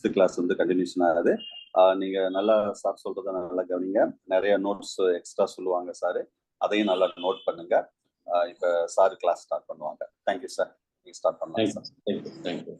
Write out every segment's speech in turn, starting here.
6th class வந்து continuation ஆகுது. நீங்க நல்லா சார் சொல்றதை நல்லா கவனிங்க. நிறைய நோட்ஸ் எக்ஸ்ட்ரா சொல்லுவாங்க சார், அதையும் நல்லா நோட் பண்ணுங்க. இப்போ சார் கிளாஸ் ஸ்டார்ட் பண்ணுவாங்க. Thank you sir. நீங்க ஸ்டார்ட் பண்ணலாம் சார். தேங்க்யூ.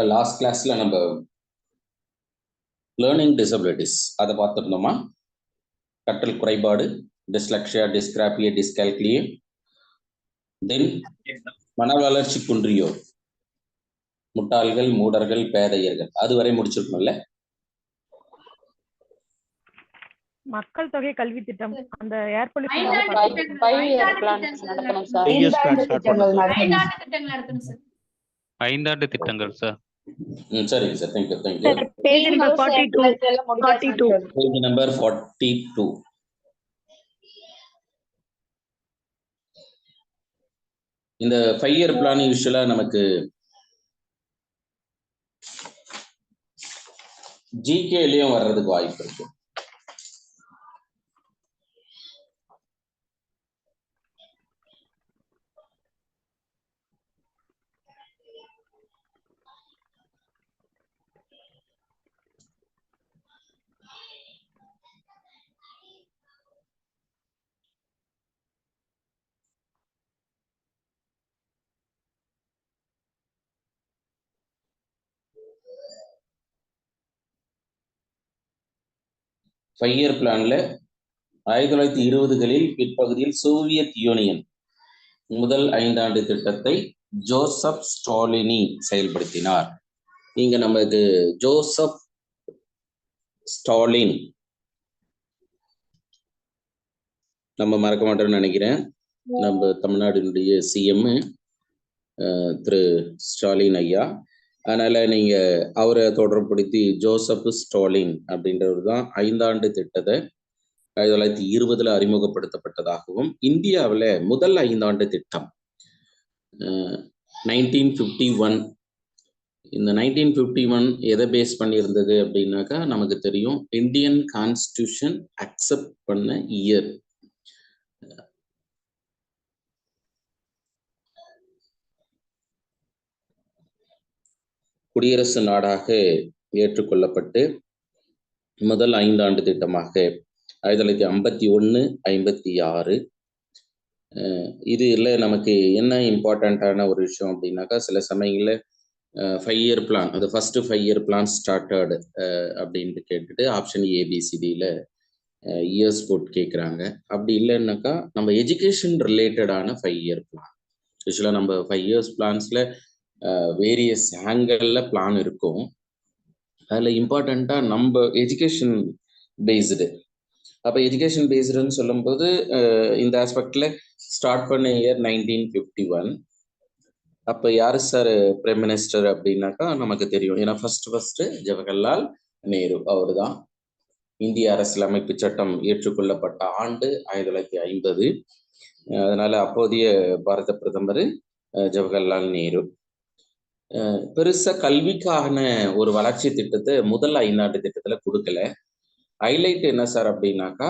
லாஸ்ட் கிளாஸ்ல நம்ம லேர்னிங் டிசபிலிட்டிஸ் அதை பார்த்துருந்தோமா? கற்றல் குறைபாடு, டிஸ்லக்ஷியா, டிஸ்கிராபியா, டிஸ்கால்குலியா, தென் மன வளர்ச்சி குன்றியோர், முட்டாள்கள், மூடர்கள், பேதையர்கள், அதுவரை முடிச்சிருக்கோம்ல. மக்கள் தொகை கல்வி திட்டம் அந்த ஏர் பொல்யூஷன் ஐந்தாண்டு திட்டங்கள் சார். சரிங்க sir, thank you. Page number 42. Page number 42. இந்த 5 இயர் பிளான் யூசுவலா நமக்கு ஜிகேலயும் வர்றதுக்கு வாய்ப்பு இருக்கு. ஃபைவ்-இயர் பிளான்ல 1920களில் பிற்பகுதியில் சோவியத் யூனியன் முதல் 5 ஆண்டு திட்டத்தை ஜோசப் ஸ்டாலினி செயல்படுத்தினார். இங்க நமக்கு ஜோசப் ஸ்டாலின் நம்ம மறக்க மாட்டோம்னு நினைக்கிறேன். நம்ம தமிழ்நாட்டினுடைய சிஎம் திரு ஸ்டாலின் ஐயா. அதனால நீங்க அவரை தொடர்புபடுத்தி ஜோசப் ஸ்டாலின் அப்படின்றவர் தான் 5 ஆண்டு திட்டத்தை 1920 அறிமுகப்படுத்தப்பட்டதாகவும், இந்தியாவில் முதல் 5 ஆண்டு திட்டம் 1951. இந்த 1951 எதை பேஸ் பண்ணியிருந்தது அப்படின்னாக்கா நமக்கு தெரியும், இந்தியன் கான்ஸ்டிடியூஷன் அக்செப்ட் பண்ண இயர். குடியரசு நாடாக ஏற்றுக்கொள்ளப்பட்டு முதல் 5 ஆண்டு திட்டமாக 1951, 56. இதுல நமக்கு என்ன இம்பார்ட்டண்ட்டான ஒரு விஷயம் அப்படின்னாக்கா, சில சமயங்களில் 5 இயர் பிளான், அது ஃபர்ஸ்ட் 5 இயர் பிளான் ஸ்டார்டட் அப்படின்ட்டு கேட்டுட்டு ஆப்ஷன் ஏபிசிடியில் இயர்ஸ் போட்டு கேட்குறாங்க. அப்படி இல்லைன்னாக்கா நம்ம எஜுகேஷன் ரிலேட்டடான 5 இயர் பிளான். யூஸ்வலாக நம்ம 5 இயர்ஸ் பிளான்ஸில் வேரியஸ் ஆங்கிளில் பிளான் இருக்கும். அதில் இம்பார்ட்டண்ட்டாக நம்ம எஜுகேஷன் பேஸ்டு. அப்போ எஜுகேஷன் பேஸ்டுன்னு சொல்லும்போது இந்த ஆஸ்பெக்டில் ஸ்டார்ட் பண்ண இயர் 1951. அப்போ யார் சார் பிரைம் மினிஸ்டர் அப்படின்னாக்கா நமக்கு தெரியும். ஏன்னா ஃபர்ஸ்ட் ஜவஹர்லால் நேரு அவர் தான். இந்திய அரசியலமைப்பு சட்டம் ஏற்றுக்கொள்ளப்பட்ட ஆண்டு 1950. அதனால அப்போதைய பாரத பிரதமர் ஜவஹர்லால் நேரு. பெருசா கல்விக்கான ஒரு வளர்ச்சி திட்டத்தை முதல் 5 ஆண்டு திட்டத்துல கொடுக்கல. ஹைலைட் என்ன சார் அப்படின்னாக்கா,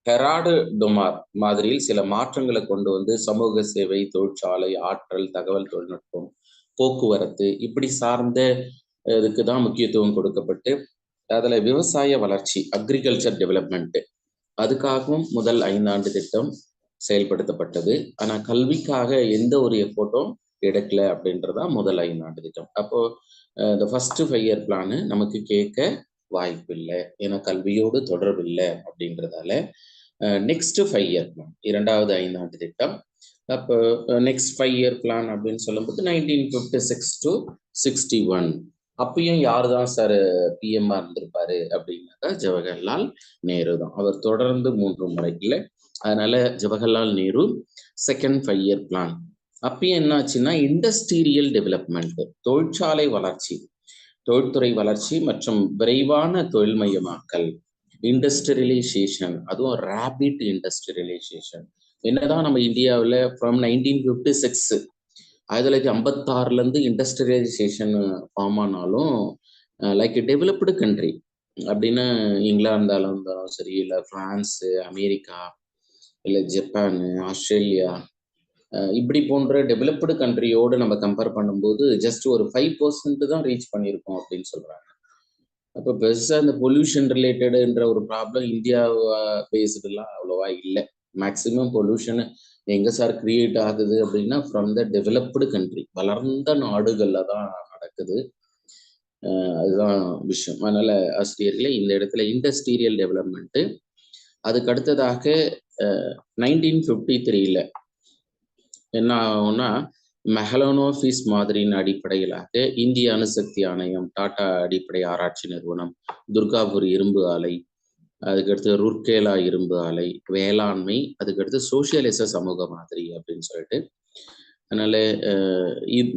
ஹெரால்டு டொமார் மாதிரியில் சில மாற்றங்களை கொண்டு வந்து சமூக சேவை, தொழிற்சாலை, ஆற்றல், தகவல் தொழில்நுட்பம், போக்குவரத்து இப்படி சார்ந்த இதுக்கு தான் முக்கியத்துவம் கொடுக்கப்பட்டு, அதுல விவசாய வளர்ச்சி, அக்ரிகல்ச்சர் டெவலப்மெண்ட், அதுக்காகவும் முதல் 5 ஆண்டு திட்டம் செயல்படுத்தப்பட்டது. ஆனா கல்விக்காக எந்த ஒரு எஃபோர்ட்டும் எடுக்கல அப்படின்றதா முதல் 5 ஆண்டு திட்டம். அப்போ இந்த ஃபர்ஸ்ட் 5 இயர் பிளான் நமக்கு கேட்க வாய்ப்பு இல்லை, ஏன்னா கல்வியோடு தொடர்பு இல்லை அப்படின்றதால நெக்ஸ்ட் 5 இயர் பிளான் 2வது 5 ஆண்டு திட்டம் அப்போ நெக்ஸ்ட் 5 இயர் பிளான் அப்படின்னு சொல்லும்போது 1956 to 61. அப்பயும் யார் தான் சார் பிஎம்ஆ இருந்திருப்பாரு அப்படின்னாக்கா ஜவஹர்லால் நேரு தான். அவர் தொடர்ந்து 3 முறை இல்லை. அதனால Jawaharlal Nehru second 5 year plan. அப்பயும் என்ன ஆச்சுன்னா இண்டஸ்ட்ரியல் டெவலப்மெண்ட், தொழிற்சாலை வளர்ச்சி, தொழில்துறை வளர்ச்சி மற்றும் விரைவான தொழில்மயமாக்கல், இண்டஸ்ட்ரியலைசேஷன், அதுவும் ரேபிட் இண்டஸ்ட்ரியலைசேஷன். என்னதான் நம்ம இந்தியாவில் ஃப்ரம் 1956 1956 இண்டஸ்ட்ரியலைசேஷன் ஃபார்ம் ஆனாலும் லைக் டெவலப்டு கண்ட்ரி அப்படின்னு இங்கிலாந்து இருந்தாலும் சரி, இல்லை பிரான்ஸு, அமெரிக்கா, இல்லை ஜப்பானு, ஆஸ்திரேலியா, இப்படி போன்ற டெவலப்டு கண்ட்ரியோடு நம்ம கம்பேர் பண்ணும்போது ஜஸ்ட் ஒரு 5% தான் ரீச் பண்ணியிருக்கோம் அப்படின்னு சொல்றாங்க. அப்போ பெருசாக இந்த பொல்யூஷன் ரிலேட்டடுன்ற ஒரு ப்ராப்ளம் இந்தியா பேஸ்டுலாம் அவ்வளோவா இல்லை. மேக்சிமம் பொல்யூஷன் எங்கே சார் கிரியேட் ஆகுது அப்படின்னா ஃப்ரம் த டெவலப்டு கண்ட்ரி, வளர்ந்த நாடுகளில் தான் நடக்குது. அதுதான் விஷயம். அதனால ஆசிரியர்களே இந்த இடத்துல இண்டஸ்ட்ரியல் டெவலப்மெண்ட்டு. அதுக்கு அடுத்ததாக 1953 என்ன ஆகும்னா மெஹலனோஃபிஸ் மாதிரியின் அடிப்படையிலாக இந்திய அணுசக்தி ஆணையம், டாடா அடிப்படை ஆராய்ச்சி நிறுவனம், துர்காபூர் இரும்பு ஆலை, அதுக்கடுத்து ருர்கேலா இரும்பு ஆலை, வேளாண்மை, அதுக்கடுத்து சோசியலிச சமூக மாதிரி அப்படின்னு சொல்லிட்டு. அதனால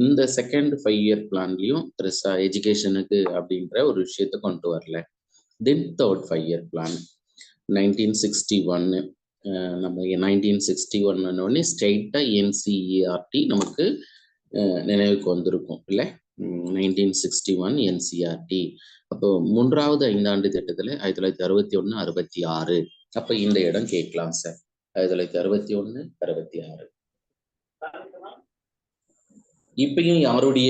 இந்த செகண்ட் 5 இயர் பிளான்லையும் பெருசா எஜுகேஷனுக்கு அப்படின்ற ஒரு விஷயத்த கொண்டு வரல. Then third 5 year plan 1961. நம்ம 1961 ஸ்ட்ரெயிட்டாக என்சிஇஆர்டி நமக்கு நினைவுக்கு வந்திருக்கும் இல்லை? 1961 என்சிஆர்டி. அப்போ 3வது 5ஆண்டு திட்டத்தில் 1961, 66. அப்போ இந்த இடம் கேட்கலாம் சார். 1961, 66. இப்பயும் யாருடைய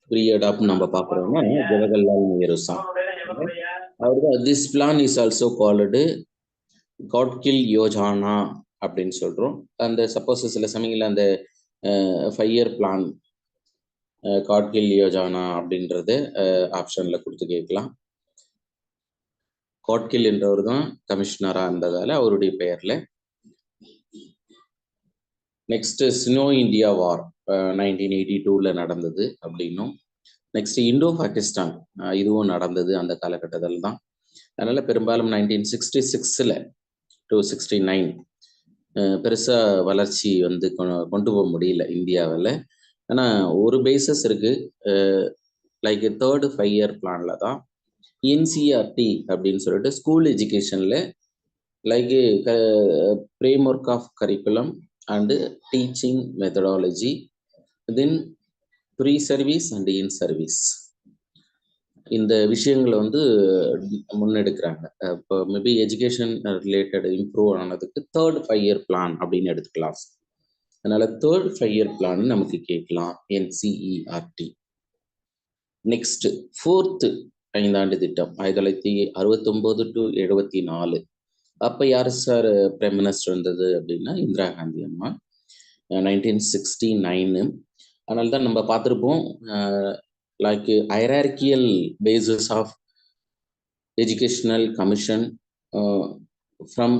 பீரியட் ஆப் நம்ம பார்க்குறோம்னா ஜவஹர்லால் நேரு சார். அவர்தான் this plan is also called Gadgil Yojana அப்படின்னு சொல்றோம். அந்த சப்போஸ் சில சமயங்களில் அந்த 5 இயர் பிளான் காட்கில் யோஜனா அப்படின்றது ஆப்ஷன்ல கொடுத்து கேட்கலாம். காட்கில் என்றவர் தான் கமிஷனரா இருந்ததால அவருடைய பெயர்ல. நெக்ஸ்ட் சினோ இந்தியா வார் 1982 நடந்தது அப்படின்னும். நெக்ஸ்ட் இண்டோ பாகிஸ்தான், இதுவும் நடந்தது அந்த காலகட்டத்தில் தான். அதனால பெரும்பாலும் 1966 to 69 பெருசா வளர்ச்சி வந்து கொண்டு போக முடியல இந்தியாவில். ஆனால் ஒரு பேசஸ் இருக்கு, லைக் தேர்டு 5 இயர் பிளான்ல தான் என்சிஆர்டி அப்படின்னு சொல்லிட்டு ஸ்கூல் எஜுகேஷன்ல like framework of curriculum and teaching methodology, then pre service and in service, இந்த விஷயங்களை வந்து முன்னெடுக்கிறாங்க. இப்போ மேபி எஜுகேஷன் ரிலேட்டட் இம்ப்ரூவ் ஆனதுக்கு தேர்ட் 5 இயர் பிளான் அப்படின்னு எடுத்துக்கலாம். அதனால தேர்ட் 5 இயர் பிளான் நமக்கு கேட்கலாம் என்சிஇஆர்டி. நெக்ஸ்ட் ஃபோர்த்து 5ஆண்டு திட்டம் 1969 to 74. அப்போ யார் சார் பிரைம் மினிஸ்டர் இருந்தது அப்படின்னா இந்திரா காந்தி அம்மா, 1969. அதனால தான் நம்ம பார்த்துருப்போம் like hierarchical basis of educational commission from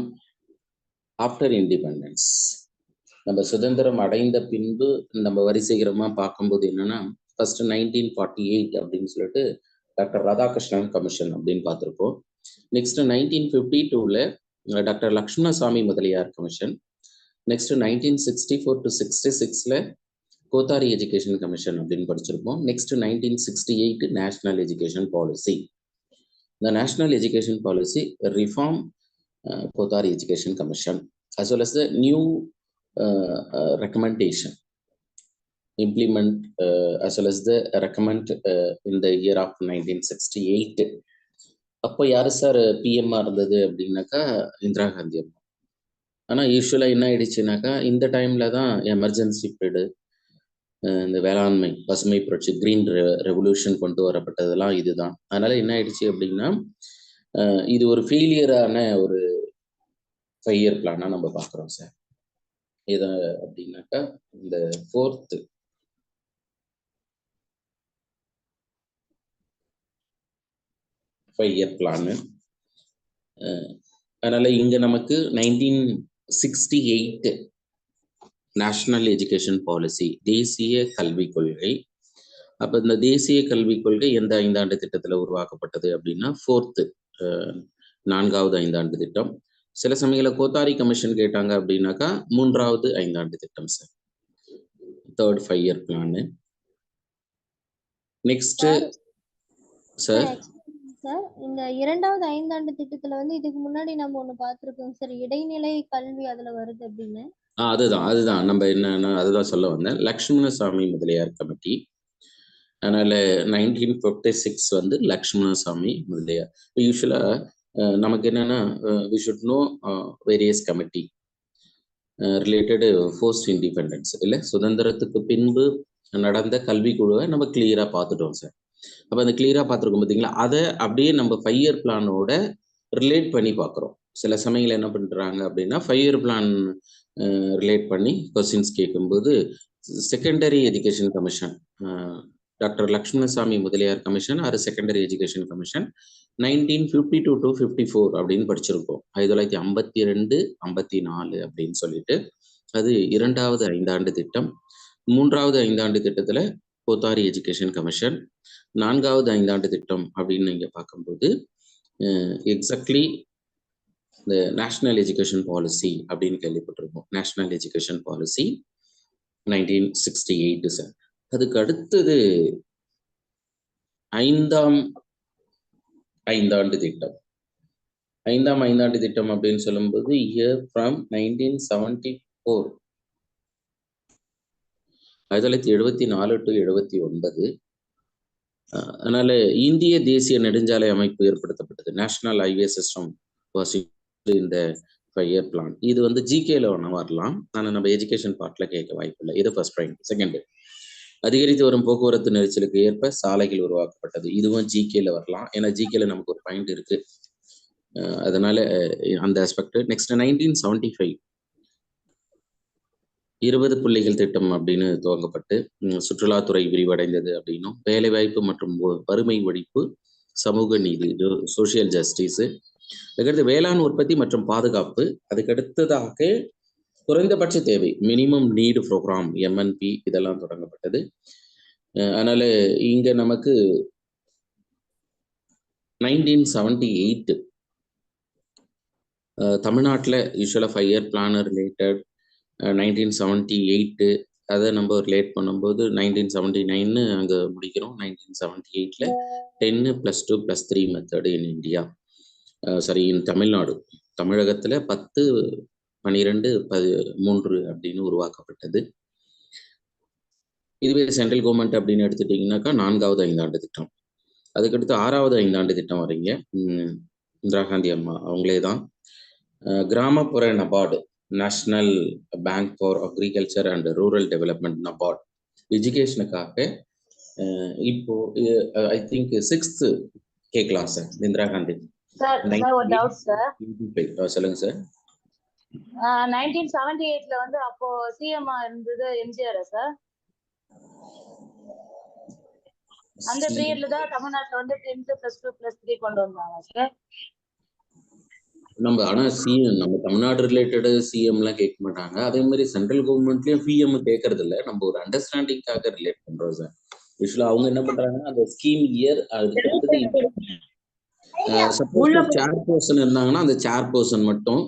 after independence. நம்ம சுதந்திரம் அடைந்த பின்பு நம்ம வரிசைகரமாக பார்க்கும்போது என்னன்னா ஃபர்ஸ்ட் 1948 அப்படின்னு சொல்லிட்டு டாக்டர் ராதாகிருஷ்ணன் கமிஷன் அப்படின்னு பார்த்துருப்போம். Next 1952 doctor Lakshmanaswami Mudaliar commission. Next 1964 to 66 Kothari education commission அப்படின்னு படிச்சிருப்போம். Next 1968 national education policy. இந்த national education policy reform Kothari education commission as well as the new recommendation implement as well as the recommend in the year of 1968. அப்போ யாரு sir பிஎம்ஆ இருந்தது அப்படின்னாக்கா இந்திரா காந்தி அம்மா. ஆனால் யூஸ்வலாக என்ன ஆயிடுச்சுனாக்கா இந்த டைம்ல தான் எமர்ஜென்சி பீரியடு, இந்த வேளாண்மை பசுமை புரட்சி கிரீன் ரெவல்யூஷன் கொண்டு வரப்பட்டதெல்லாம் இதுதான். அதனால என்ன ஆயிடுச்சு அப்படின்னா இது ஒரு ஃபெயிலியரான ஒரு 5 இயர் பிளானா நம்ம பார்க்குறோம் சார். இதை அப்படின்னாக்கா இந்த ஃபோர்த்து 5 இயர் பிளானு. அதனால இங்க நமக்கு 1968 நேஷனல் எஜுகேஷன் பாலிசி, தேசிய கல்விக் கொள்கை. அப்போ இந்த தேசிய கல்விக் கொள்கை எந்த ஐந்தாண்டு திட்டத்தில் உருவாக்கப்பட்டது அப்படின்னா 4th 4வது ஐந்தாண்டு திட்டம். சில சமயங்களில் கோத்தாரி கமிஷன் கேட்டாங்க அப்படின்னாக்கா 3வது ஐந்தாண்டு திட்டம் sir, 3rd 5-year plan. Next sir sir இந்த 2வது ஐந்தாண்டு திட்டத்துல வந்து இதுக்கு முன்னாடி நம்ம ஒண்ணு பார்த்திருக்கோம் சார், இடைநிலை கல்வி அதுல வருது அப்படின்னு. அதுதான் நம்ம என்னன்னா அதுதான் சொல்ல வந்தேன். லக்ஷ்மணசாமி முதலியார் கமிட்டி. அதனால 1956 வந்து லக்ஷ்மணசாமி முதலியார். யூஸ்வலா நமக்கு என்னன்னா we should know various committee related post independence இல்லை, சுதந்திரத்துக்கு பின்பு நடந்த கல்வி குழுவை நம்ம கிளியரா பார்த்துட்டோம் சார். அப்போ அந்த கிளியரா பார்த்துருக்கோம் பார்த்தீங்களா, அதை அப்படியே நம்ம 5-year பிளானோட ரிலேட் பண்ணி பார்க்குறோம். சில சமயங்கள் என்ன பண்ணுறாங்க அப்படின்னா 5-year பிளான் ரிலேட் பண்ணி கொஸ்டின்ஸ் கேட்கும்போது secondary education commission, doctor Lakshmanaswami Mudaliar commission or secondary education commission 1952 to 54 அப்படின்னு படிச்சிருக்கோம். 1952 54 அப்படின்னு சொல்லிட்டு அது 2வது ஐந்தாண்டு திட்டம். 3வது ஐந்தாண்டு திட்டத்துல கோத்தாரி எஜுகேஷன் கமிஷன். 4வது ஐந்தாண்டு திட்டம் அப்படின்னு நீங்க பார்க்கும்போது எக்ஸாக்ட்லி இந்த நேஷனல் எஜுகேஷன் பாலிசி அப்படின்னு கேள்விப்பட்டிருக்கோம். National education policy 1968 sir. அதுக்கு அடுத்தது 5ஆம் ஐந்தாண்டு திட்டம். 5ஆம் ஐந்தாண்டு திட்டம் அப்படின்னு சொல்லும்போது இயர் ஃப்ரம் 1974 1974 to 79. அதனால இந்திய தேசிய நெடுஞ்சாலை அமைப்பு ஏற்படுத்தப்பட்டது. நேஷனல் ஹைவே சிஸ்டம் வாஸ் இந்த 5-year பிளான். இது வந்து ஜிகேல ஒன்று வரலாம், ஆனால் நம்ம எஜுகேஷன் பார்ட்ல கேட்க வாய்ப்பு இல்லை. இது ஃபர்ஸ்ட் பாயிண்ட். செகண்ட், அதிகரித்து வரும் போக்குவரத்து நெரிசலுக்கு ஏற்ப சாலைகள் உருவாக்கப்பட்டது. இதுவும் ஜிகேல வரலாம், ஏன்னா ஜிகேல நமக்கு ஒரு பாயிண்ட் இருக்கு, அதனால அந்த ஆஸ்பெக்ட். நெக்ஸ்ட் 1975 20 புள்ளிகள் திட்டம் அப்படின்னு துவங்கப்பட்டு சுற்றுலாத்துறை விரிவடைந்தது அப்படின்னும், வேலைவாய்ப்பு மற்றும் வறுமை ஒழிப்பு, சமூக நீதி, சோசியல் ஜஸ்டிஸ், அதுக்கடுத்து வேளாண் உற்பத்தி மற்றும் பாதுகாப்பு, அதுக்கடுத்ததாக குறைந்தபட்ச தேவை மினிமம் நீடு ப்ரோக்ராம் MNP இதெல்லாம் தொடங்கப்பட்டது. அதனால இங்க நமக்கு 1978 தமிழ்நாட்டில் யூஸ்வலா 5-year பிளான் ரிலேட்டட் 1978 அதை நம்ம ரிலேட் பண்ணும்போது 1979 அங்கே முடிக்கிறோம். 1978 10+2+3 மெத்தட் இன் இந்தியா, சாரி இன் தமிழ்நாடு, தமிழகத்தில் 10, 12, 13 அப்படின்னு உருவாக்கப்பட்டது. இதுவே சென்ட்ரல் கவர்மெண்ட் அப்படின்னு எடுத்துட்டீங்கன்னாக்கா 4வது ஐந்தாண்டு திட்டம். அதுக்கடுத்து 6வது ஐந்தாண்டு திட்டம் வரீங்க, இந்திரா காந்தி அம்மா அவங்களே தான். கிராமப்புற NABARD, national bank for agriculture and rural development, NABARD, எஜுகேஷனுக்காக இப்போ ஐ திங்க் 6th கேட்கலாம் சார். இந்திரா காந்தி சார் ஒரு டவுட் சார். சொல்லுங்க சார். 1978 வந்து அப்போ சிஎம் இருந்தது எம்ஜிஆர் சார். அந்த பீரியட்ல தான் தமிழ்நாட்டுல வந்து 10+2+3 கொண்டு வந்தாங்க சார். நம்ம ஆனா சிஎம் நம்ம தமிழ்நாடு ரிலேட்டடு சிஎம் எல்லாம் கேட்க மாட்டாங்க. அதே மாதிரி சென்ட்ரல் கவர்மெண்ட்லயும் பிஎம் கேட்கறது இல்லை. நம்ம ஒரு அண்டர்ஸ்டாண்டிங்காக ரிலேட் பண்றோம் சார். யூஸ்வலா அவங்க என்ன பண்றாங்கன்னா அந்த ஸ்கீம் இயர் சப்போஸ் சேர் பர்சன் இருந்தாங்கன்னா அந்த சேர் பர்சன் மட்டும்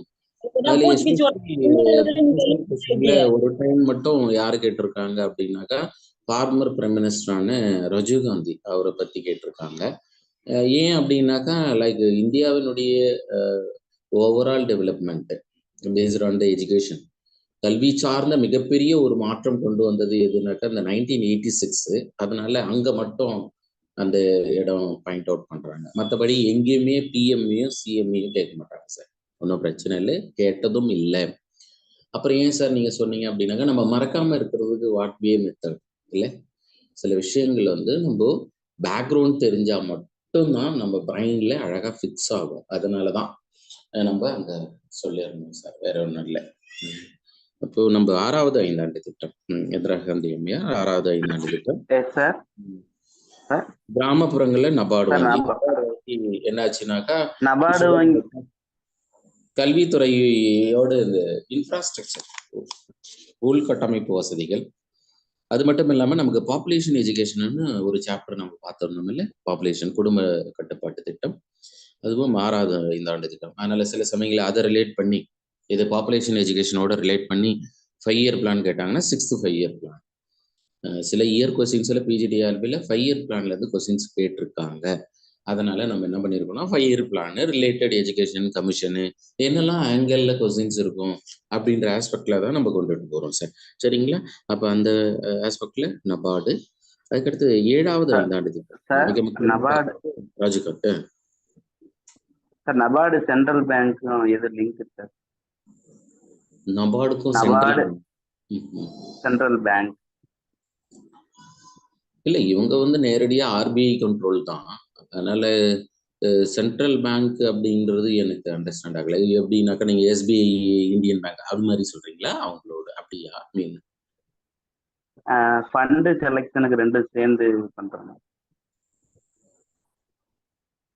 ஒரு டைம் மட்டும் யாரு கேட்டிருக்காங்க அப்படின்னாக்கா ஃபார்மர் பிரைம் மினிஸ்டரான ராஜீவ்காந்தி அவரை பத்தி கேட்டிருக்காங்க. ஏன் அப்படின்னாக்கா லைக் இந்தியாவினுடைய overall development based on the education, கல்வி சார்ந்த மிகப்பெரிய ஒரு மாற்றம் கொண்டு வந்தது எதுனாக்கா இந்த 1986. அதனால அங்க மட்டும் அந்த இடம் பாயிண்ட் அவுட் பண்றாங்க. மற்றபடி எங்கேயுமே பிஎம்ஐயும் சிஎம்ஐயும் கேட்க மாட்டாங்க சார். ஒன்றும் பிரச்சனை இல்லை, கேட்டதும் இல்லை. அப்புறம் ஏன் சார் நீங்க சொன்னீங்க அப்படின்னாக்கா நம்ம மறக்காம இருக்கிறதுக்கு வாட் வே மெத்தட் இல்லை. சில விஷயங்கள் வந்து நம்ம பேக்ரவுண்ட் தெரிஞ்சா மட்டும்தான் நம்ம பிரைன்ல அழகா ஃபிக்ஸ் ஆகும். அதனாலதான் நம்ம அங்க சொல்லிடணும் சார், வேற ஒன்றும் இல்லை. அப்போ நம்ம 6வது ஐந்தாண்டு திட்டம், இந்திரா காந்தி அம்மையார் 6வது ஐந்தாண்டு திட்டம் கிராமப்புறங்கள்ல நபார்டு வங்கி என்னாச்சுனாக்கா நபார்டு வங்கி கல்வித்துறையோட இந்த இன்ஃப்ராஸ்ட்ரக்சர் உள்கட்டமைப்பு வசதிகள். அது மட்டும் இல்லாமல் நமக்கு பாப்புலேஷன் எஜுகேஷன்னு ஒரு சாப்டர் நம்ம பார்த்துருந்தோம் இல்லை, பாப்புலேஷன் குடும்ப கட்டுப்பாட்டு திட்டம், அதுவும் மாறாத இந்த ஆண்டு திட்டம். அதனால சில சமயங்களில் அதை ரிலேட் பண்ணி, இது பாப்புலேஷன் எஜுகேஷனோட ரிலேட் பண்ணி 5 இயர் பிளான் கேட்டாங்கன்னா 6th 5 இயர் பிளான். சில இயர் கொஸ்டின்ஸில் பிஜிடிஆர்பியில் 5 இயர் பிளான்லேருந்து கொஸ்டின்ஸ் கேட்டிருக்காங்க. அதனால நம்ம என்ன பண்ணியிருக்கோம்னா 5 year plan, related education commission, என்னெல்லாம் ஆங்கிளில் கொஸ்டின்ஸ் இருக்கும் அப்படின்ற ஆஸ்பெக்டில் தான் நம்ம கொண்டுட்டு போகிறோம் சார். சரிங்களா? அப்போ அந்த ஆஸ்பெக்டில் நபார்டு. அதுக்கடுத்து 7வது ஐந்தாண்டு திட்டம் மிக முக்கியம். ராஜுகாந்த் சார், நபார்டு சென்ட்ரல் பேங்க்கும் எது லிங்க் சார்? நபார்டுக்கும் சென்ட்ரல் பேங்க் இல்லை, இவங்க வந்து நேரடியாக ஆர்பிஐ கண்ட்ரோல் தான். அதனால சென்ட்ரல் பேங்க் அப்படின்றது எனக்கு அண்டர்ஸ்டாண்ட் ஆகலை. எப்படின்னாக்கா நீங்கள் எஸ்பிஐ இந்தியன் பேங்க் அது மாதிரி சொல்றீங்களா அவங்களோட? அப்படியா? மீன் ஃபண்டு செலெக்ஷனுக்கு ரெண்டும் சேர்ந்து பண்றாங்க.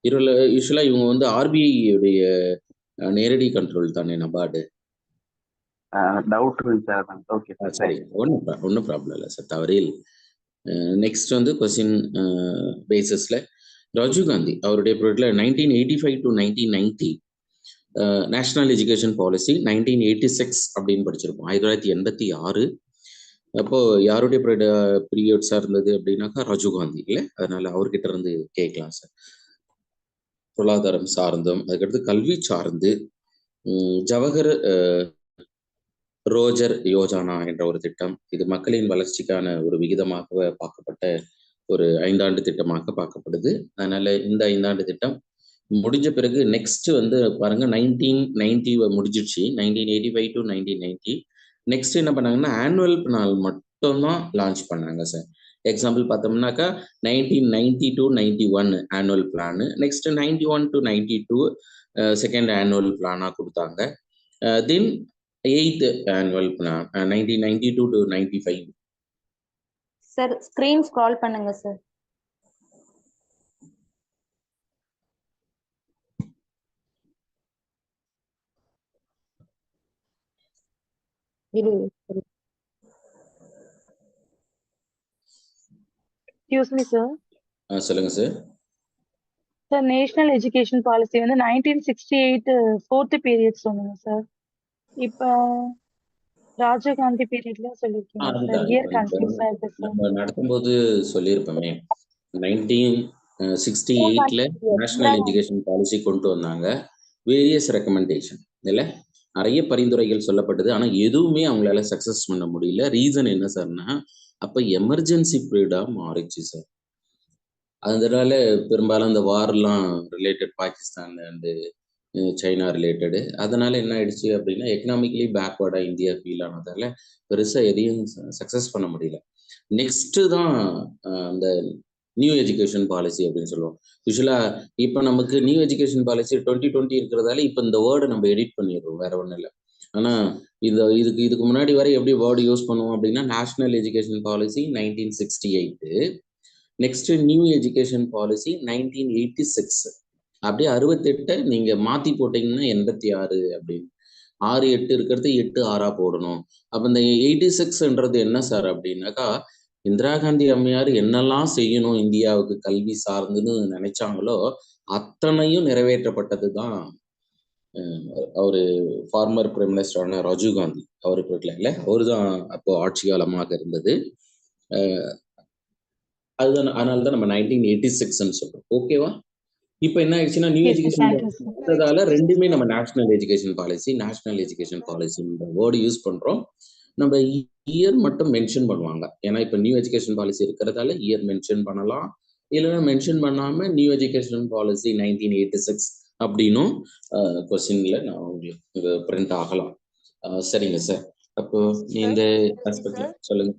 இதில் யூஸ்வலாக இவங்க வந்து ஆர்பிஐ உடைய நேரடி கண்ட்ரோல் தானே நபார்டு? டவுட் இருந்துச்சு சார். ஓகே சார், சரி, ஒன்றும் ப்ராப்ளம் இல்லை சார், தவறில். நெக்ஸ்ட் வந்து கொஸ்டின் பேசிஸில் ராஜீவ்காந்தி அவருடைய ப்ராஜெக்டில் 1985 to 1990 நேஷனல் எஜுகேஷன் பாலிசி 1986 அப்படின்னு படிச்சிருப்போம். 1986. அப்போ யாருடைய பீரியட்ஸாக இருந்தது அப்படின்னாக்கா ராஜீவ்காந்தி இல்லை. அதனால அவர்கிட்ட இருந்து கேட்கலாம் சார். பொருளாதாரம் சார்ந்தும், அதுக்கடுத்து கல்வி சார்ந்து ஜவஹர் ரோஜர் யோஜனா என்ற ஒரு திட்டம், இது மக்களின் வளர்ச்சிக்கான ஒரு விகிதமாக பார்க்கப்பட்ட ஒரு 5 ஆண்டு திட்டமாக பார்க்கப்படுது. அதனால இந்த 5 ஆண்டு திட்டம் முடிஞ்ச பிறகு நெக்ஸ்ட் வந்து பாருங்க 1990 முடிஞ்சிடுச்சு. 1985 to 1990. நெக்ஸ்ட் என்ன பண்ணாங்கன்னா ஆனுவல் பிளான் மட்டும்தான் லான்ச் பண்ணாங்க சார். எக்ஸாம்பிள் பார்த்தோம்னாக்கா 1990 to 91 annual plan, next 91 to 92 second annual பிளானா கொடுத்தாங்க. Then 8th annual plan 1992 to 95. Sir screen scroll பண்ணுங்க சார். Excuse me sir. சொல்லுங்க sir. Sir national education policy வந்து 1968 4th பீரியட் சொன்னீங்க sir. இப்போ ராஜீவ்காந்தி பீரியட்ல சொல்லியிருக்கீங்க சார். இயர் கன்ஃபியூஸ் ஆயிருக்கு சார். நம்ம நடத்தும்போது சொல்லியிருப்போமே 1968ல நேஷனல் எஜுகேஷன் பாலிசி கொண்டு வந்தாங்க. வேரியஸ் ரெக்கமெண்டேஷன் இல்லை, நிறைய பரிந்துரைகள் சொல்லப்பட்டது. ஆனால் எதுவுமே அவங்களால சக்ஸஸ் பண்ண முடியல. ரீசன் என்ன சார்னா அப்போ எமர்ஜென்சி பீரியடாக மாறிச்சு சார். அதனால பெரும்பாலும் அந்த வார்லாம் related Pakistan and China related. அதனால என்ன ஆயிடுச்சு அப்படின்னா எக்கனாமிக்கலி பேக்வர்டாக இந்தியா ஃபீல் ஆனதால பெருசாக எதையும் சக்ஸஸ் பண்ண முடியல. நெக்ஸ்ட்டு தான் அந்த நியூ எஜுகேஷன் பாலிசி அப்படின்னு சொல்லுவோம். யூஸ்வலாக இப்போ நமக்கு நியூ எஜுகேஷன் பாலிசி 2020 இருக்கிறதால இப்போ இந்த வேர்டை நம்ம எடிட் பண்ணிடுறோம், வேற ஒன்றும் இல்லை. ஆனால் இதுக்கு முன்னாடி வரை எப்படி வேர்டு யூஸ் பண்ணுவோம் அப்படின்னா national education policy 1968, next new education policy 1986. அப்படியே 68 நீங்க மாத்தி போட்டீங்கன்னா 86 அப்படின்னு 6 8 இருக்கிறது 8 6 போடணும். அப்ப இந்த 86ன்றது என்ன சார் அப்படின்னாக்கா இந்திரா காந்தி அம்மையார் என்னெல்லாம் செய்யணும் இந்தியாவுக்கு கல்வி சார்ந்துன்னு நினைச்சாங்களோ அத்தனையும் நிறைவேற்றப்பட்டது தான் அவரு ஃபார்மர் பிரைம் மினிஸ்டரான ராஜீவ்காந்தி அவருக்கு இல்லை, அவரு தான் அப்போ ஆட்சி காலமாக இருந்தது. அதுதான், அதனால தான் நம்ம 1986ன்னு சொல்றோம். ஓகேவா? இப்போ என்ன ஆயிடுச்சுன்னா நியூ எஜுகேஷன் ரெண்டுமே நம்ம national education policy word use பண்றோம். நம்ம இயர் மட்டும் மென்ஷன் பண்ணுவாங்க. ஏன்னா இப்போ நியூ எஜுகேஷன் பாலிசி இருக்கிறதால இயர் மென்ஷன் பண்ணலாம், இல்லைன்னா மென்ஷன் பண்ணாம நியூ எஜுகேஷன் பாலிசி 1986 அப்படின்னும் கொஸ்டின்ல நான் உங்களுக்கு பிரிண்ட் ஆகலாம். சரிங்க சார். அப்போ இந்த ஆஸ்பெக்ட்ல சொல்லுங்க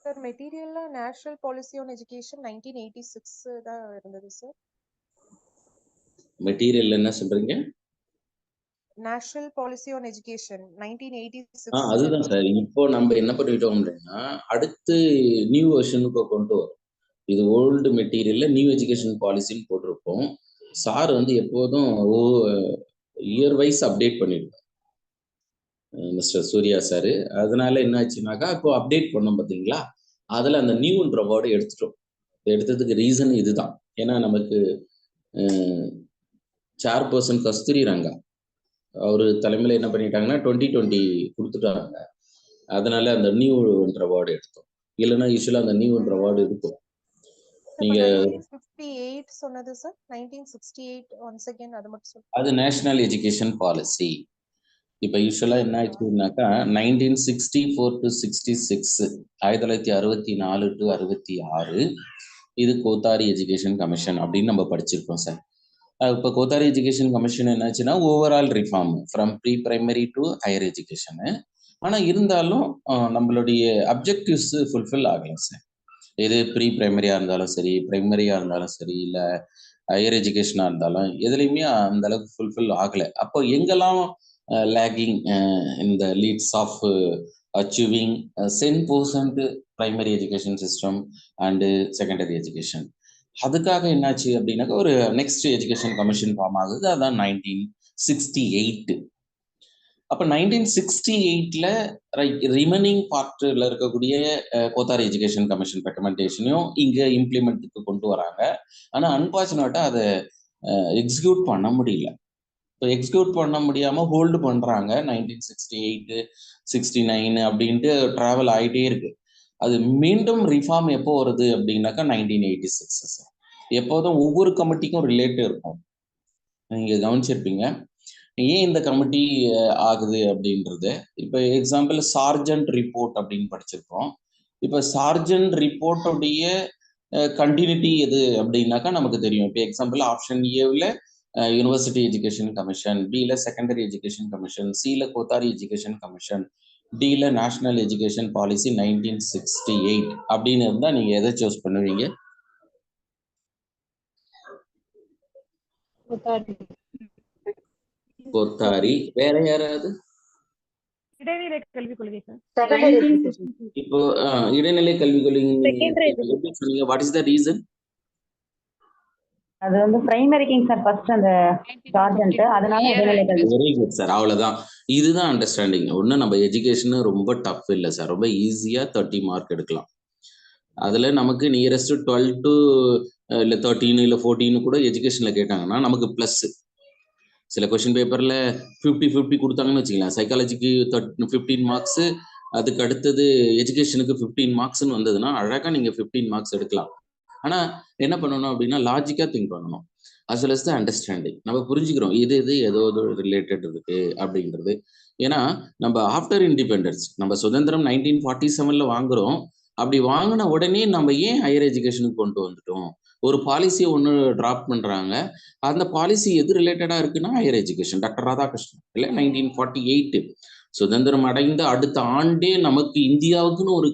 சார். மெட்டீரியல்ல நேஷனல் பாலிசி ஆன் எஜுகேஷன் 1986 தான் இருந்தது சார். மெட்டீரியல் என்ன சொல்றீங்க? National policy on education 1986. அதுதான் சார். இப்போ நம்ம என்ன பண்ணிட்டோம் அப்படின்னா அடுத்து நியூ வெர்ஷனுக்கு கொண்டு வரும். இது ஓல்டு மெட்டீரியல்ல நியூ எஜுகேஷன் பாலிசின்னு போட்டிருப்போம். சார் வந்து எப்போதும் இயர் வைஸ் அப்டேட் பண்ணிடுவார். Mister Surya sir. அதனால என்ன ஆச்சுனாக்கா இப்போ அப்டேட் பண்ணோம் பார்த்தீங்களா, அதில் அந்த நியூன்ற வேர்டை எடுத்துட்டோம். எடுத்ததுக்கு ரீசன் இதுதான். ஏன்னா நமக்கு சேர்பர்சன் கஸ்தூரி ரங்கா அவர் தலைமையில் என்ன பண்ணிட்டாங்கன்னா 2020 கொடுத்துட்டாங்க. அதனால அந்த நியூன்ற வேர்டு எடுத்தோம். இல்லைன்னா யூஸ்வலாக அந்த நியூன்ற வேர்டு இருக்கும். நீங்க 1958 சொன்னது சார், 1968 ஒன்ஸ் அகைன் அது மட்டும் சொல்லுங்க. அது நேஷனல் எஜுகேஷன் பாலிசி. இப்போ யூஸ்வலாக என்ன ஆச்சுன்னாக்கா 1964 to 66 1964 to 66 இது கோத்தாரி எஜுகேஷன் கமிஷன் அப்படின்னு நம்ம படிச்சிருக்கோம் சார். இப்போ கோத்தாரி எஜுகேஷன் கமிஷன் என்னாச்சுன்னா overall reform from pre primary to higher education. ஆனால் இருந்தாலும் நம்மளுடைய அப்ஜெக்டிவ்ஸ் ஃபுல்ஃபில் ஆகலாம் சார். எது ப்ரீ பிரைமரியாக இருந்தாலும் சரி, பிரைமரியாக இருந்தாலும் சரி, இல்லை ஹையர் எஜுகேஷனாக இருந்தாலும் எதுலையுமே அந்த அளவுக்கு ஃபுல்ஃபில் ஆகலை. அப்போ எங்கெல்லாம் லேகிங் இந்த leads of achieving 10% primary education system and secondary education. அதுக்காக என்னாச்சு அப்படின்னாக்கா ஒரு நெக்ஸ்ட் எஜுகேஷன் கமிஷன் ஃபார்ம் ஆகுது. அதான் 1968. அப்போ 1968ல் ரிமைனிங் பார்ட்டில் இருக்கக்கூடிய கோத்தாரி எஜுகேஷன் கமிஷன் ரெக்கமெண்டேஷனையும் இங்கே இம்ப்ளிமெண்ட்டுக்கு கொண்டு வராங்க. ஆனால் அன்பார்ச்சுனேட்டாக அதை எக்ஸிக்யூட் பண்ண முடியல. இப்போ எக்ஸிக்யூட் பண்ண முடியாமல் ஹோல்டு பண்ணுறாங்க. 1968 69 அப்படின்ட்டு ட்ராவல் ஆகிட்டே இருக்கு. அது மீண்டும் ரிஃபார்ம் எப்போ வருது அப்படின்னாக்கா 1986 சார். எப்போதும் ஒவ்வொரு கமிட்டிக்கும் ரிலேட்டிவ் இருக்கும். நீங்கள் கவனிச்சிருப்பீங்க ஏன் இந்த கமிட்டி ஆகுது அப்படின்றது. இப்போ எக்ஸாம்பிள் சார்ஜன்ட் ரிப்போர்ட் அப்படின்னு படிச்சிருக்கோம். இப்போ சார்ஜன்ட் ரிப்போர்ட்டுடைய கண்டினியூட்டி எது அப்படின்னாக்கா நமக்கு தெரியும். இப்போ எக்ஸாம்பிள் ஆப்ஷன் ஏவில் யூனிவர்சிட்டி எஜுகேஷன் கமிஷன், பியில் செகண்டரி எஜுகேஷன் கமிஷன், சியில் கோத்தாரி எஜுகேஷன் கமிஷன், டியில் நேஷனல் எஜுகேஷன் பாலிசி 1968 அப்படின்னு இருந்தால் நீங்கள் எதை சூஸ் பண்ணுவீங்க? கோத்தாரி. வேற யாராவது? இடைநிலை கல்விக் கொள்கை சார். இப்போ இடைநிலை கல்விக் கொள்கை எப்படி சொன்னீங்க? What is the reason? அது வந்து பிரைமரிக்கு சார் ஃபர்ஸ்ட் அந்த சார்ஜன்ட், அதனால இடைநிலை கல்வி. Very good sir. அவ்வளவுதான். இதுதான் அண்டர்ஸ்டாண்டிங். ஒன்றும் நம்ம எஜுகேஷன் ரொம்ப டஃப் இல்லை சார். ரொம்ப ஈஸியா 30 மார்க் எடுக்கலாம். அதுல நமக்கு நியரஸ்ட் 12 to இல்லை 13 இல்லை 14 கூட எஜுகேஷன்ல கேட்டாங்கன்னா நமக்கு பிளஸ். சில கொஸ்டின் பேப்பர்ல 50-50 கொடுத்தாங்கன்னு வச்சுக்கலாம். சைக்காலஜிக்கு 15 மார்க்ஸ், அதுக்கு அடுத்தது எஜுகேஷனுக்கு 15 மார்க்ஸ்ன்னு வந்ததுன்னா அழகா நீங்க 15 மார்க்ஸ் எடுக்கலாம். ஆனா என்ன பண்ணணும் அப்படின்னா லாஜிக்கா திங்க் பண்ணணும். As well as the understanding. நம்ம புரிஞ்சுக்கிறோம் இது ஏதோ ரிலேட்டட் இருக்கு அப்படின்றது. ஏன்னா நம்ம ஆஃப்டர் இண்டிபெண்டன்ஸ் நம்ம சுதந்திரம் 1947 வாங்குறோம். அப்படி வாங்கின உடனே நம்ம ஏன் ஹையர் எஜுகேஷனுக்கு கொண்டு வந்துட்டோம்? ஒரு பாலிசியை ஒன்று டிராப் பண்றாங்க. அந்த பாலிசி எது ரிலேட்டடா இருக்குன்னா ஹையர் எஜுகேஷன். டாக்டர் ராதாகிருஷ்ணன் இல்லை 1948 சுதந்திரம் அடைந்த அடுத்த ஆண்டே நமக்கு இந்தியாவுக்குன்னு ஒரு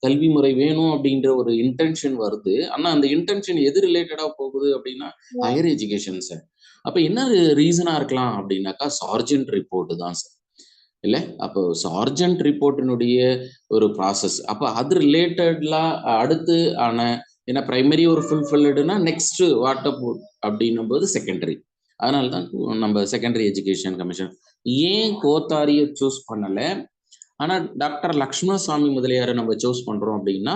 கல்வி முறை வேணும் அப்படின்ற ஒரு இன்டென்ஷன் வருது. ஆனா அந்த இன்டென்ஷன் எது ரிலேட்டடா போகுது அப்படின்னா ஹையர் எஜுகேஷன் சார். அப்ப என்ன ரீசனா இருக்கலாம் அப்படின்னாக்கா சார்ஜன்ட் ரிப்போர்ட் தான் சார். இல்லை அப்போ சார்ஜன்ட் ரிப்போர்ட்டினுடைய ஒரு ப்ராசஸ். அப்போ அது ரிலேட்டட்லாம் அடுத்து ஆன ஏன்னா பிரைமரி ஒரு ஃபுல்ஃபில்டுனா நெக்ஸ்ட் வாட்டப் அப்படின்னும் போது செகண்டரி. அதனால தான் நம்ம செகண்டரி எஜுகேஷன் கமிஷன். ஏன் கோத்தாரியை சூஸ் பண்ணல, ஆனா டாக்டர் லக்ஷ்மணசாமி முதலியாரை நம்ம சூஸ் பண்றோம் அப்படின்னா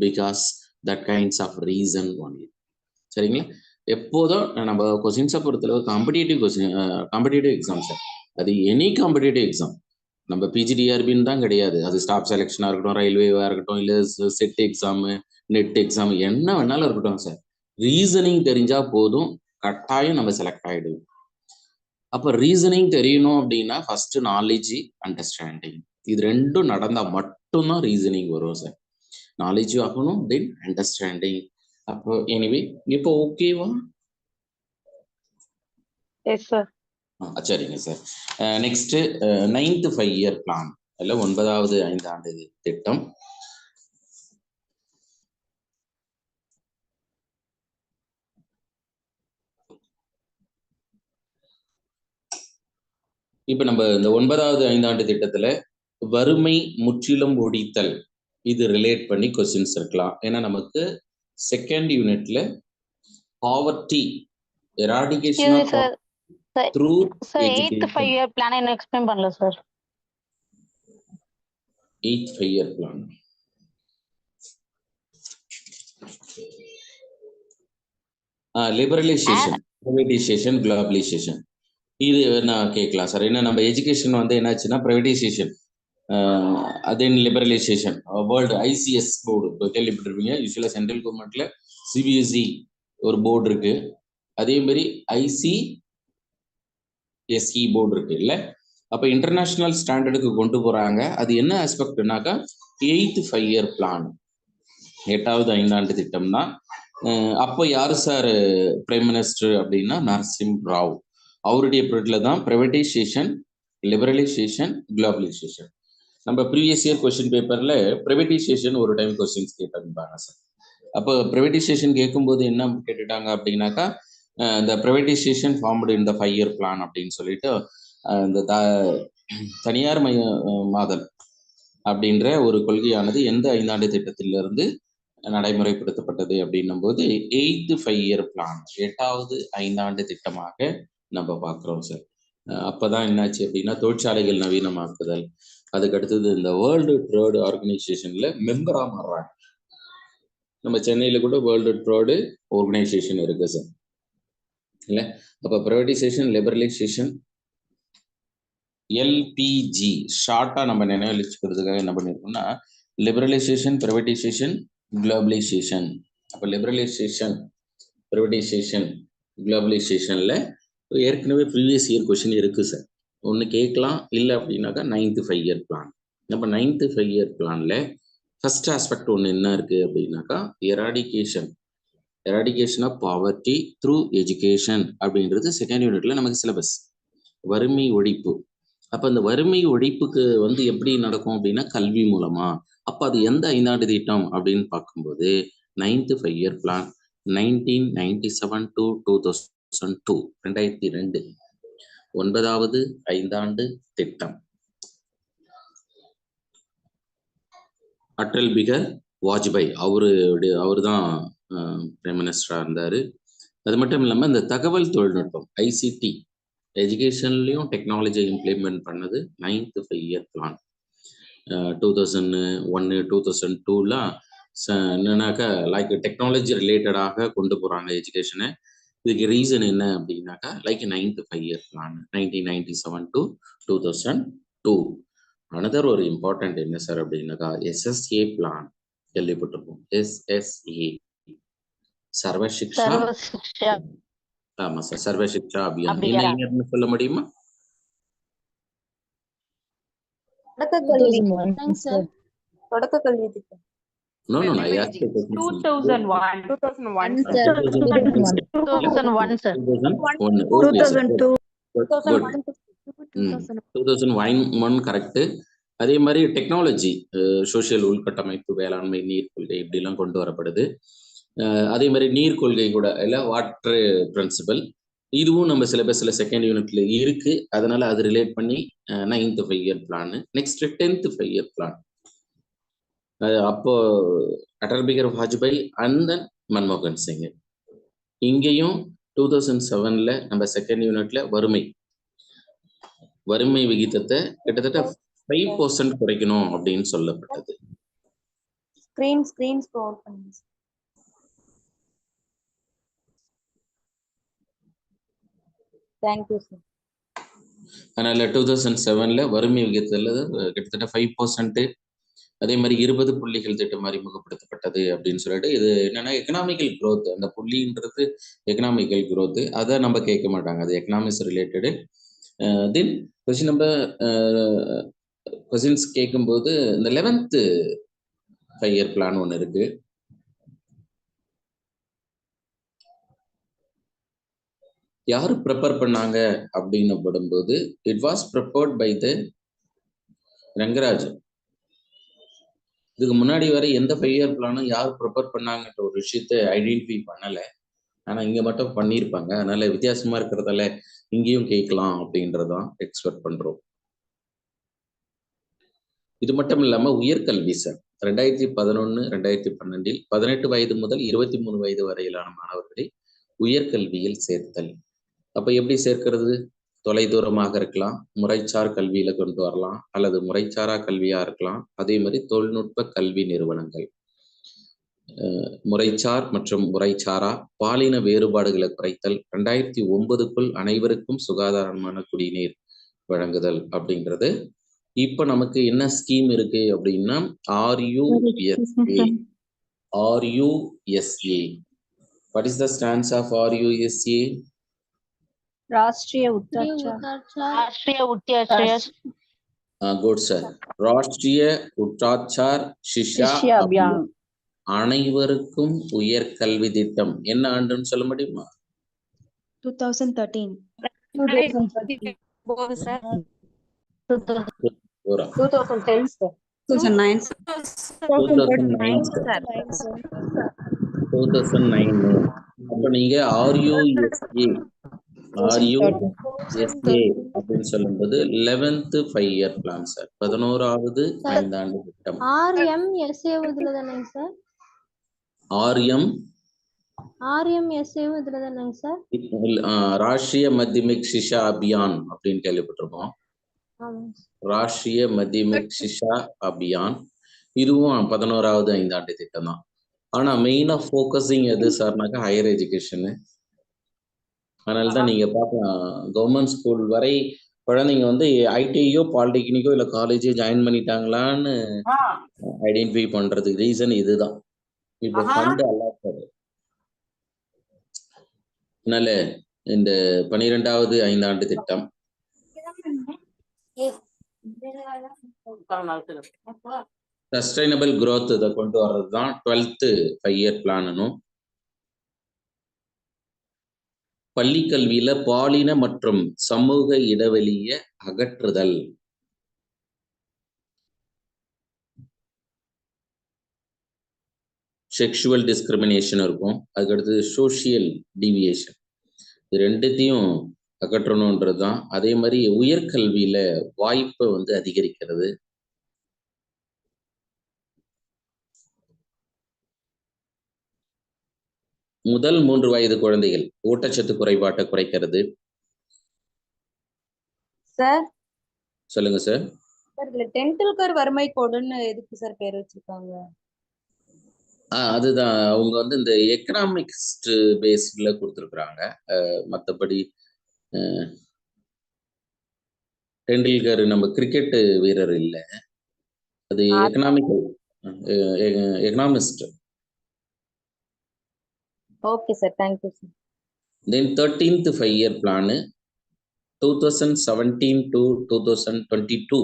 because that kinds of reason only. சரிங்களா? எப்போதும் நம்ம கொஸ்டின்ஸை பொறுத்தளவு காம்படிட்டிவ் எக்ஸாம் சார். அது எனி காம்படிட்டிவ் எக்ஸாம். நம்ம பிஜிடிஆர்பின்னு தான் கிடையாது. அது ஸ்டாஃப் செலெக்ஷனாக இருக்கட்டும், ரயில்வேவாக இருக்கட்டும், இல்லை செட் எக்ஸாமு, நெட் எக்ஸாம், என்ன வேணாலும் இருக்கட்டும் சார். ரீசனிங் தெரிஞ்சா போதும், கட்டாயம் நம்ம செலக்ட் ஆகிடுவோம். அப்போ ரீசனிங் தெரியணும் அப்படின்னா ஃபர்ஸ்ட் நாலேஜ், அண்டர்ஸ்டாண்டிங், இது ரெண்டும் நடந்தால் மட்டும்தான் ரீசனிங் வரும் சார். நாலேஜ் ஆகணும், தென் அண்டர்ஸ்டாண்டிங். அப்போ எனிவே இப்போ ஓகேவா? Yes sir. சரிங்க sir. Next 9th 5-year plan இல்லை 9வது 5 ஆண்டு திட்டம். இப்ப நம்ம இந்த 9வது 5 ஆண்டு திட்டத்துல வறுமை முற்றிலும் ஒழித்தல் இது ரிலேட் பண்ணி கொஸ்டின்ஸ் இருக்கலாம். ஏன்னா நமக்கு செகண்ட் யூனிட்ல poverty eradication through 8th 5-year plan என்ன எக்ஸ்பிளைன் பண்ணல sir. 8th 5-year plan. Liberalisation, privatisation, globalisation. இது நான் கேட்கலாம் சார். ஏன்னா நம்ம எஜுகேஷன் வந்து என்னாச்சுன்னா privatisation, then liberalisation. World ICS board இப்போ கேள்விப்பட்டிருப்பீங்க. யூஸ்வலாக சென்ட்ரல் கவர்மெண்ட்ல சிபிஎஸ்இ ஒரு போர்டு இருக்கு, அதே மாதிரி ஐசிஎஸ்இ போர்டு இருக்கு இல்லை. அப்போ இன்டர்நேஷனல் ஸ்டாண்டர்டுக்கு கொண்டு போறாங்க. அது என்ன ஆஸ்பெக்ட்னாக்கா 8th 5-year பிளான், 8வது ஐந்தாண்டு திட்டம் தான். அப்போ யாரு சார் பிரைம் மினிஸ்டர் அப்படின்னா நரசிம் ராவ். அவருடைய பீரியட்ல தான் பிரைவேடைசேஷன், லிபரலைசேஷன், குளோபலைசேஷன். நம்ம ப்ரீவியஸ் இயர் கொஸ்டின் பேப்பர்ல பிரைவேடைசேஷன் ஒரு டைம் கொஸ்டின்ஸ் கேட்டிருந்தாங்க சார். அப்போ பிரைவேடைசேஷன் கேட்கும்போது என்ன கேட்டுட்டாங்க அப்படின்னாக்கா இந்த privatisation formed in the 5-year plan அப்படின்னு சொல்லிட்டு இந்த தனியார் மாதல் அப்படின்ற ஒரு கொள்கையானது எந்த ஐந்தாண்டு திட்டத்திலிருந்து நடைமுறைப்படுத்தப்பட்டது அப்படின்னும் போது 8th 5-year பிளான், 8வது ஐந்தாண்டு திட்டமாக நம்ம பார்க்குறோம் சார். அப்போதான் என்னாச்சு அப்படின்னா தொழிற்சாலைகள் நவீனமாக்குதல், அதுக்கு அடுத்தது இந்த வேர்ல்டு ட்ரேட் ஆர்கனைசேஷன்ல மெம்பரா மாறுறாங்க. நம்ம சென்னையில கூட வேர்ல்டு ட்ரேடு ஆர்கனைசேஷன் இருக்கு சார் இல்லை. அப்போ பிரைவேடைசேஷன், லிபரலைசேஷன், எல்பிஜி ஷார்ட்டா நம்ம நினைவழிச்சுக்கிறதுக்காக என்ன பண்ணிருக்கோம்னா லிபரலைசேஷன், பிரைவேடைசேஷன், குளோபலைசேஷன். அப்போ லிபரலைசேஷன், பிரைவேடைசேஷன், குளோபலைசேஷன்ல ஏற்கனவே ப்ரீவியஸ் இயர் கொஸ்டின் இருக்கு சார். ஒன்று கேட்கலாம், இல்லை அப்படின்னாக்கா 9th 5-year பிளான். நம்ம 9th 5-year பிளான்ல ஃபர்ஸ்ட் ஆஸ்பெக்ட் ஒன்று என்ன இருக்கு அப்படின்னாக்கா eradication of poverty through education அப்படின்றது செகண்ட் யூனிட்ல நமக்கு சிலபஸ். வறுமை ஒழிப்பு. அப்போ அந்த வறுமை ஒழிப்புக்கு வந்து எப்படி நடக்கும் அப்படின்னா கல்வி மூலமா. அப்போ அது எந்த ஐந்தாண்டு திட்டம் அப்படின்னு பார்க்கும்போது 9th 5-year பிளான் 1997 to 2002, 2002 9வது ஐந்தாண்டு திட்டம். அடல் பிகாரி வாஜ்பாய் அவரு தான் பிரைம் மினிஸ்டரா இருந்தாரு. அது மட்டும் இல்லாமல் இந்த தகவல் தொழில்நுட்பம் ஐசிடி எஜுகேஷன்லையும் டெக்னாலஜியை இம்ப்ளிமெண்ட் பண்ணது 9th 5-year பிளான். 2001 2002லாம் என்னன்னாக்கா லைக் டெக்னாலஜி ரிலேட்டடாக கொண்டு போறாங்க எஜுகேஷனை. இதுக்கு ரீசன் என்ன அப்படின்னாக்கா like 9th 5-year plan 1997 to 2002. Another ஒரு இம்பார்ட்டன்ட் என்ன சார் அப்படின்னாக்கா எஸ்எஸ்ஏ பிளான் கேள்விப்பட்டிருப்போம். எஸ்எஸ்ஏ சர்வசிக்ஷா. ஆமா சார், சர்வசிக்ஷா அபியான். என்ன சொல்ல முடியுமா? தொடக்க கல்வி திட்டம். No, I asked you 2001 sir. 2001 correct. அதே மாதிரி டெக்னாலஜி, சோசியல் உள்கட்டமைப்பு, வேளாண்மை, நீர் கொள்கை இப்படிலாம் கொண்டு வரப்படுது. அதே மாதிரி நீர் கொள்கை கூட இல்லை, வாட்டர் பிரின்சிபல், இதுவும் நம்ம சிலபஸ்ல செகண்ட் யூனிட்ல இருக்கு. அதனால அது ரிலேட் பண்ணி 9th 5-year plan. Next 10th 5-year plan. அப்போ அடல் பிகாரி வாஜ்பாய் அண்ட் தென் மன்மோகன் சிங். இங்கேயும் 2007ல நம்ம செகண்ட் யூனிட்ல வறுமை விகிதத்தை கிட்டத்தட்ட 5% குறைக்கணும் அப்படின்னு சொல்லப்பட்டது. அதனால 2007ல வறுமை விகிதத்துல கிட்டத்தட்ட 5%. அதே மாதிரி 20 புள்ளிகள் திட்டம் அறிமுகப்படுத்தப்பட்டது அப்படின்னு சொல்லிட்டு, இது என்னன்னா எக்கனாமிக்கல் growth. அந்த புள்ளின்றது எக்கனாமிக்கல் growth. அதை நம்ம கேட்க மாட்டாங்க, அது எக்கனாமிக்ஸ் ரிலேட்டடு. தென் கொஸ்டின்ஸ் கேட்கும்போது இந்த 11th 5-year பிளான் ஒன்று இருக்கு. யாரு ப்ரிப்பேர் பண்ணாங்க அப்படின்னு படும்போது it was prepared by the Rangarajan. இதுக்கு முன்னாடி வரை எந்த 5-year பிளானும் யார் ப்ரிப்பேர் பண்ணாங்கன்ற ஒரு விஷயத்தை ஐடென்டிஃபை பண்ணல. ஆனா இங்க மட்டும் பண்ணியிருப்பாங்க. அதனால வித்தியாசமா இருக்கிறதால இங்கேயும் கேட்கலாம் அப்படின்றதான் எக்ஸ்பெக்ட் பண்றோம். இது மட்டும் இல்லாம உயர்கல்வி சார் 2011 2012 18 வயது முதல் 23 வயது வரையிலான மாணவர்களை உயர்கல்வியில் சேர்த்தல். அப்ப எப்படி சேர்க்கிறது? தொலைதூரமாக இருக்கலாம், முறைசார் கல்வியில கொண்டு வரலாம், அல்லது முறைசாரா கல்வியா இருக்கலாம். அதே மாதிரி தொழில்நுட்ப கல்வி நிறுவனங்கள், முறைசார் மற்றும் முறைசாரா பாலின வேறுபாடுகளை குறைத்தல், 2009க்குள் அனைவருக்கும் சுகாதாரமான குடிநீர் வழங்குதல் அப்படிங்கிறது. இப்ப நமக்கு என்ன ஸ்கீம் இருக்கு அப்படின்னா RUSA. What is the stance of RUSA? राष्ट्रीय उत्थान राष्ट्रीय उच्चारण Good sir. ராஷ்டிரிய உற்றாச்சார் शिक्षा சிஷ்யா अभियान அனைவருக்கும் உயர்கல்வி திட்டம் என்ன ஆண்டுன்னு சொல்ல முடியுமா? 2013 2010 sir. 2009 2009. அப்ப நீங்க RUSA அப்படின்னு சொல்லும்போது 11th 5-year plan சார். 11வது ஐந்தாண்டு திட்டம். RMSA இதுல தானேங்க சார்? RMSA இதுல தானேங்க சார்? ராஷ்டிரிய மத்தியமிக் சிஷா அபியான் அப்படின்னு கேள்விப்பட்டிருக்கோம். ராஷ்டிரிய மத்தியமிக் சிஷா அபியான் இதுவும் 11வது ஐந்தாண்டு திட்டம் தான். ஆனா மெயினா ஃபோக்கஸிங் எது சார்னாக்கா ஹையர் எஜுகேஷனு. அதனாலதான் நீங்க பார்க்கலாம் கவர்மெண்ட் ஸ்கூல் வரை குழந்தைங்க வந்து ஐடிஐயோ பாலிடெக்னிக்கோ இல்லை காலேஜோ ஜாயின் பண்ணிட்டாங்களான்னு ஐடென்டிஃபை பண்றதுக்கு ரீசன் இதுதான். இப்போ ஃபண்ட் அலாட் பண்ணுது. அதனால இந்த 12வது ஐந்தாண்டு திட்டம் சஸ்டைனபிள் growth இதை கொண்டு வர்றது தான் 12th 5-year பிளானும். பள்ளி கல்வியில பாலின மற்றும் சமூக இடைவெளியை அகற்றுதல். செக்ஷுவல் டிஸ்கிரிமினேஷன் இருக்கும், அதுக்கடுத்து சோசியல் டீவியேஷன். இது ரெண்டுத்தையும் அகற்றணுன்றது தான். அதே மாதிரி உயர்கல்வியில வாய்ப்பை வந்து அதிகரிக்கிறது. முதல் 3 வயது குழந்தைகள் ஊட்டச்சத்து குறைபாட்டை குறைக்கிறது. சார் சொல்லுங்க சார். சார் இதுல டெண்டுல்கர் வறுமை கோடுன்னு எதுக்கு சார் பேர் வச்சிருக்காங்க? அதுதான் அவங்க வந்து இந்த எக்கனாமிக்ஸ் பேஸ்ட்ல கொடுத்துருக்குறாங்க. மற்றபடி டெண்டுல்கர் நம்ம கிரிக்கெட் வீரர் இல்லை, அது economist. Okay sir, thank you sir. Then 13th 5-year plan 2017 to 2022.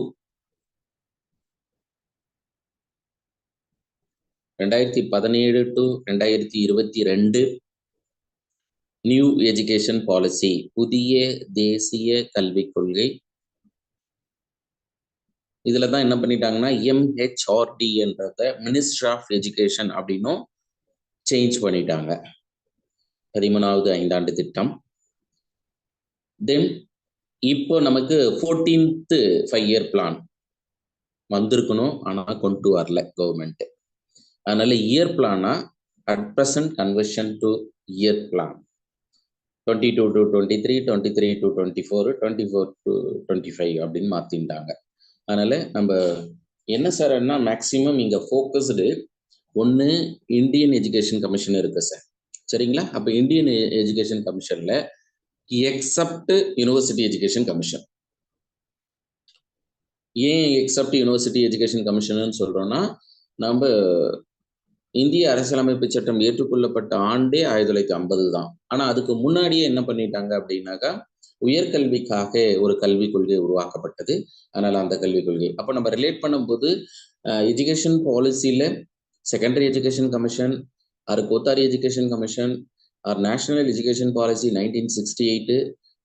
2017 to 2022 new education policy, புதிய தேசிய கல்விக் கொள்கை. இதுல தான் என்ன பண்ணிட்டாங்கன்னா MHRD என்றத மினிஸ்ட்ரி ஆஃப் எஜுகேஷன் அப்படின்னும் சேஞ்ச் பண்ணிட்டாங்க. 13வது ஐந்தாண்டு திட்டம். தென் இப்போ நமக்கு 14th 5-year பிளான் வந்திருக்கணும், ஆனா கொண்டு வரல கவர்மெண்ட். அதனால இயர் பிளானா at present conversion to year plan 22 to 23, 23 to 24, 24 to 25 அப்படின்னு மாத்திட்டாங்க. அதனால நம்ம என்ன சார்னா மேக்சிமம் இங்க ஃபோக்கஸ்டு ஒன்று இந்தியன் எஜுகேஷன் கமிஷன் இருக்கு சார், சரிங்களா? அப்போ இந்தியன் எஜுகேஷன் கமிஷன்ல எக்ஸப்ட் யூனிவர்சிட்டி எஜுகேஷன் கமிஷன். ஏன் எக்ஸப்ட் யூனிவர்சிட்டி எஜுகேஷன் கமிஷன் சொல்றோம்னா, நம்ம இந்திய அரசியலமைப்பு சட்டம் ஏற்றுக்கொள்ளப்பட்ட ஆண்டே 1950 தான். ஆனா அதுக்கு முன்னாடியே என்ன பண்ணிட்டாங்க அப்படின்னாக்கா உயர்கல்விக்காக ஒரு கல்விக் கொள்கை உருவாக்கப்பட்டது. அதனால அந்த கல்விக் கொள்கை அப்போ நம்ம ரிலேட் பண்ணும்போது எஜுகேஷன் பாலிசியில secondary education commission or Kothari education commission or national education policy 1968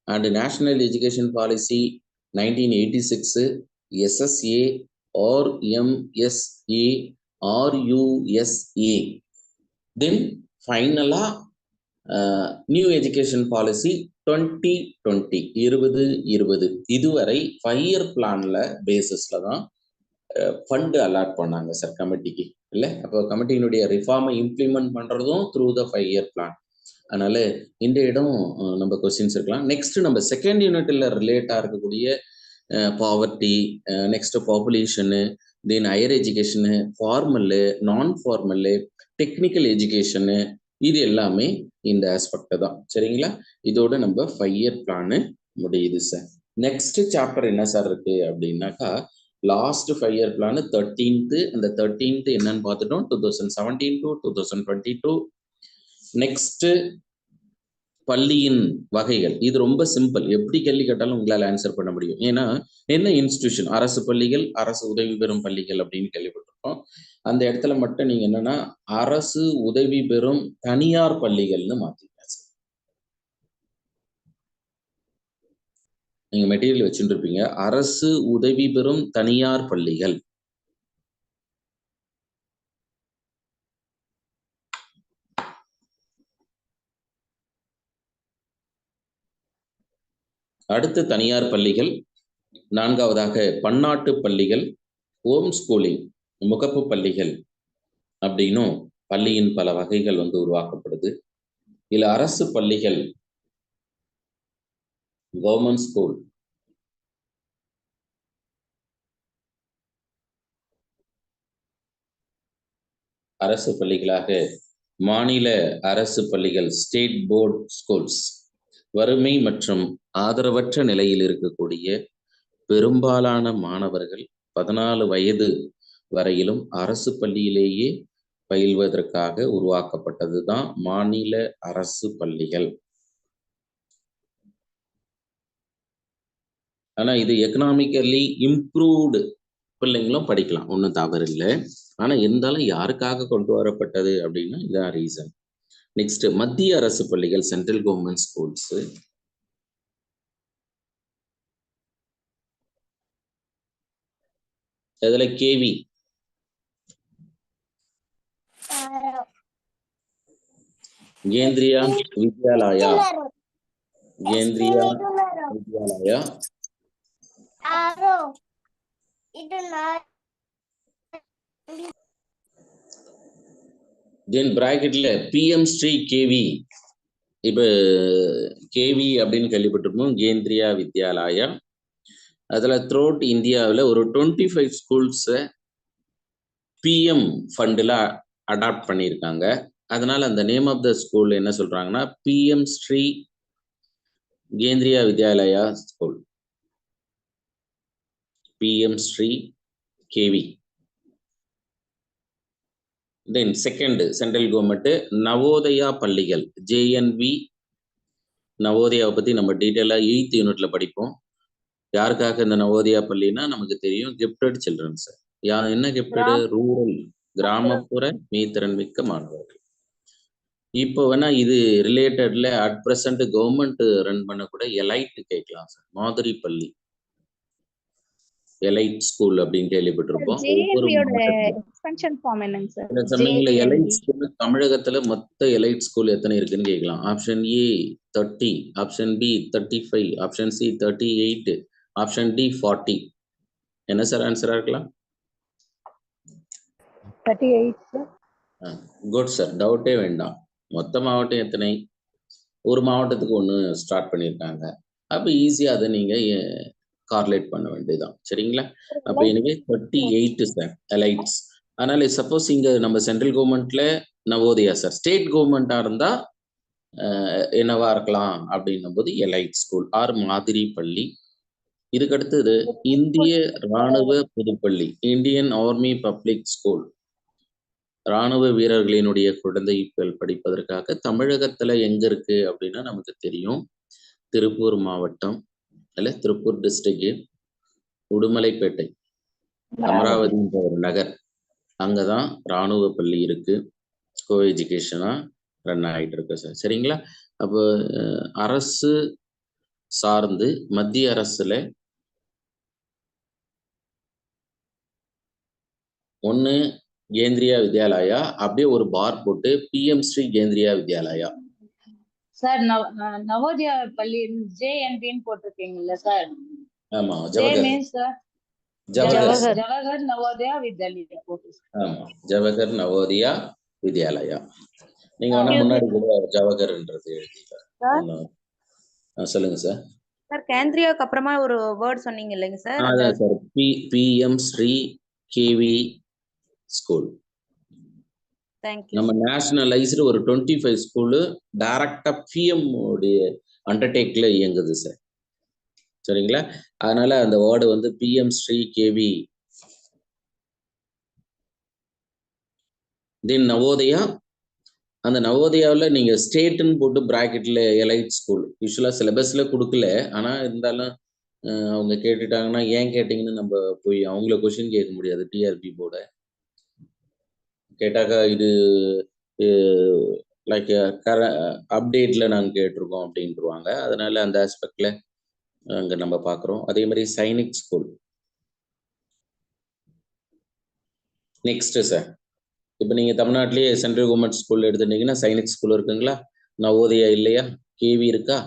and national education policy 1986, SSA or MSA RUSA. தென் ஃபைனலா நியூ எஜுகேஷன் பாலிசி 2020 2020 இதுவரை 5-year பிளான்ல பேசிஸ்ல தான் ஃபண்ட் அலாட் பண்ணாங்க சார் கமிட்டிக்கு, இல்லை? அப்போ கமிட்டியினுடைய ரிஃபார்மை இம்ப்ளிமெண்ட் பண்றதும் த்ரூ த 5-year பிளான். அதனால இந்த இடம் நம்ம கொஸ்டின்ஸ் இருக்கலாம். நெக்ஸ்ட் நம்ம செகண்ட் யூனிட்ல ரிலேட்டா இருக்கக்கூடிய poverty, next population, then higher education, formal, non formal, technical education, இது எல்லாமே இந்த ஆஸ்பெக்ட் தான். சரிங்களா? இதோட நம்ம 5 இயர் பிளானு முடியுது சார். நெக்ஸ்ட் சாப்டர் என்ன சார் இருக்கு அப்படின்னாக்கா, லாஸ்ட் 5 இயர் பிளான் 13th. அந்த 13th என்னன்னு பார்த்துட்டோம், 2017 to 2022. நெக்ஸ்ட் பள்ளியின் வகைகள். இது ரொம்ப சிம்பிள், எப்படி கேள்வி கேட்டாலும் உங்களால் ஆன்சர் பண்ண முடியும். ஏன்னா என்ன இன்ஸ்டிடியூஷன், அரசு பள்ளிகள், அரசு உதவி பெறும் பள்ளிகள் அப்படின்னு கேள்விப்பட்டிருக்கோம். அந்த இடத்துல மட்டும் நீங்க என்னன்னா அரசு உதவி பெறும் தனியார் பள்ளிகள்னு மாத்திங்க. நீங்க மெட்டீரியல் வச்சுட்டு இருப்பீங்க, அரசு உதவி பெறும் தனியார் பள்ளிகள். அடுத்து தனியார் பள்ளிகள். நான்காவதாக பன்னாட்டு பள்ளிகள், ஹோம் ஸ்கூலிங், முகப்பு பள்ளிகள் அப்படின்னும் பள்ளியின் பல வகைகள் உருவாக்கப்படுது. இதுல அரசு பள்ளிகள், கவர்மெண்ட் ஸ்கூல், அரசு பள்ளிகளாக மாநில அரசு பள்ளிகள், ஸ்டேட் போர்ட் ஸ்கூல்ஸ், வறுமை மற்றும் ஆதரவற்ற நிலையில் இருக்கக்கூடிய பெரும்பாலான மாணவர்கள் 14 வயது வரையிலும் அரசு பள்ளியிலேயே பயில்வதற்காக உருவாக்கப்பட்டது தான் மாநில அரசு பள்ளிகள். ஆனா இது எக்கனாமிக்கலி இம்ப்ரூவ்டு பிள்ளைங்களும் படிக்கலாம், ஒன்றும் தவறு இல்லை. ஆனா இருந்தாலும் யாருக்காக கொண்டு வரப்பட்டது அப்படின்னா இதான் ரீசன். நெக்ஸ்ட் மத்திய அரசு பள்ளிகள், சென்ட்ரல் கவர்மெண்ட் ஸ்கூல்ஸ். அதுல கேவி, கேந்திரியா வித்யாலயா, கேந்திரியா வித்யாலயா, தென் பிராக்கெட்ல பிஎம் ஸ்ரீ கேவி. இப்ப கேவி அப்படின்னு கேள்விப்பட்டிருப்போம், கேந்திரியா வித்யாலயா. அதுல த்ரோட் இந்தியாவில் ஒரு 25 ஸ்கூல்ஸை பிஎம் ஃபண்டில் அடாப்ட் பண்ணியிருக்காங்க. அதனால அந்த நேம் ஆஃப் த ஸ்கூல் என்ன சொல்றாங்கன்னா PM Shri Kendriya Vidyalaya school, PM Shri KV. Then second central government Navodaya பள்ளிகள், ஜேஎன்வி. நவோதயாவை பத்தி நம்ம டீட்டெயிலா 8th யூனிட்ல படிப்போம். யாருக்காக இந்த நவோதயா பள்ளினா நமக்கு தெரியும், கிஃப்டட் சில்ட்ரன்ஸ். என்ன கிஃப்டட்? ரூரல், கிராமப்புற மீத்திறன் மிக்க மாணவர்கள். இப்போ வேணா இது ரிலேட்டட்ல அட் பிரசன்ட் கவர்மெண்ட் ரன் பண்ணக்கூட எலைட் கேட்கலாம் சார். மாதிரி பள்ளி, எலைட் ஸ்கூல் அப்படின்னு கேள்விப்பட்டிருப்போம். சில சமயங்கள்ல எலைட் ஸ்கூல் தமிழகத்துல மொத்த எலைட் ஸ்கூல் எத்தனை இருக்குன்னு கேட்கலாம். Option A 30, option B 35, option C 38, option D 40. என்ன சார் ஆன்சரா இருக்கலாம்? 38. குட் சார், டவுட்டே வேண்டாம். மொத்த மாவட்டம் எத்தனை? ஒரு மாவட்டத்துக்கு ஒன்று ஸ்டார்ட் பண்ணியிருக்காங்க. அப்போ ஈஸியாக அதை நீங்கள் கார்லேட் பண்ண வேண்டியதுதான். சரிங்களா? அப்போ எனவே 38 சார் எலைட்ஸ். அதனால சப்போஸ் இங்கே நம்ம சென்ட்ரல் கவர்மெண்ட்ல நவோதயா சார், ஸ்டேட் கவர்மெண்ட்டாக இருந்தால் என்னவா இருக்கலாம் அப்படின்னும் போது எலைட் ஸ்கூல் ஆர் மாதிரி பள்ளி. இதுக்கடுத்தது இந்திய இராணுவ பொதுப்பள்ளி, இந்தியன் ஆர்மி பப்ளிக் ஸ்கூல். இராணுவ வீரர்களினுடைய குழந்தைகள் படிப்பதற்காக தமிழகத்துல எங்க இருக்கு அப்படின்னா நமக்கு தெரியும், திருப்பூர் மாவட்டம் அல்ல திருப்பூர் டிஸ்ட்ரிக்ட், உடுமலைப்பேட்டை, அமராவதின்ற ஒரு நகர், அங்கதான் இராணுவ பள்ளி இருக்கு. கோ எஜுகேஷனா ரன் ஆகிட்டு இருக்கு சார். சரிங்களா? அப்போ அரசு சார்ந்து மத்திய அரசுல ஒன்று கேந்திரியா வித்யாலயா, அப்படியே ஒரு பார் போட்டு பிஎம் ஸ்ரீ கேந்திரியா வித்யாலயா. சார் நவோதயா பள்ளி ஜேஎன்பின்னு போட்டிருக்கீங்கல்ல சார்? ஆமா, ஜவஹர் நவோதயா வித்யாலயா. ஆமா, ஜவஹர் நவோதயா வித்யாலயா. நீங்க வேணா முன்னாடி கூட ஜவஹர்ன்றது எழுதிக்கலாம். சார் சொல்லுங்க சார். சார் கேந்திரியாவுக்கு அப்புறமா ஒரு வேர்ட் சொன்னீங்க இல்லைங்க சார் அந்த அதான் sir PM Shri KV school. Thank you நம்ம நேஷனலைஸ்டு ஒரு 25 ஸ்கூலு டைரக்டா பிஎம் உடைய அண்டர்டேக்ல இயங்குது சார். சரிங்களா? அதனால அந்த வேர்டு வந்து பிஎம் ஸ்ரீ கேவி தென் நவோதயா. அந்த நவோதயாவில் நீங்க ஸ்டேட்னு போட்டு பிராக்கெட்ல எலைட் ஸ்கூல் யூஸ்வலா சிலபஸ்ல கொடுக்கல. ஆனா இருந்தாலும் அவங்க கேட்டுட்டாங்கன்னா ஏன் கேட்டீங்கன்னு நம்ம போய் அவங்கள கொஸ்டின் கேட்க முடியாது. டிஆர்பி போர்டை கேட்டாக்கா இது லைக் அப்டேட்ல நாங்கள் கேட்டிருக்கோம் அப்படின்ட்டுருவாங்க. அதனால அந்த ஆஸ்பெக்ட்ல அங்கே நம்ம பார்க்குறோம். அதே மாதிரி சைனிக் ஸ்கூல். நெக்ஸ்ட் சார், இப்போ நீங்கள் தமிழ்நாட்டிலேயே சென்ட்ரல் கவர்மெண்ட் ஸ்கூல் எடுத்துட்டீங்கன்னா சைனிக் ஸ்கூல் இருக்குங்களா? நவோதயா இல்லையா? கேவி இருக்கா?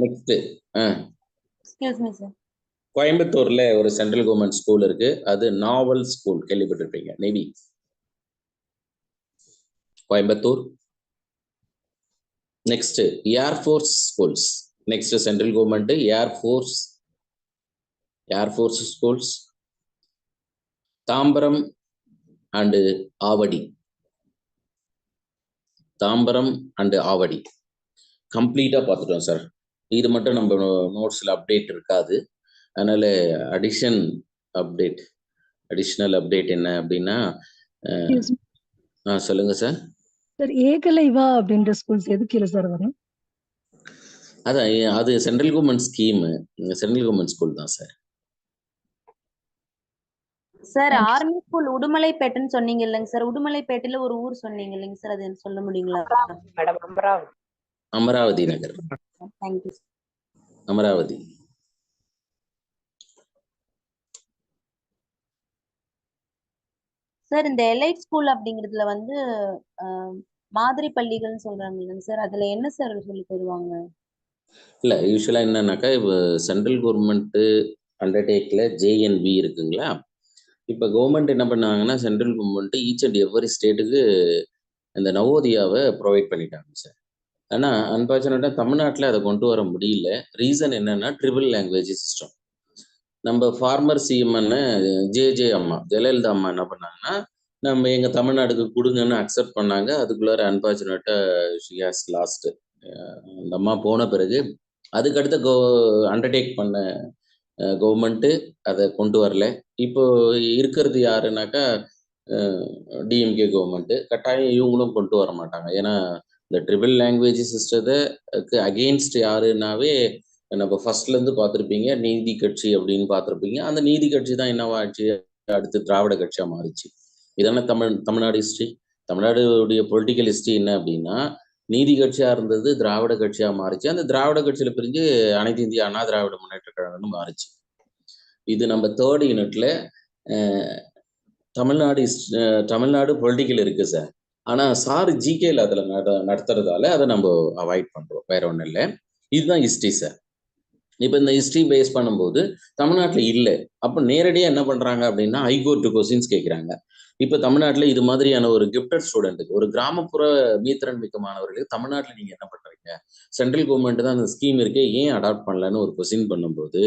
நெக்ஸ்ட் எக்ஸ்கியூஸ் மீ சார் கோயம்புத்தூர்ல ஒரு சென்ட்ரல் கவர்மெண்ட் ஸ்கூல் இருக்கு. அது நாவல் ஸ்கூல், கேள்விப்பட்டிருப்பீங்க maybe. Coimbatore. Next air force schools. Next central government air force schools. Tambaram and Avadi. Tambaram and Avadi கம்ப்ளீட்டா பார்த்துட்டோம் சார். இது மட்டும் நம்ம நோட்ஸ்ல அப்டேட் இருக்காது. அதனால அடிஷ்னல் அப்டேட் என்ன அப்படின்னா சொல்லுங்க சார். சார் ஏகலைவா அப்படின்ற ஸ்கூல்ஸ் எதுக்கு இல்லை சார் வரும்? அதான் அது central government scheme, central government school தான் சார். சார் ஆர்மி ஸ்கூல் உடுமலைப்பேட்டைன்னு சொன்னீங்க இல்லைங்க சார்? உடுமலைப்பேட்டையில ஒரு ஊர் சொன்னீங்க இல்லைங்க சார்? அது சொல்ல முடியுங்களா? அமராவதி நகர். தேங்க்யூ அமராவதி. சார் இந்த எலைட் ஸ்கூல் அப்படிங்கிறதுல வந்து மாதிரி பள்ளிகள்னு சொல்றாங்க இல்லைங்க சார்? அதுல என்ன சார் சொல்லி தருவாங்க? இல்லை யூஸ்வலாக என்னன்னாக்கா இப்போ சென்ட்ரல் கவர்மெண்ட்டு அண்டர்டேக்கில் ஜேஎன்வி இருக்குங்களா? இப்போ கவர்மெண்ட் என்ன பண்ணாங்கன்னா central government each and every ஸ்டேட்டுக்கு இந்த நவோதியாவை ப்ரொவைட் பண்ணிட்டாங்க சார். ஆனால் அன்பார்ச்சுனேட்டாக தமிழ்நாட்டில் அதை கொண்டு வர முடியல. ரீசன் என்னன்னா ட்ரிபிள் லாங்குவேஜ் சிஸ்டம். நம்ம ஃபார்மர் சிஎம்என்ன ஜே அம்மா ஜெயலலிதா அம்மா என்ன பண்ணாங்கன்னா நம்ம எங்கள் தமிழ்நாடுக்கு கொடுங்கன்னு அக்செப்ட் பண்ணாங்க. அதுக்குள்ளார அன்பார்ச்சுனேட்டாக ஷி ஹாஸ் லாஸ்ட். அந்த அம்மா போன பிறகு அதுக்கடுத்து அண்டர்டேக் பண்ண கவர்மெண்ட்டு அதை கொண்டு வரல. இப்போ இருக்கிறது யாருன்னாக்கா டிஎம்கே கவர்மெண்ட்டு. கட்டாயம் இவங்களும் கொண்டு வர மாட்டாங்க. ஏன்னா இந்த ட்ரிபிள் லாங்குவேஜ் சிஸ்டத்துக்கு அகெயின்ஸ்ட் யாருன்னாவே நம்ம ஃபர்ஸ்ட்லேருந்து பார்த்துருப்பீங்க நீதி கட்சி அப்படின்னு பார்த்துருப்பீங்க. அந்த நீதி கட்சி தான் என்னவாச்சு அடுத்து திராவிட கட்சியாக மாறிச்சு. இதான தமிழ்நாடு ஹிஸ்ட்ரி. தமிழ்நாடுடைய பொலிட்டிக்கல் ஹிஸ்ட்ரி என்ன அப்படின்னா நீதி கட்சியாக இருந்தது திராவிட கட்சியாக மாறிச்சு. அந்த திராவிட கட்சியில் பிரிஞ்சு அனைத்து இந்திய அண்ணா திராவிட முன்னேற்ற கழகம்னு மாறிச்சு. இது நம்ம 3rd யூனிட்ல தமிழ்நாடு பொலிட்டிக்கல் இருக்கு சார். ஆனால் சார் ஜிகேல அதில் நடத்துறதால அதை நம்ம அவாய்ட் பண்ணுறோம், வேற ஒன்றும் இல்லை. இதுதான் ஹிஸ்ட்ரி சார். இப்போ இந்த ஹிஸ்ட்ரி பேஸ் பண்ணும்போது தமிழ்நாட்டில் இல்லை. அப்போ நேரடியாக என்ன பண்ணுறாங்க அப்படின்னா ஹைகோர்ட்டு கொஸ்டின்ஸ் கேட்குறாங்க. இப்போ தமிழ்நாட்டில் இது மாதிரியான ஒரு கிஃப்டட் ஸ்டூடெண்ட்டுக்கு, ஒரு கிராமப்புற மீத்திறன் மிக்க மாணவர்களுக்கு தமிழ்நாட்டில் நீங்கள் என்ன பண்ணுறீங்க? சென்ட்ரல் கவர்மெண்ட் தான் அந்த ஸ்கீம் இருக்கே, ஏன் அடாப்ட் பண்ணலன்னு ஒரு கொஸ்டின் பண்ணும்போது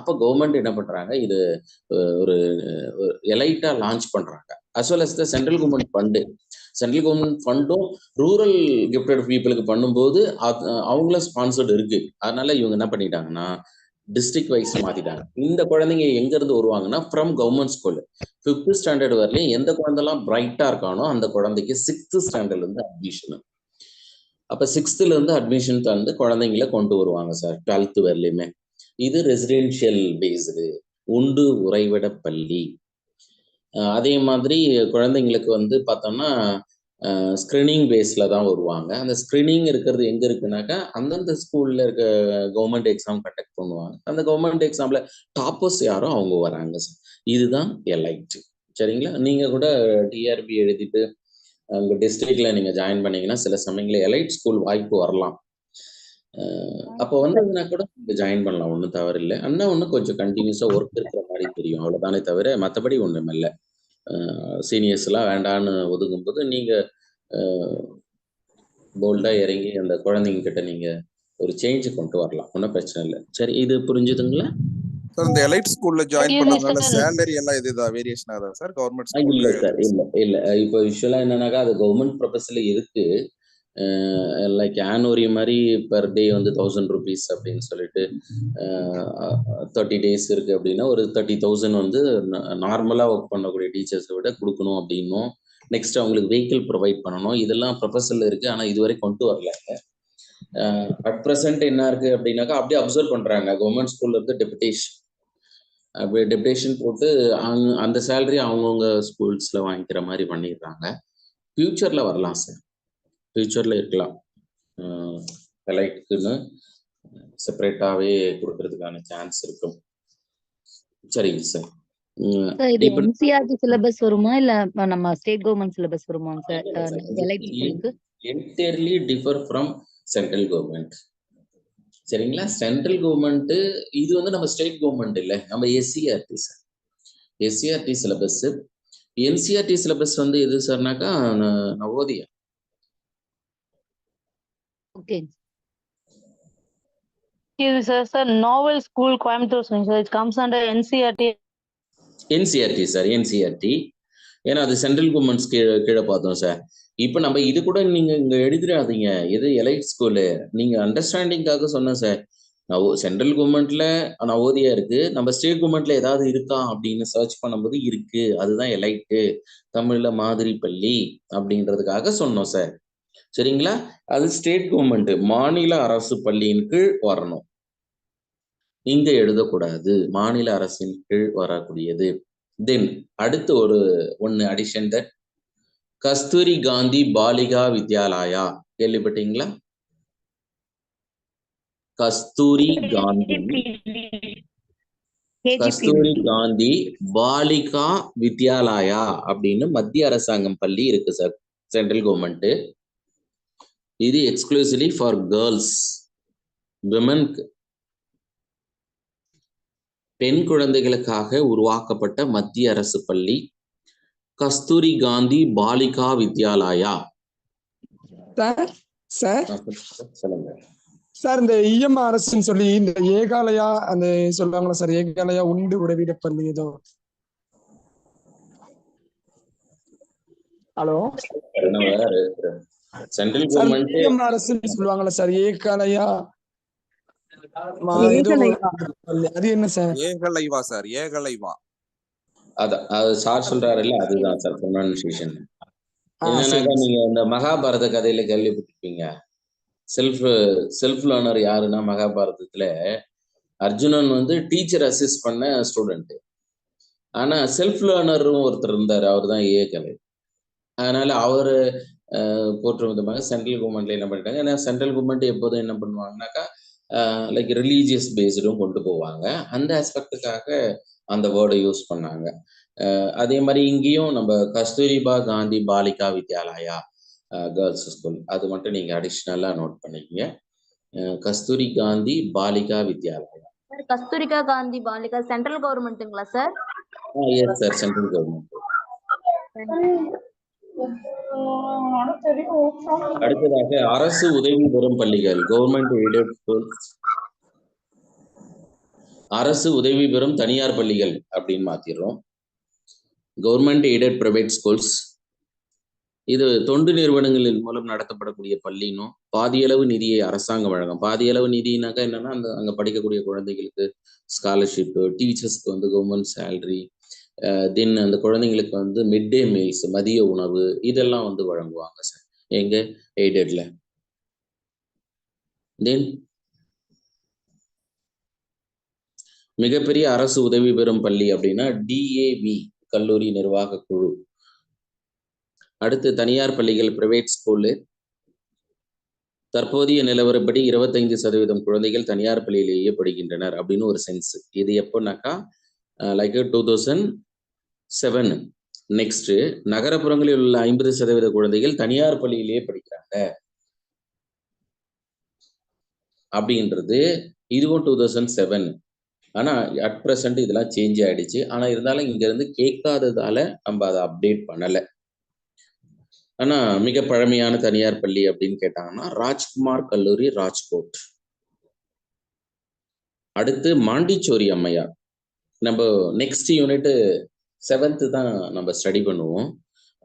அப்போ கவர்மெண்ட் என்ன பண்ணுறாங்க, இது ஒரு எலைட்டாக லான்ச் பண்ணுறாங்க. As well as the central government ஃபண்டும் ரூரல் கிஃப்டட் பீப்புளுக்கு பண்ணும்போது அவங்களும் ஸ்பான்சர்டு இருக்கு. அதனால இவங்க என்ன பண்ணிட்டாங்கன்னா டிஸ்ட்ரிக்ட் வைஸ் மாத்திட்டாங்க. இந்த குழந்தைங்க எங்க இருந்து வருவாங்கன்னா from government school 5th standard வரலையும் எந்த குழந்தைலாம் பிரைட்டா இருக்கானோ அந்த குழந்தைக்கு 6th ஸ்டாண்டர்ட்ல இருந்து அட்மிஷன். அப்ப 6th இருந்து அட்மிஷன் தந்து குழந்தைங்களை கொண்டு வருவாங்க சார் 12th வரலையுமே. இது ரெசிடென்ஷியல் பேஸ்டு உண்டு உறைவிட பள்ளி. அதே மாதிரி குழந்தைங்களுக்கு வந்து பார்த்தோம்னா ஸ்க்ரீனிங் பேஸில் தான் வருவாங்க. அந்த ஸ்க்ரீனிங் இருக்கிறது எங்கே இருக்குனாக்கா அந்தந்த ஸ்கூலில் இருக்க கவர்மெண்ட் எக்ஸாம் கண்டக்ட் பண்ணுவாங்க. அந்த கவர்மெண்ட் எக்ஸாமில் டாப்பர்ஸ் யாரோ அவங்க வராங்க சார். இதுதான் எலைட். சரிங்களா? நீங்கள் கூட டிஆர்பி எழுதிட்டு உங்கள் டிஸ்ட்ரிக்டில் நீங்கள் ஜாயின் பண்ணீங்கன்னா சில சமயங்களில் எலைட் ஸ்கூல் வாய்ப்பு வரலாம். அப்போ வந்ததுன்னா கூட நீங்கள் ஜாயின் பண்ணலாம், ஒன்றும் தவறு இல்லை. அண்ணா ஒன்றும் கொஞ்சம் கண்டினியூஸாக ஒர்க் இருக்கிற மாதிரி தெரியும், அவ்வளோதானே தவிர மற்றபடி ஒன்றும் இல்லை. சீனியர்ஸ்லாம் வேண்டான்னு ஒதுக்கும்போது நீங்கள் போல்டா இறங்கி அந்த குழந்தைங்க கிட்ட நீங்க ஒரு சேஞ்ச் கொண்டு வரலாம், ஒன்றும் பிரச்சனை இல்லை. சரி, இது புரிஞ்சுதுங்களா சார்? இந்த எலைட் ஸ்கூல்ல ஜாயின் Yes, பண்ணதுனால sir. சேலரி எல்லாம் இதுதான் வேரியேஷன் ஆகுதா சார் கவர்மெண்ட் இல்லை ஸ்கூலுக்கு? சார், இல்லை. இப்போ யூஸ்வலாக என்னன்னாக்கா அது கவர்மெண்ட் ப்ரொபஸில் இருக்கு. லைக் ஆனோரி மாதிரி பெர் டே வந்து 1000 rupees அப்படின்னு சொல்லிட்டு 30 days இருக்கு அப்படின்னா ஒரு 30,000 வந்து நார்மலாக ஒர்க் பண்ணக்கூடிய டீச்சர்ஸை விட கொடுக்கணும் அப்படின்னும், நெக்ஸ்ட் அவங்களுக்கு வெஹிக்கிள் ப்ரொவைட் பண்ணணும், இதெல்லாம் ப்ரொபஸில் இருக்கு. ஆனால் இதுவரை கொண்டு வரல. அட் ப்ரெசென்ட் என்ன இருக்கு அப்படின்னாக்கா அப்படியே அப்சர்வ் பண்றாங்க. கவர்மெண்ட் ஸ்கூல்ல இருந்து டெபுடேஷன், அப்படியே டெபுடேஷன் போட்டு அந்த சேலரி அவங்கவுங்க ஸ்கூல்ஸ்ல வாங்கிக்கிற மாதிரி பண்ணிடுறாங்க. ஃபியூச்சர்ல வரலாம் சார், ஃபியூச்சர்ல இருக்கலாம். எலைட்டுக்குன்னு செப்பரேட்டாவே கொடுக்கறதுக்கான சான்ஸ் இருக்கும். சரிங்க சார். இது இப்போ என்சிஆர்டி சிலபஸ் வருமா இல்ல நம்ம ஸ்டேட் கவர்மெண்ட் சிலபஸ் வருமா சார் எலைட் ஸ்கூலுக்கு? Entirely differ from central government. சரிங்களா? சென்ட்ரல் கவர்மெண்ட் இது வந்து நம்ம ஸ்டேட் கவர்மெண்ட் இல்லை, நம்ம SCRT sir. SCRT syllabus. NCRT syllabus வந்து எது சார்னாக்கா Navodaya. Okay Sir, novel school Coimbatore, sir. It comes under NCERT. NCRT sir, NCRT. ஏன்னா அது சென்ட்ரல் கவர்மெண்ட்ஸ் கீழே பார்த்தோம் சார். இப்போ நம்ம இது கூட நீங்க இங்க எழுதிடாதீங்க, இது எலைட் ஸ்கூலு. நீங்க அண்டர்ஸ்டாண்டிங்காக சொன்னேன் சார். சென்ட்ரல் கவர்மெண்ட்ல நவோதயா இருக்கு, நம்ம ஸ்டேட் கவர்மெண்ட்ல ஏதாவது இருக்கா அப்படின்னு சர்ச் பண்ணும்போது இருக்கு. அதுதான் எலைட்டு, தமிழ்ல மாதிரி பள்ளி அப்படின்றதுக்காக சொன்னோம் சார். சரிங்களா? அது ஸ்டேட் கவர்மெண்ட் மாநில அரசு பள்ளியின் கீழ் வரணும், இங்க எழுதக்கூடாது, மாநில அரசின் கீழ் வரக்கூடியது. தென் அடுத்து ஒன்னு அடிஷன், தட் கஸ்தூரி காந்தி பாலிகா வித்யாலயா. கேள்விப்பட்டீங்களா? கஸ்தூரி காந்தி பாலிகா வித்யாலயா அப்படின்னு மத்திய அரசாங்கம் பள்ளி இருக்கு சார், சென்ட்ரல் கவர்மெண்ட். இது எக்ஸ்க்ளூசிவ்லி ஃபார் கேர்ள்ஸ், விமன்க்கு, பெண் குழந்தைகளுக்காக உருவாக்கப்பட்ட மத்திய அரசு பள்ளி கஸ்தூரி காந்தி பாலிகா வித்யாலயா. சொல்லுங்க சார். இந்த இஎம்ஆர்எஸ்ன்னு சொல்லி இந்த ஏகாலயா அந்த சொல்லுவாங்களா சார், ஏகாலயா உண்டு உறவிட பள்ளி ஏதோ. ஹலோ சென்ட்ரல் கவர்மெண்ட் இஎம்ஆர்எஸ்ன்னு சொல்லுவாங்களா சார், ஏகாலயா அது என்ன சார்? ஏகலைவா சார், ஏகலைவா. அது சார் சொல்றாருல்ல, அதுதான் சார் ப்ரொனன்சியேஷன். என்னன்னாக்கா நீங்க இந்த மகாபாரத கதையில கேள்விப்பட்டிருப்பீங்க, செல்ஃப் லேர்னர் யாருன்னா மகாபாரதத்துல அர்ஜுனன் வந்து டீச்சர் அசிஸ்ட் பண்ண ஸ்டூடெண்ட். ஆனா செல்ஃப் லேர்னரும் ஒருத்தர் இருந்தாரு, அவர் தான் ஏகலை. அதனால அவரு போற்றும் விதமாக சென்ட்ரல் கவர்மெண்ட்ல என்ன பண்ணிட்டாங்க, ஏன்னா சென்ட்ரல் கவர்மெண்ட் எப்போதும் என்ன பண்ணுவாங்கன்னாக்கா லைக் ரிலீஜியஸ் பேஸ்டும் கொண்டு போவாங்க, அந்த ஆஸ்பெக்டுக்காக அந்த வேர்டை யூஸ் பண்ணாங்க. அதே மாதிரி இங்கேயும் நம்ம கஸ்தூரிபா காந்தி பாலிகா வித்யாலயா கேர்ள்ஸ் ஸ்கூல், அது மட்டும் நீங்க அடிஷ்னலா நோட் பண்ணிக்கங்க. கஸ்தூரி காந்தி பாலிகா வித்யாலயா. கஸ்தூரிகா காந்தி பாலிகா சென்ட்ரல் கவர்மெண்ட்டுங்களா sir? Yes sir, central government. அடுத்ததாக அரசு உதவி பெறும் பள்ளிகள், கவர்மெண்ட் எய்டட் ஸ்கூல்ஸ், அரசு உதவி பெறும் தனியார் பள்ளிகள் அப்படின்னு மாத்திடுறோம். கவர்மெண்ட் எய்டட் பிரைவேட் ஸ்கூல்ஸ், இது தொண்டு நிறுவனங்களின் மூலம் நடத்தப்படக்கூடிய பள்ளினும் பாதியளவு நிதியை அரசாங்கம் வழங்கும். பாதியளவு நிதினாக்கா என்னன்னா அங்க படிக்கக்கூடிய குழந்தைகளுக்கு ஸ்காலர்ஷிப், டீச்சர்ஸ்க்கு வந்து கவர்மெண்ட் சேலரி, தென் அந்த குழந்தைங்களுக்கு வந்து மிட் டே மீல்ஸ், மதிய உணவு, இதெல்லாம் வந்து வழங்குவாங்க சார் எங்க எய்டட்ல. தென் மிகப்பெரிய அரசு உதவி பெறும் பள்ளி அப்படின்னா டிஏவி, கல்லூரி நிர்வாக குழு. அடுத்து தனியார் பள்ளிகள், பிரைவேட் ஸ்கூலு. தற்போதைய நிலவரப்படி 25% குழந்தைகள் தனியார் பள்ளியிலேயே படிக்கின்றனர் அப்படின்னு ஒரு சென்ஸ். இது எப்போனாக்கா லைக் 2007. நெக்ஸ்ட் நகரப்புறங்களில் உள்ள 50% குழந்தைகள் தனியார் பள்ளியிலேயே படிக்கிறாங்க அப்படின்றது இதுவும் 2007. ஆனா அட் ப்ரெசன்ட் இதெல்லாம் சேஞ்ச் ஆயிடுச்சு. ஆனா இருந்தாலும் இங்க இருந்து கேட்காததால நம்ம அதை அப்டேட் பண்ணல. ஆனா மிக பழமையான தனியார் பள்ளி அப்படின்னு கேட்டாங்கன்னா ராஜ்குமார் கல்லூரி, ராஜ்கோட். அடுத்து மாண்டிச்சோரி அம்மையார். நம்ம நெக்ஸ்ட் யூனிட் 7th தான் நம்ம ஸ்டடி பண்ணுவோம்.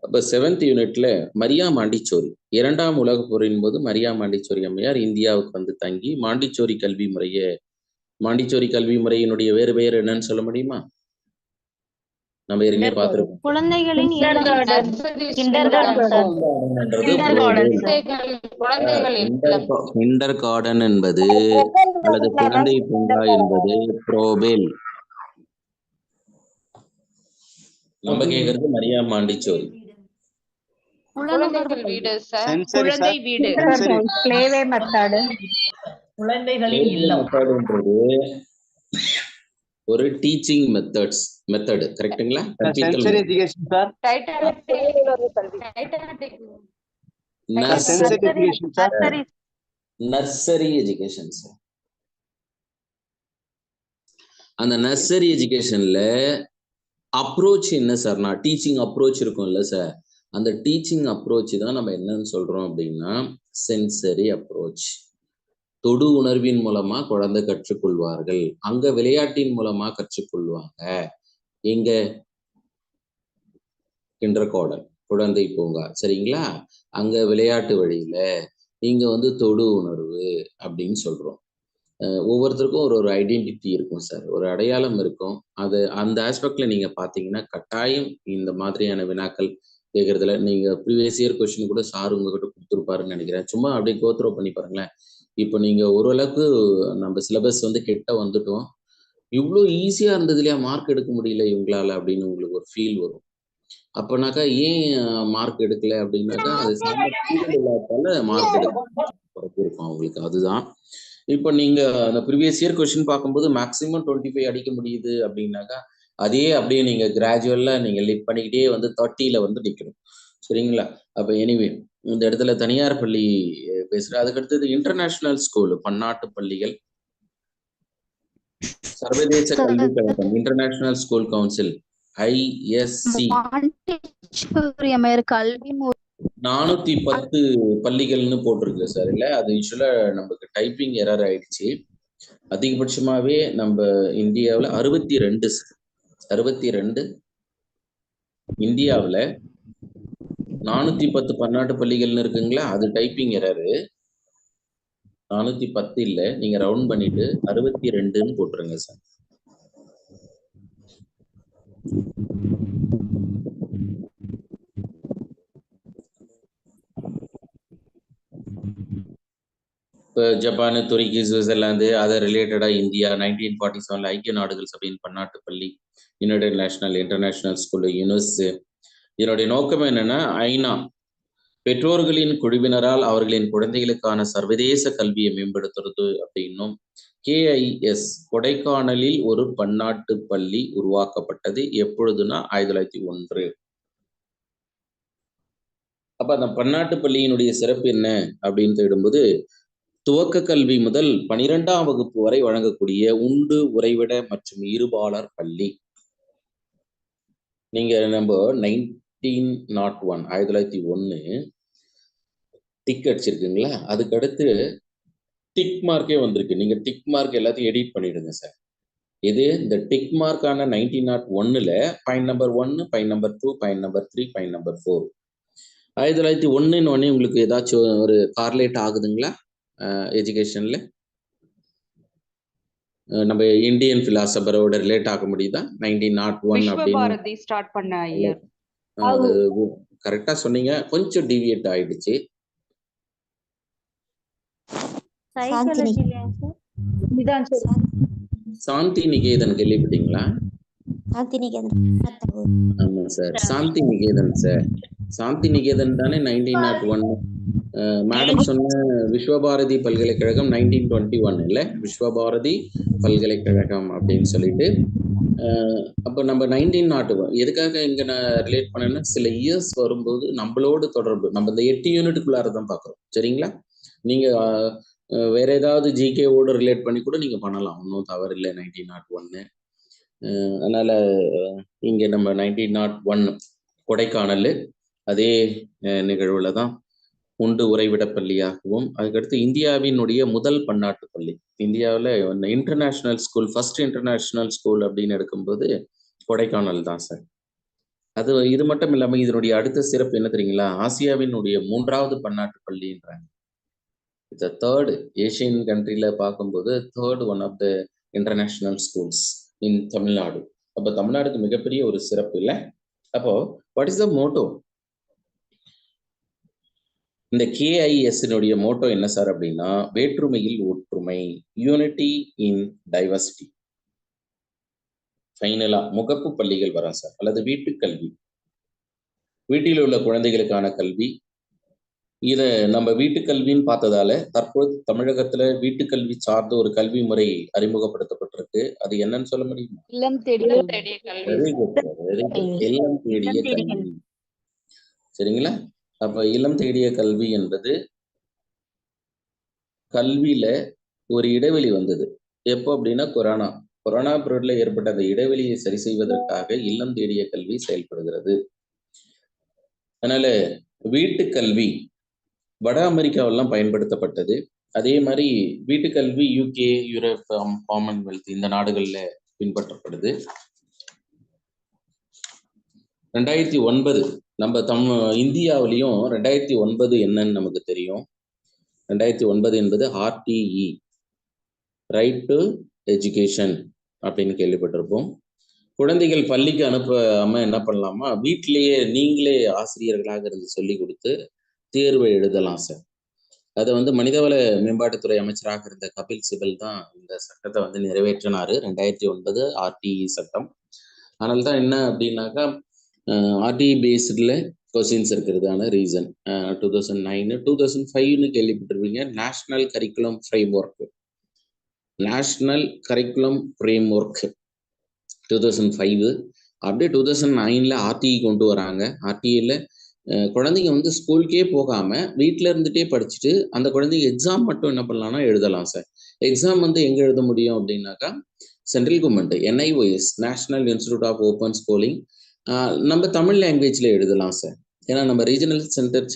அப்போ 7th யூனிட்ல மரியா மாண்டிச்சோரி, 2ஆம் உலகப் போரின் போது மரியா மாண்டிச்சோரி அம்மையார் இந்தியாவுக்கு வந்து தங்கி மாண்டிச்சோரி கல்வி முறையை, மாண்டிச்சோரி கல்வி முறையினுடைய வேறு பெயர் என்னன்னு சொல்ல முடியுமா? நம்ம ஏற்கனவே பார்த்துருக்கோம். குழந்தைகளின் கிண்டர் கார்டன் என்பது அல்லது குழந்தை பூங்கா என்பது புரோபேல். நம்ம கேக்குறது மரியா மாண்டிச்சோரி. குழந்தைகள் வீடு சார். சென்சரி குழந்தை சார். வீடு. சென்சரி. பிளேவே மெத்தட். குழந்தைகளின் இல்லம். ஒரு டீச்சிங் மெத்தட் கரெக்ட்டுங்களா? Sensory education sir. Sensory education sir. Nursery education sir. அந்த நர்சரி எஜுகேஷன்ல அப்ரோச் என்ன சார்னா டீச்சிங் அப்ரோச் இருக்கும்ல சார், அந்த டீச்சிங் அப்ரோச் தான் நம்ம என்னன்னு சொல்றோம் அப்படின்னா சென்சரி அப்ரோச். தொடு உணர்வின் மூலமா குழந்தை கற்றுக்கொள்வார்கள். அங்க விளையாட்டின் மூலமா கற்றுக்கொள்வாங்க. எங்க கிண்டர் கார்டன், குழந்தை பூங்கா, சரிங்களா? அங்க விளையாட்டு வழியில, இங்க வந்து தொடு உணர்வு அப்படின்னு சொல்றோம். ஒவ்வொருத்தருக்கும் ஒரு ஐடென்டிட்டி இருக்கும் சார், ஒரு அடையாளம் இருக்கும். அது அந்த ஆஸ்பெக்ட்ல நீங்க பாத்தீங்கன்னா கட்டாயம் இந்த மாதிரியான வினாக்கள் கேட்கறதுல நீங்க ப்ரீவியஸ் இயர் கொஸ்டின் கூட சார் உங்ககிட்ட கொடுத்துருப்பாருன்னு நினைக்கிறேன். சும்மா அப்படியே கோத்ரோ பண்ணி பாருங்களேன். இப்போ நீங்க ஓரளவுக்கு நம்ம சிலபஸ் வந்து கிட்ட வந்துட்டோம், இவ்வளோ ஈஸியா இருந்தது இல்லையா, மார்க் எடுக்க முடியல இவங்களால அப்படின்னு உங்களுக்கு ஒரு ஃபீல் வரும். அப்பனாக்கா ஏன் மார்க் எடுக்கல அப்படின்னாக்கா அது மார்க் எடுக்கும் அவங்களுக்கு. அதுதான் இப்போ நீங்க அந்த ப்ரீவியஸ் இயர் கொஸ்டின் பார்க்கும்போது மேக்ஸிமம் 25 அடிக்க முடியுது அப்படின்னாக்கா அதே அப்படியே நீங்க கிராஜுவலா நீங்க லிட் பண்ணிக்கிட்டே வந்து 30ல வந்து நிற்கணும், சரிங்களா? அப்ப எனிவே இந்த இடத்துல தனியார் பள்ளி பேசுறேன். அதுக்கடுத்தது இன்டர்நேஷனல் ஸ்கூல், பன்னாட்டு பள்ளிகள், சர்வதேச கல்வி கழகம், இன்டர்நேஷனல் ஸ்கூல் கவுன்சில், ISC. 410 பள்ளிகள்னு போட்டிருக்கு சார். இல்ல அது யூஸ்வலா நமக்கு டைப்பிங் எரர் ஆயிடுச்சு. அதிகபட்சமாவே நம்ம இந்தியாவில் 62 இந்தியாவில் 410 பன்னாட்டு பள்ளிகள்னு இருக்குங்களா, அது டைப்பிங் எரரு. 410 இல்ல, நீங்க ரவுண்ட் பண்ணிட்டு 62ன்னு போட்டுருங்க சார். இப்போ ஜப்பான், துருக்கி, சுவிட்சர்லாந்து, அதை ரிலேட்டடா இந்தியா 1947 ஐக்கிய நாடுகள் சபையின் பன்னாட்டு பள்ளி, United national international school, UNESCO. இதனுடைய நோக்கம் என்னன்னா ஐநா பெற்றோர்களின் குழுவினரால் அவர்களின் குழந்தைகளுக்கான சர்வதேச கல்வியை மேம்படுத்துறது அப்படின்னும், KIS கொடைக்கானலில் ஒரு பன்னாட்டு பள்ளி உருவாக்கப்பட்டது. எப்பொழுதுனா 1901. அப்ப அந்த பன்னாட்டு பள்ளியினுடைய சிறப்பு என்ன அப்படின்னு தேடும்போது, துவக்க கல்வி முதல் 12ஆம் வகுப்பு வரை வழங்கக்கூடிய உண்டு உறைவிட மற்றும் இருபாலர் பள்ளி. நீங்க நம்ம 1901 டிக் அடிச்சிருக்குங்களா, அதுக்கு அடுத்து டிக் மார்க்கே வந்திருக்கு. நீங்க டிக் மார்க் எல்லாத்தையும் எடிட் பண்ணிடுங்க சார். இது இந்த டிக் மார்க்கான 1901ல point number 1, point number 2, point number 3, point number 4. 1901 உங்களுக்கு ஏதாச்சும் ஒரு கார்லேட் ஆகுதுங்களா எஜுகேஷன்ல? நம்ம இந்தியன் பிலாசபரோட ரிலேட் ஆக முடியுதா? 1901 விஸ்வபாரதி ஸ்டார்ட் பண்ண இயர். அது கரெக்டா சொன்னீங்க, கொஞ்சம் டிவியேட் ஆயிடுச்சு. சாந்தி நிகேதன் கேள்விப்பட்டீங்களா? ஆமா சார், சாந்தி நிகேதன் சார். சாந்தி நிகேதன் தானே 1901. மேடம் சொன்ன விஸ்வபாரதி பல்கலைக்கழகம் 1921 இல்ல, விஸ்வபாரதி பல்கலைக்கழகம் அப்படின்னு சொல்லிட்டு. அப்போ நம்ம 1901 எதுக்காக இங்க நான் ரிலேட் பண்ணேன்னா, சில இயர்ஸ் வரும்போது நம்மளோட தொடர்பு, நம்ம இந்த 8 யூனிட்டுக்குள்ளார தான் பார்க்குறோம், சரிங்களா? நீங்க வேற ஏதாவது ஜிகேவோட ரிலேட் பண்ணி கூட நீங்க பண்ணலாம், ஒன்றும் தவறு இல்லை. 1901 அதனால இங்க நம்ம 1901 கொடைக்கானல் அதே நிகழ்வுல தான் உண்டு உறைவிட பள்ளியாகவும், அதுக்கடுத்து இந்தியாவினுடைய முதல் பன்னாட்டு பள்ளி. இந்தியாவில் international school, first international school அப்படின்னு எடுக்கும்போது கொடைக்கானல் தான் சார். அது இது மட்டும் இல்லாமல் இதனுடைய அடுத்த சிறப்பு என்ன தெரியுங்களா? ஆசியாவினுடைய 3வது பன்னாட்டு பள்ளின்றாங்க. இந்த தேர்டு ஏஷியன் கண்ட்ரியில் பார்க்கும்போது third one of the international schools in Tamil Nadu. அப்போ தமிழ்நாடுக்கு மிகப்பெரிய ஒரு சிறப்பு இல்லை? அப்போ வாட் இஸ் த மோட்டோ? இந்த KIS மோட்டோ என்ன சார் அப்படின்னா, வேற்றுமையில் ஒற்றுமை, யூனிட்டி இன் டைவர்சிட்டி. ஃபைனலா முகப்பு பள்ளிகள் வரும் சார், அல்லது வீட்டுக்கல்வி, வீட்டில் உள்ள குழந்தைகளுக்கான கல்வி. இதை நம்ம வீட்டுக்கல்வின்னு பார்த்ததால தற்போது தமிழகத்துல வீட்டுக்கல்வி சார்ந்த ஒரு கல்வி முறை அறிமுகப்படுத்தப்பட்டிருக்கு. அது என்னன்னு சொல்ல முடியுமா? இல்லம் தேடிய கல்வி. Very good, very good. இல்லம் தேடிய கல்வி. சரிங்களா? அப்ப இல்லம் தேடிய கல்வி என்பது கல்வியில ஒரு இடைவெளி வந்தது. எப்போ அப்படின்னா கொரோனா பீரியட்ல ஏற்பட்ட அந்த இடைவெளியை சரி செய்வதற்காக இல்லம் தேடிய கல்வி செயல்படுகிறது. அதனால வீட்டுக்கல்வி வட அமெரிக்காவெல்லாம் பயன்படுத்தப்பட்டது. அதே மாதிரி வீட்டுக்கல்வி UK, யூரோப், காமன்வெல்த் இந்த நாடுகள்ல பின்பற்றப்படுது. 2009 நம்ம இந்தியாவிலையும் 2009 என்னன்னு நமக்கு தெரியும். 2009 என்பது RTE, ரைட் டு எஜுகேஷன் அப்படின்னு கேள்விப்பட்டிருப்போம். குழந்தைகள் பள்ளிக்கு அனுப்பாம என்ன பண்ணலாமா, வீட்டிலேயே நீங்களே ஆசிரியர்களாக இருந்து சொல்லி கொடுத்து தேர்வை எழுதலாம் சார். அதை மனிதவள மேம்பாட்டுத்துறை அமைச்சராக இருந்த கபில் சிபல் தான் இந்த சட்டத்தை நிறைவேற்றினாரு. 2009 RTE சட்டம். அதனால தான் என்ன அப்படின்னாக்கா, RTE பேஸ்டில் கொஸ்டின்ஸ் இருக்கிறதான ரீசன். 2009 2005 கேள்விப்பட்டிருப்பீங்க, national curriculum framework. National curriculum framework 2005. அப்படியே 2009 RTE கொண்டு வராங்க. RTEல குழந்தைங்க ஸ்கூலுக்கே போகாம வீட்டில இருந்துட்டே படிச்சுட்டு அந்த குழந்தைங்க எக்ஸாம் மட்டும் என்ன பண்ணலாம்னா எழுதலாம் சார். எக்ஸாம் எங்க எழுத முடியும் அப்படின்னாக்கா, central government NIOS, national institute of open schooling, நம்ம தமிழ் லாங்குவேஜ்ல எழுதலாம் சார். ஏன்னா நம்ம ரீஜனல் சென்டர்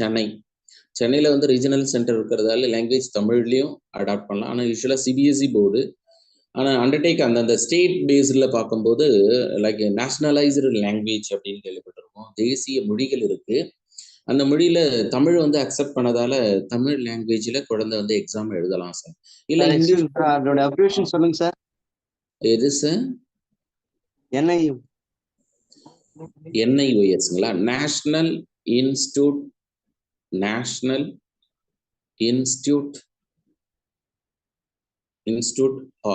சென்னையில் ரீஜனல் சென்டர் இருக்கிறதால லாங்குவேஜ் தமிழ்லையும் அடாப்ட் பண்ணலாம். ஆனால் யூஸ்வலாக CBSE போர்டு ஆனால் அண்டர்டேக் அந்த ஸ்டேட் பேஸ்டில் பார்க்கும்போது லைக் நேஷனலைஸ்டு லாங்குவேஜ் அப்படின்னு கேள்விப்பட்டிருக்கோம். தேசிய மொழிகள் இருக்கு. அந்த மொழியில தமிழ் அக்செப்ட் பண்ணதால தமிழ் லாங்குவேஜ்ல குழந்தை எக்ஸாம் எழுதலாம் சார். இல்ல இங்கிலீஷ் அதோட அப்ரிவேஷன் சொல்லுங்க சார். எது சார்? NIOSங்களா? National institute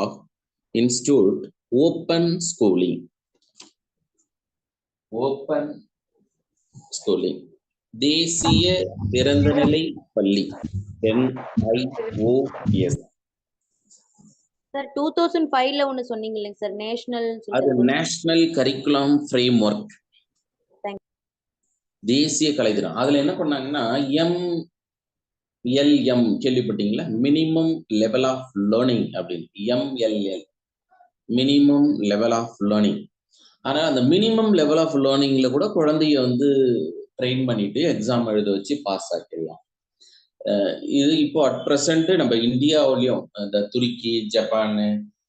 of open schooling, தேசிய திறந்தநிலை பள்ளி, NIOS. சார் 2005ல ஒன்னு சொன்னீங்க இல்லைங்க சார், நேஷனல் அது நேஷனல் கரிக்குலம் ஃப்ரேம்வொர்க், தேசிய கலைத்திறன். அதுல என்ன பண்ணாங்கன்னா MLM கேள்விப்பட்டீங்களா? மினிமம் லெவல் ஆஃப் லேர்னிங் அப்படின்னு. MLL, minimum level of learning. ஆனா அந்த மினிமம் லெவல் ஆஃப் லேர்னிங்ல கூட குழந்தைய ட்ரெயின் பண்ணிட்டு எக்ஸாம் எழுத வச்சு பாஸ் ஆக்கிடலாம். இது இப்போ அட் ப்ரெசென்ட் நம்ம இந்தியாவிலையும் இந்த துருக்கி, ஜப்பான்,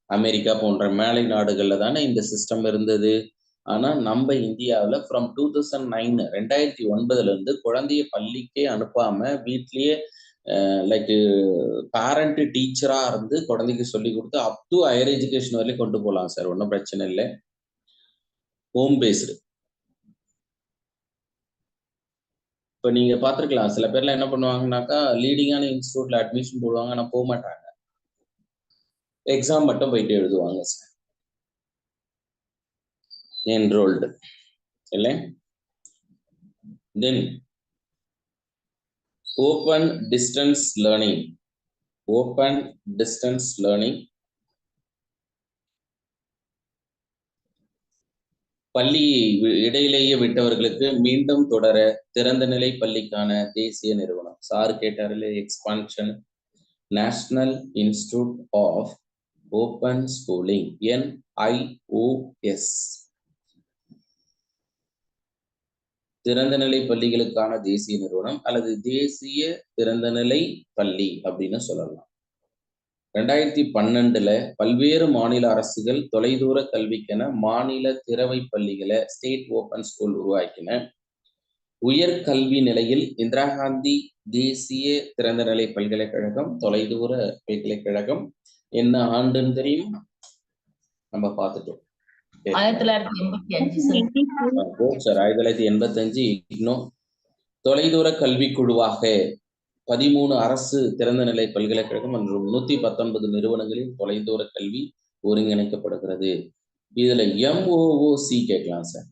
அமெரிக்கா போன்ற மேலை நாடுகள்ல தானே இந்த சிஸ்டம் இருந்தது. ஆனா நம்ம இந்தியாவில் ஃப்ரம் 2009 இருந்து குழந்தைய பள்ளிக்கே அனுப்பாம வீட்லயே லைக் பேரண்ட் டீச்சரா இருந்து குழந்தைக்கு சொல்லி கொடுத்து அப் டு ஹையர் எஜுகேஷன் வரையும் கொண்டு போகலாம் சார். ஒன்றும் பிரச்சனை இல்லை. Home based. இப்போ நீங்க பார்த்துருக்கலாம், சில பேர்லாம் என்ன பண்ணுவாங்கன்னாக்கா லீடிங்கான இன்ஸ்டியூட்ல அட்மிஷன் போடுவாங்க, ஆனால் போக மாட்டாங்க, எக்ஸாம் மட்டும் போயிட்டு எழுதுவாங்க சார். என்ரோல்டு இல்லை. தென் ஓப்பன் டிஸ்டன்ஸ் லேர்னிங், பள்ளி இடையிலேயே விட்டவர்களுக்கு மீண்டும் தொடர திறந்த நிலை பள்ளிக்கான தேசிய நிறுவனம். சார் கேட்டாரில் expansion, national institute of open schooling, NIOS, திறந்தநிலை பள்ளிகளுக்கான தேசிய நிறுவனம் அல்லது தேசிய திறந்தநிலை பள்ளி அப்படின்னு சொல்லலாம். 2012 பல்வேறு மாநில அரசுகள் தொலைதூர கல்விக்கென மாநில திறவை பள்ளிகளை ஸ்டேட் ஓபன் ஸ்கூல் உருவாக்கின. உயர்கல்வி நிலையில் இந்திரா காந்தி தேசிய திறந்தநிலை பல்கலைக்கழகம், தொலைதூர பல்கலைக்கழகம் என்ன ஆண்டுன்னு தெரியுமா? நம்ம பார்த்துட்டோம். 1985 இன்னும் தொலைதூர கல்வி குழுவாக 13 அரசு திறந்தநிலை பல்கலைக்கழகம் மற்றும் 119 நிறுவனங்களில் தொலைதூர கல்வி ஒருங்கிணைக்கப்படுகிறது. இதுல MOOC கேட்கலாம் சார்.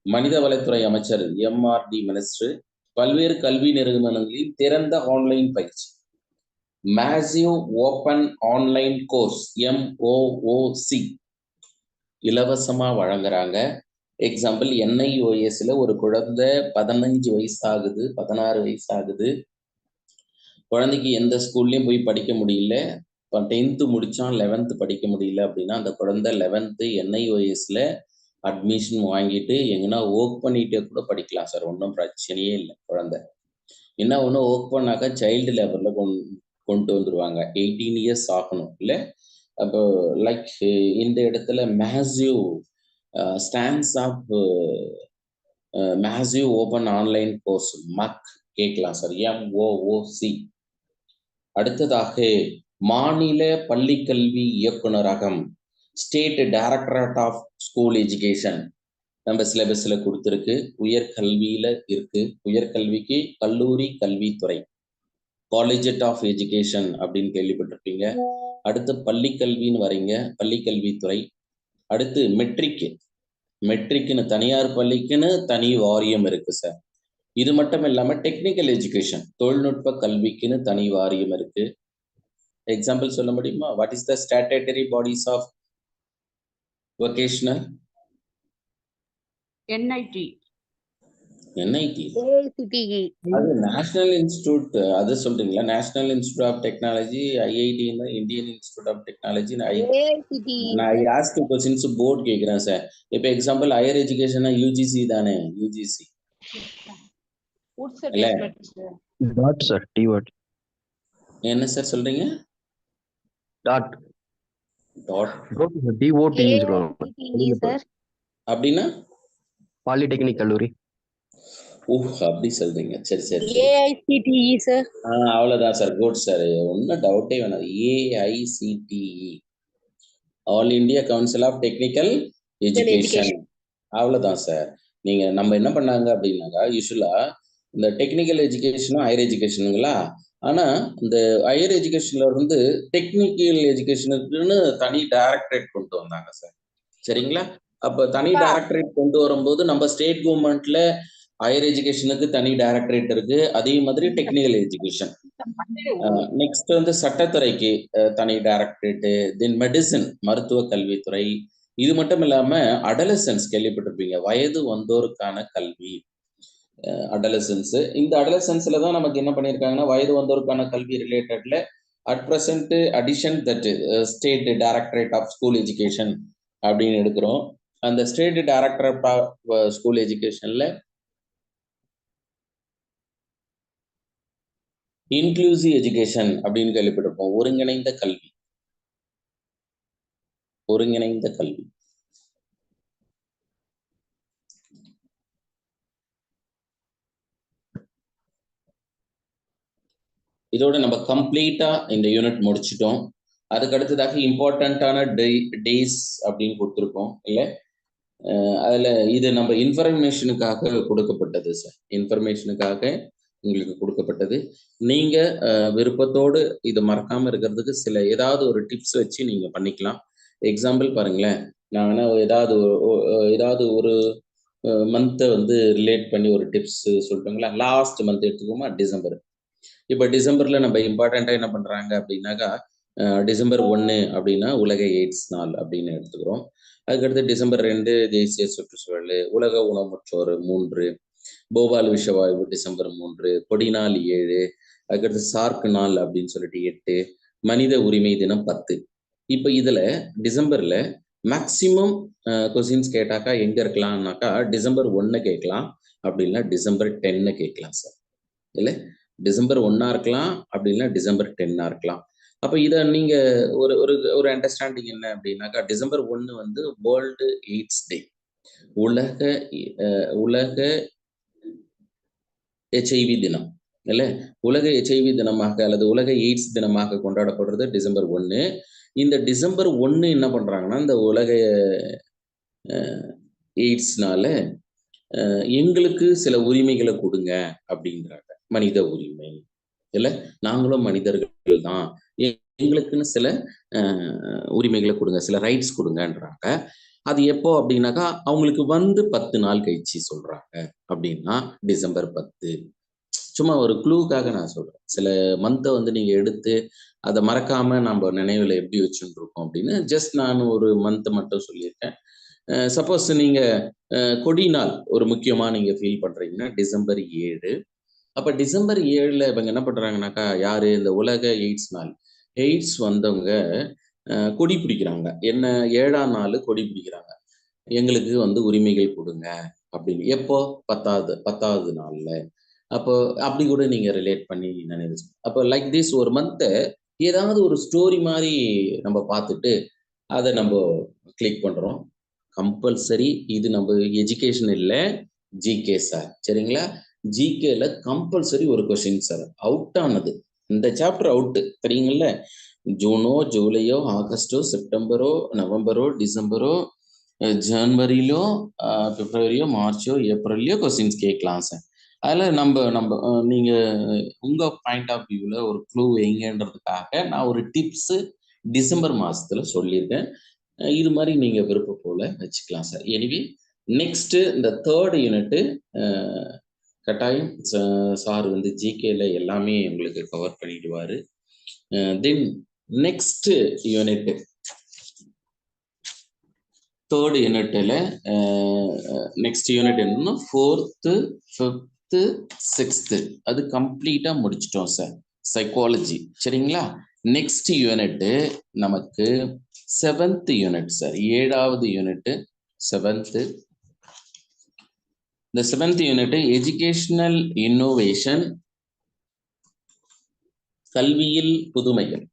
மனித வளத்துறை அமைச்சர் MRD மினிஸ்டர் பல்வேறு கல்வி நிறுவனங்களில் திறந்த ஆன்லைன் பயிற்சி massive open online course MOOC இலவசமா வழங்குறாங்க. எக்ஸாம்பிள் NIOSல ஒரு குழந்தை 15 வயசு ஆகுது, 16 வயசு ஆகுது, குழந்தைக்கு எந்த ஸ்கூல்லையும் போய் படிக்க முடியல, 10th முடிச்சான் 11th படிக்க முடியல அப்படின்னா அந்த குழந்தை 11th NIOSல அட்மிஷன் வாங்கிட்டு எங்கன்னா ஒர்க் பண்ணிட்டே கூட படிக்கலாம் சார், ஒன்றும் பிரச்சனையே இல்லை. குழந்தை என்ன ஒன்று ஒர்க் பண்ணாக்கா சைல்டு லேபரில் கொண்டு வந்துருவாங்க, 18 years ஆகணும் இல்லை. அப்போ லைக் இந்த இடத்துல massive stands of massive open online course MOOC கேட்கலாம் சார், MOOC. அடுத்ததாக மாநில பள்ளிக்கல்வி இயக்குநரகம் state directorate of school education நம்ம சிலபஸ்ல கொடுத்துருக்கு. உயர்கல்வியில இருக்கு. உயர்கல்விக்கு கல்லூரி கல்வித்துறை, காலேஜ் ஆஃப் எஜுகேஷன் அப்படின்னு கேள்விப்பட்டிருப்பீங்க. அடுத்து பள்ளிக்கல்வின்னு வரீங்க, பள்ளிக்கல்வித்துறை. அடுத்து மெட்ரிக்னு தனியார் பள்ளிக்குன்னு தனி வாரியம் இருக்கு சார். இது மட்டும் இல்லாம டெக்னிக்கல் எஜுகேஷன் தொழில்நுட்ப கல்விக்குன்னு தனி வாரியம் இருக்கு. எக்ஸாம்பிள் சொல்ல முடியுமா? What is the statutory bodies of vocational? NIT. அது நேஷனல் இன்ஸ்டிடியூட், அது சொல்றீங்களா? National institute of technology, IIT, Indian institute of technology. நான் ஆஸ்க் क्वेश्चंस போர்ட் கேக்குறேன் சார். இப்போ எக்ஸாம்பிள் ஹையர் எஜுகேஷனா UGC தானே? UGC இல்ல டாட் சார், டி வாட் என்ன சார் சொல்றீங்க? That AICTE sir. அப்படின்னா பாலிடெக்னிக் கல்லூரி. ஓ அப்படி சொல்றீங்க, சரி சரி. AICTE sir. அவ்வளவுதான் சார், குட் சார், ஒன்றும் டவுட்டே வேணாம். AICTE all India council of technical education. அவ்வளவுதான் சார். நீங்க நம்ம என்ன பண்ணாங்க அப்படின்னாக்கா யூஸ்வலா இந்த டெக்னிக்கல் எஜுகேஷனும் ஹையர் எஜுகேஷனுங்களா, ஆனா இந்த ஹையர் எஜுகேஷன்ல இருந்து டெக்னிக்கல் எஜுகேஷனுக்குன்னு தனி டைரக்டரேட் கொண்டு வந்தாங்க சார், சரிங்களா? அப்ப தனி டைரக்டரேட் கொண்டு வரும்போது நம்ம ஸ்டேட் கவர்மெண்ட்ல ஹையர் எஜுகேஷனுக்கு தனி டைரக்டரேட் இருக்கு, அதே மாதிரி டெக்னிக்கல் எஜுகேஷன். நெக்ஸ்ட் வந்து சட்டத்துறைக்கு தனி டைரக்டரேட், தென் மெடிசன் மருத்துவ கல்வித்துறை. இது மட்டும் இல்லாம அடலசன்ஸ் கேள்விப்பட்டிருப்பீங்க, வயது வந்தோருக்கான கல்வி, அடலசன்ஸ். இந்த அடலசன்ஸ்ல தான் நமக்கு என்ன பண்ணியிருக்காங்கன்னா வயது வந்தோருக்கான கல்வி ரிலேட்டட்ல at present addition that state directorate of school education அப்படின்னு எடுக்கிறோம். அந்த ஸ்டேட் டைரக்டரேட் ஆஃப் ஸ்கூல் எஜுகேஷன்ல இன்க்ளூசிவ் எஜுகேஷன் அப்படின்னு கேள்விப்பட்டிருப்போம். ஒருங்கிணைந்த கல்வி, ஒருங்கிணைந்த கல்வி. இதோட நம்ம கம்ப்ளீட்டா இந்த யூனிட் முடிச்சிட்டோம். அதுக்கு அடுத்ததாக இம்பார்ட்டன்டான டேஸ் அப்படின்னு கொடுத்துருக்கோம் இல்ல, அதுல இது நம்ம இன்ஃபர்மேஷனுக்காக கொடுக்கப்பட்டது சார், இன்ஃபர்மேஷனுக்காக உங்களுக்கு கொடுக்கப்பட்டது. நீங்க விருப்பத்தோடு இது மறக்காம இருக்கிறதுக்கு சில ஏதாவது ஒரு டிப்ஸ் வச்சு நீங்க பண்ணிக்கலாம். எக்ஸாம்பிள் பாருங்களேன், நான் வேணா ஏதாவது ஒரு மந்த்தை வந்து ரிலேட் பண்ணி ஒரு டிப்ஸ் சொல்லிட்டுங்களா? லாஸ்ட் மந்த் எடுத்துக்கோமா, டிசம்பர். இப்போ டிசம்பர்ல நம்ம இம்பார்ட்டண்டா என்ன பண்றாங்க அப்படின்னாக்கா டிசம்பர் 1 அப்படின்னா உலக எய்ட்ஸ் நாள் அப்படின்னு எடுத்துக்கிறோம். அதுக்கடுத்து டிசம்பர் 2 தேசிய சுற்றுச்சூழல், உலக ஊனமுற்றோர் 3, போபால் விஷவாயு டிசம்பர் 3, கொடிநாள் 7, அதுக்கடுத்து சார்க் நாள் அப்படின்னு சொல்லிட்டு 8, மனித உரிமை தினம் 10. இப்போ இதுல டிசம்பர்ல மேக்சிமம் கொஸ்டின்ஸ் கேட்டாக்கா எங்க இருக்கலாம்னாக்கா டிசம்பர் 1 கேட்கலாம், அப்படின்னா டிசம்பர் 10 கேட்கலாம் சார். இல்லை டிசம்பர் 1 இருக்கலாம், அப்படின்னா டிசம்பர் 10 இருக்கலாம். அப்போ இதை நீங்க ஒரு ஒரு ஒரு அண்டர்ஸ்டாண்டிங் என்ன அப்படின்னாக்கா, டிசம்பர் 1 வந்து வேர்ல்டு எய்ட்ஸ் டே, உலக உலக HIV தினம். இல்லை உலக HIV தினமாக அல்லது உலக எய்ட்ஸ் தினமாக கொண்டாடப்படுறது டிசம்பர் 1. இந்த டிசம்பர் 1 என்ன பண்றாங்கன்னா, இந்த உலக எய்ட்ஸ்னால எங்களுக்கு சில உரிமைகளை கொடுங்க அப்படின்றாங்க. மனித உரிமை, இல்லை நாங்களும் மனிதர்கள் தான், எங்களுக்குன்னு சில உரிமைகளை கொடுங்க, சில ரைட்ஸ் கொடுங்கன்றாங்க. அது எப்போ அப்படின்னாக்கா அவங்களுக்கு வந்து 10 நாள் கழிச்சு சொல்றாங்க. அப்படின்னா டிசம்பர் 10. சும்மா ஒரு க்ளூக்காக நான் சொல்றேன். சில மந்த்தை வந்து நீங்க எடுத்து அதை மறக்காம நம்ம நினைவுல எப்படி வச்சுட்டு இருக்கோம் அப்படின்னு ஜஸ்ட் நான் ஒரு மந்த்தை மட்டும் சொல்லியிருக்கேன். சப்போஸ் நீங்க கொடி நாள் ஒரு முக்கியமா நீங்க ஃபீல் பண்றீங்கன்னா டிசம்பர் 7. அப்ப டிசம்பர் 7 இவங்க என்ன பண்றாங்கனாக்கா, யாரு இந்த உலக எய்ட்ஸ் நாள், எய்ட்ஸ் வந்தவங்க கொடி பிடிக்கிறாங்க. என்ன 7ஆம் நாள் கொடி பிடிக்கிறாங்க, எங்களுக்கு வந்து உரிமைகள் கொடுங்க அப்படின்னு. எப்போ 10வது நாள்ல. அப்போ அப்படி கூட நீங்க ரிலேட் பண்ணி நினைவு. அப்போ லைக் திஸ் ஒரு மந்த்தை ஏதாவது ஒரு ஸ்டோரி மாதிரி நம்ம பார்த்துட்டு அதை நம்ம கிளிக் பண்றோம். கம்பல்சரி இது நம்ம எஜுகேஷன் இல்லை, ஜிகே சார், சரிங்களா? ஜிகேல கம்பல்சரி ஒரு கொஸ்டின் சார் அவுட் ஆனது, இந்த சாப்டர் அவுட்டு தெரியுங்கள்ல. ஜூனோ ஜூலையோ ஆகஸ்டோ செப்டம்பரோ நவம்பரோ டிசம்பரோ ஜனவரியிலோ பிப்ரவரியோ மார்ச்சோ ஏப்ரல்லையோ கொஸ்டின்ஸ் கேட்கலாம் சார். அதில் நம்ம நீங்கள் உங்கள் பாயிண்ட் ஆஃப் வியூவில் ஒரு க்ளூ வைங்கன்றதுக்காக நான் ஒரு டிப்ஸு டிசம்பர் மாதத்தில் சொல்லியிருக்கேன். இது மாதிரி நீங்கள் விருப்ப போல் வச்சுக்கலாம் சார். எனிவே நெக்ஸ்ட்டு இந்த 3rd யூனிட்டு கட்டாயம் சார் வந்து ஜிகேல எல்லாமே உங்களுக்கு கவர் பண்ணிடுவார். தென் நெக்ஸ்ட் யூனிட்டு 3rd யூனிட்டில் நெக்ஸ்ட் யூனிட் என்னன்னா 4th 5th 6th அது கம்ப்ளீட்டாக முடிச்சிட்டோம் சார், சைக்காலஜி, சரிங்களா? நெக்ஸ்ட் யூனிட்டு நமக்கு 7th யூனிட் சார், 7வது யூனிட்டு 7th. இந்த 7th யூனிட் எஜுகேஷனல் இன்னோவேஷன், கல்வியில் புதுமைகள்.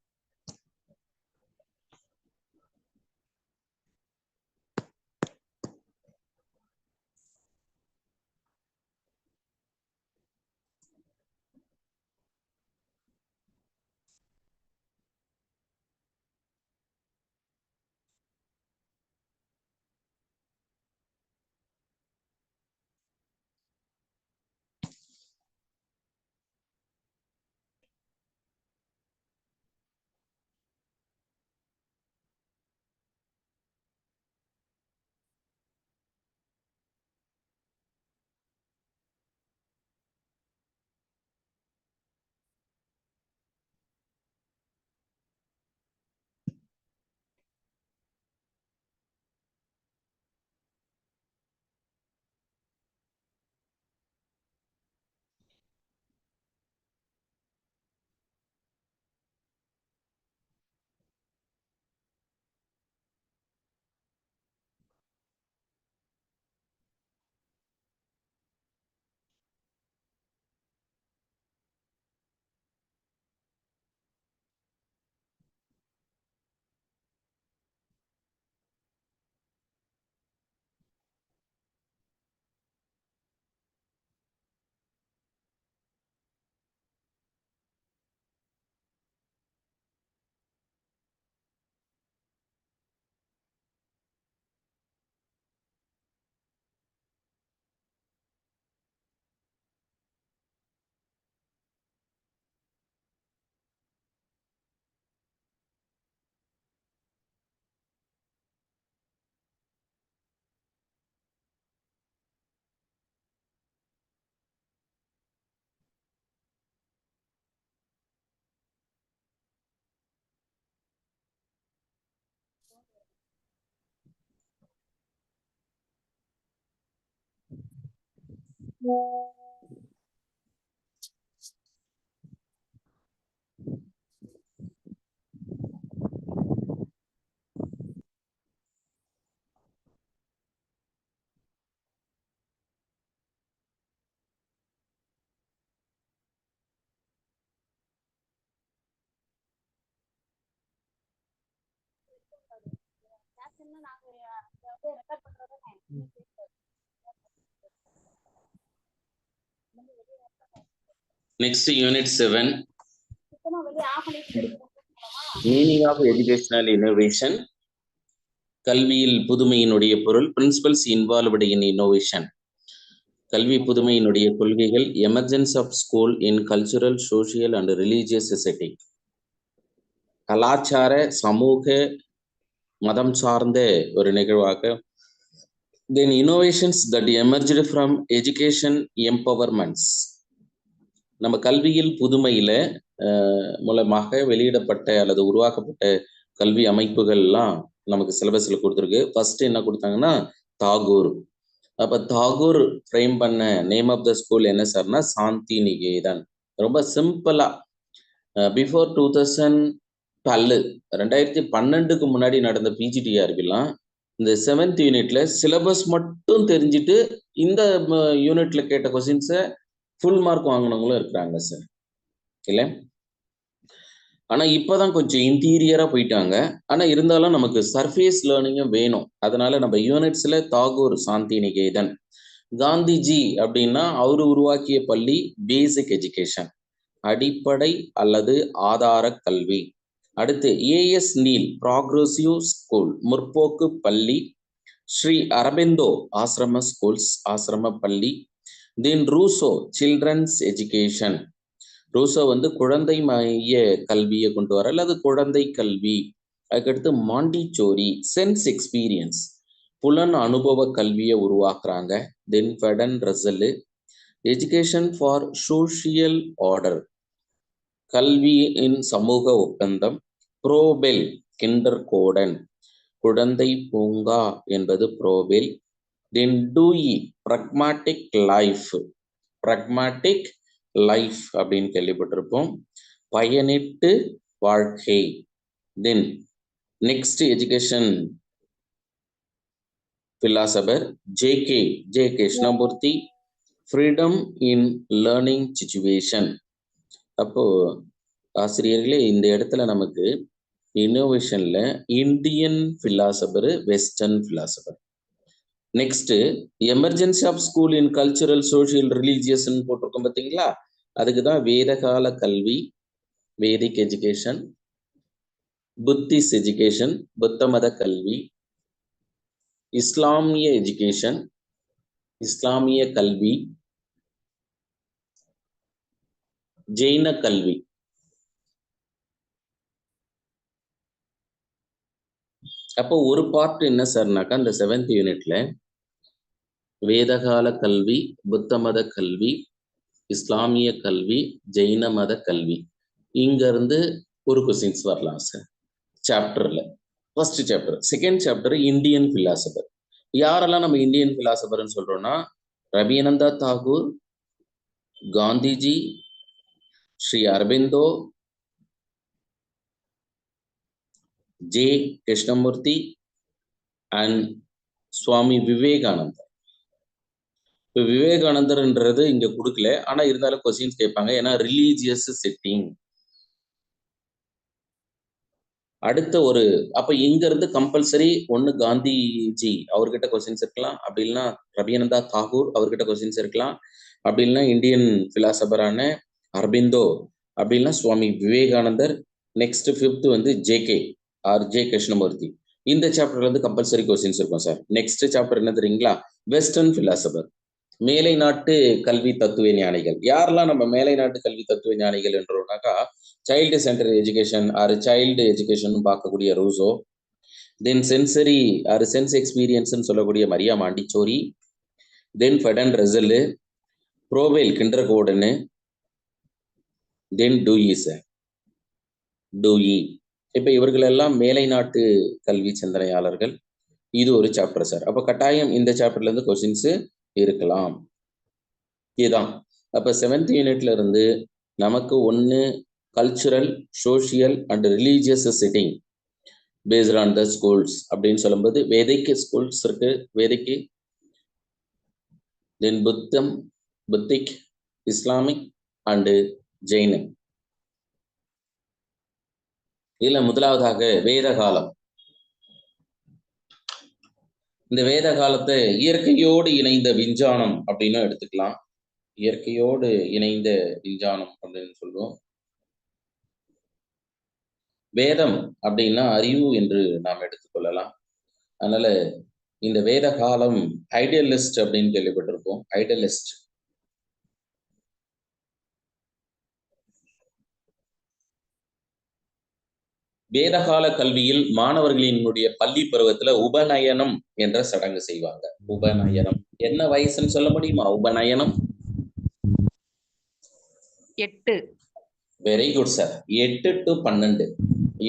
Next, Unit 7. Meaning of educational innovation. கல்வியில் புதுமையினுடைய பொருள். Principles involved in innovation. கல்வி புதுமையினுடைய கொள்கைகள். Emergence of school in cultural, social and religious setting. கலாச்சார, சமூக, மதம் சார்ந்த ஒரு நிகழ்வாக. Then innovations that emerged from education empowerments. நம்ம கல்வியில் புதுமையில மூலமாக வெளியிடப்பட்ட அல்லது உருவாக்கப்பட்ட கல்வி அமைப்புகள்லாம் நமக்கு சிலபஸ்ல கொடுத்துருக்கு. ஃபர்ஸ்ட் என்ன கொடுத்தாங்கன்னா தாகூர். அப்ப தாகூர் ஃப்ரேம் பண்ண நேம் ஆஃப் த ஸ்கூல் என்ன சார்னா சாந்தி நிகேதன். ரொம்ப சிம்பிளா பிஃபோர் 2012 முன்னாடி நடந்த பிஜிடிஆர்பிலாம் இந்த 7th யூனிட்ல சிலபஸ் மட்டும் தெரிஞ்சுட்டு இந்த யூனிட்ல கேட்ட கொஸ்டின்ஸை ஃபுல் மார்க் வாங்கினவங்களும் இருக்கிறாங்க சார், இல்லை? ஆனா இப்பதான் கொஞ்சம் இன்டீரியரா போயிட்டாங்க. ஆனா இருந்தாலும் நமக்கு சர்ஃபேஸ் லேர்னிங்கும் வேணும். அதனால நம்ம யூனிட்ஸ்ல தாகூர் சாந்தி நிகேதன். காந்திஜி அப்படின்னா அவரு உருவாக்கிய பள்ளி பேசிக் எஜுகேஷன், அடிப்படை அல்லது ஆதார கல்வி. அடுத்து ஏஎஸ் நீல் ப்ராக்ரெசிவ் ஸ்கூல், முற்போக்கு பள்ளி. ஸ்ரீ அரபிந்தோ ஆசிரம ஸ்கூல்ஸ், ஆசிரம பள்ளி. தென் ரூசோ சில்ட்ரன்ஸ் எஜுகேஷன். ரூசோ குழந்தை மைய கல்வியை கொண்டு வர அல்லது குழந்தை கல்வி. அதுக்கடுத்து மாண்டிச்சோரி சென்ஸ் எக்ஸ்பீரியன்ஸ், புலன் அனுபவ கல்வியை உருவாக்குறாங்க. Then Bertrand Russell education for social order, கல்வியின் சமூக ஒப்பந்தம். ப்ரோபெல் கிண்டர் கோடன், குழந்தை பூங்கா என்பது Froebel. Then Dewey pragmatic life, pragmatic life அப்படின்னு கேள்விப்பட்டிருப்போம். பயனிட்டு வாழ்க்கை. Then next education philosopher J Krishnamurti, freedom in learning situation. அப்போ ஆசிரியர்களே இந்த இடத்துல நமக்கு இன்னோவேஷன்ல Indian philosopher, western philosopher. Next emergency of school in cultural, social, religious போட்டிருக்கோம் பார்த்தீங்களா? அதுக்கு தான் வேதகால கல்வி, வேதிக் எஜுகேஷன். புத்திஸ்ட் எஜுகேஷன், புத்த மத கல்வி. இஸ்லாமிய எஜுகேஷன், இஸ்லாமிய கல்வி. ஜெயின கல்வி. அப்போ ஒரு பார்ட் என்ன சார்னாக்கா இந்த 7th யூனிட்ல வேதகால கல்வி, புத்த மத கல்வி, இஸ்லாமிய கல்வி, ஜெயின மத கல்வி. இங்க இருந்து ஒரு கொஸ்டின்ஸ் வரலாம் சார் சாப்டர்ல. First chapter. Second chapter Indian philosopher. யாரெல்லாம் நம்ம இந்தியன் பிலாசபர்னு சொல்றோம்னா ரவீந்திரநாத் தாகூர், காந்திஜி, ஸ்ரீ அரபிந்தோ, ஜே கிருஷ்ணமூர்த்தி அண்ட் சுவாமி விவேகானந்தர். இப்போ விவேகானந்தர்ன்றது இங்க கொடுக்கல, ஆனா இருந்தாலும் கொஸ்டின்ஸ் கேட்பாங்க, ஏன்னா ரிலீஜியஸ் செட்டிங். அடுத்த ஒரு அப்ப இங்க இருந்து கம்பல்சரி ஒன்னு காந்திஜி அவர்கிட்ட கொஸ்டின்ஸ் இருக்கலாம், அப்படி இல்லைன்னா ரவீந்திரநாத் தாகூர் அவர்கிட்ட கொஸ்டின்ஸ் இருக்கலாம், அப்படி இல்லைன்னா இந்தியன் பிலாசபரான அரபிந்தோ, அப்படி இல்லைன்னா Swami Vivekananda. Next 5th J Krishnamurti. இந்த சாப்டர்ல இருந்து கம்பல்சரி கொஸ்டின்ஸ் இருக்கும் சார். நெக்ஸ்ட் சாப்டர் என்ன தெரியுங்களா? வெஸ்டர்ன் பிலாசபர், மேலை நாட்டு கல்வி தத்துவ ஞானிகள். யாரெல்லாம் நம்ம மேலை நாட்டு கல்வி தத்துவ ஞானிகள் என்றோம்னாக்கா child centre education or child education பார்க்கக்கூடிய Rousseau. Then sensory or sense experience சொல்லக்கூடிய Maria Montessori. Then Bertrand Russell, Froebel kindergarten. Then Dewey sir, Dewey. இப்ப இவர்கள் எல்லாம் மேலை நாட்டு கல்வி சிந்தனையாளர்கள். இது ஒரு சாப்டர் சார். அப்ப கட்டாயம் இந்த சாப்டர்ல இருந்து கொஸ்டின்ஸ் இருக்கலாம். இதுதான் அப்ப 7th யூனிட்ல இருந்து நமக்கு ஒன்னு cultural, social and religious setting based on the schools அப்படின்னு சொல்லும்போது வேதிக் ஸ்கூல்ஸ் இருக்கு, வேதிக்கு. தென் புத்திக், இஸ்லாமிக் அண்டு ஜெயினம். இதுல முதலாவதாக வேத காலம். இந்த வேத காலத்தை இயற்கையோடு இணைந்த விஞ்ஞானம் அப்படின்னு எடுத்துக்கலாம். இயற்கையோடு இணைந்த விஞ்ஞானம் அப்படின்னு சொல்லுவோம். வேதம் அப்படின்னா அறிவு என்று நாம் எடுத்துக்கொள்ளலாம். அதனால இந்த வேத காலம் ஐடியலிஸ்ட் அப்படின்னு கேள்விப்பட்டிருப்போம். ஐடியலிஸ்ட் வேதகால கல்வியில் மாணவர்களினுடைய பள்ளி பருவத்துல உபநயனம் என்ற சடங்கு செய்வாங்க. உபநயனம் என்ன வயசுன்னு சொல்ல முடியுமா? உபநயனம் 8. Very good sir. 8 to 12,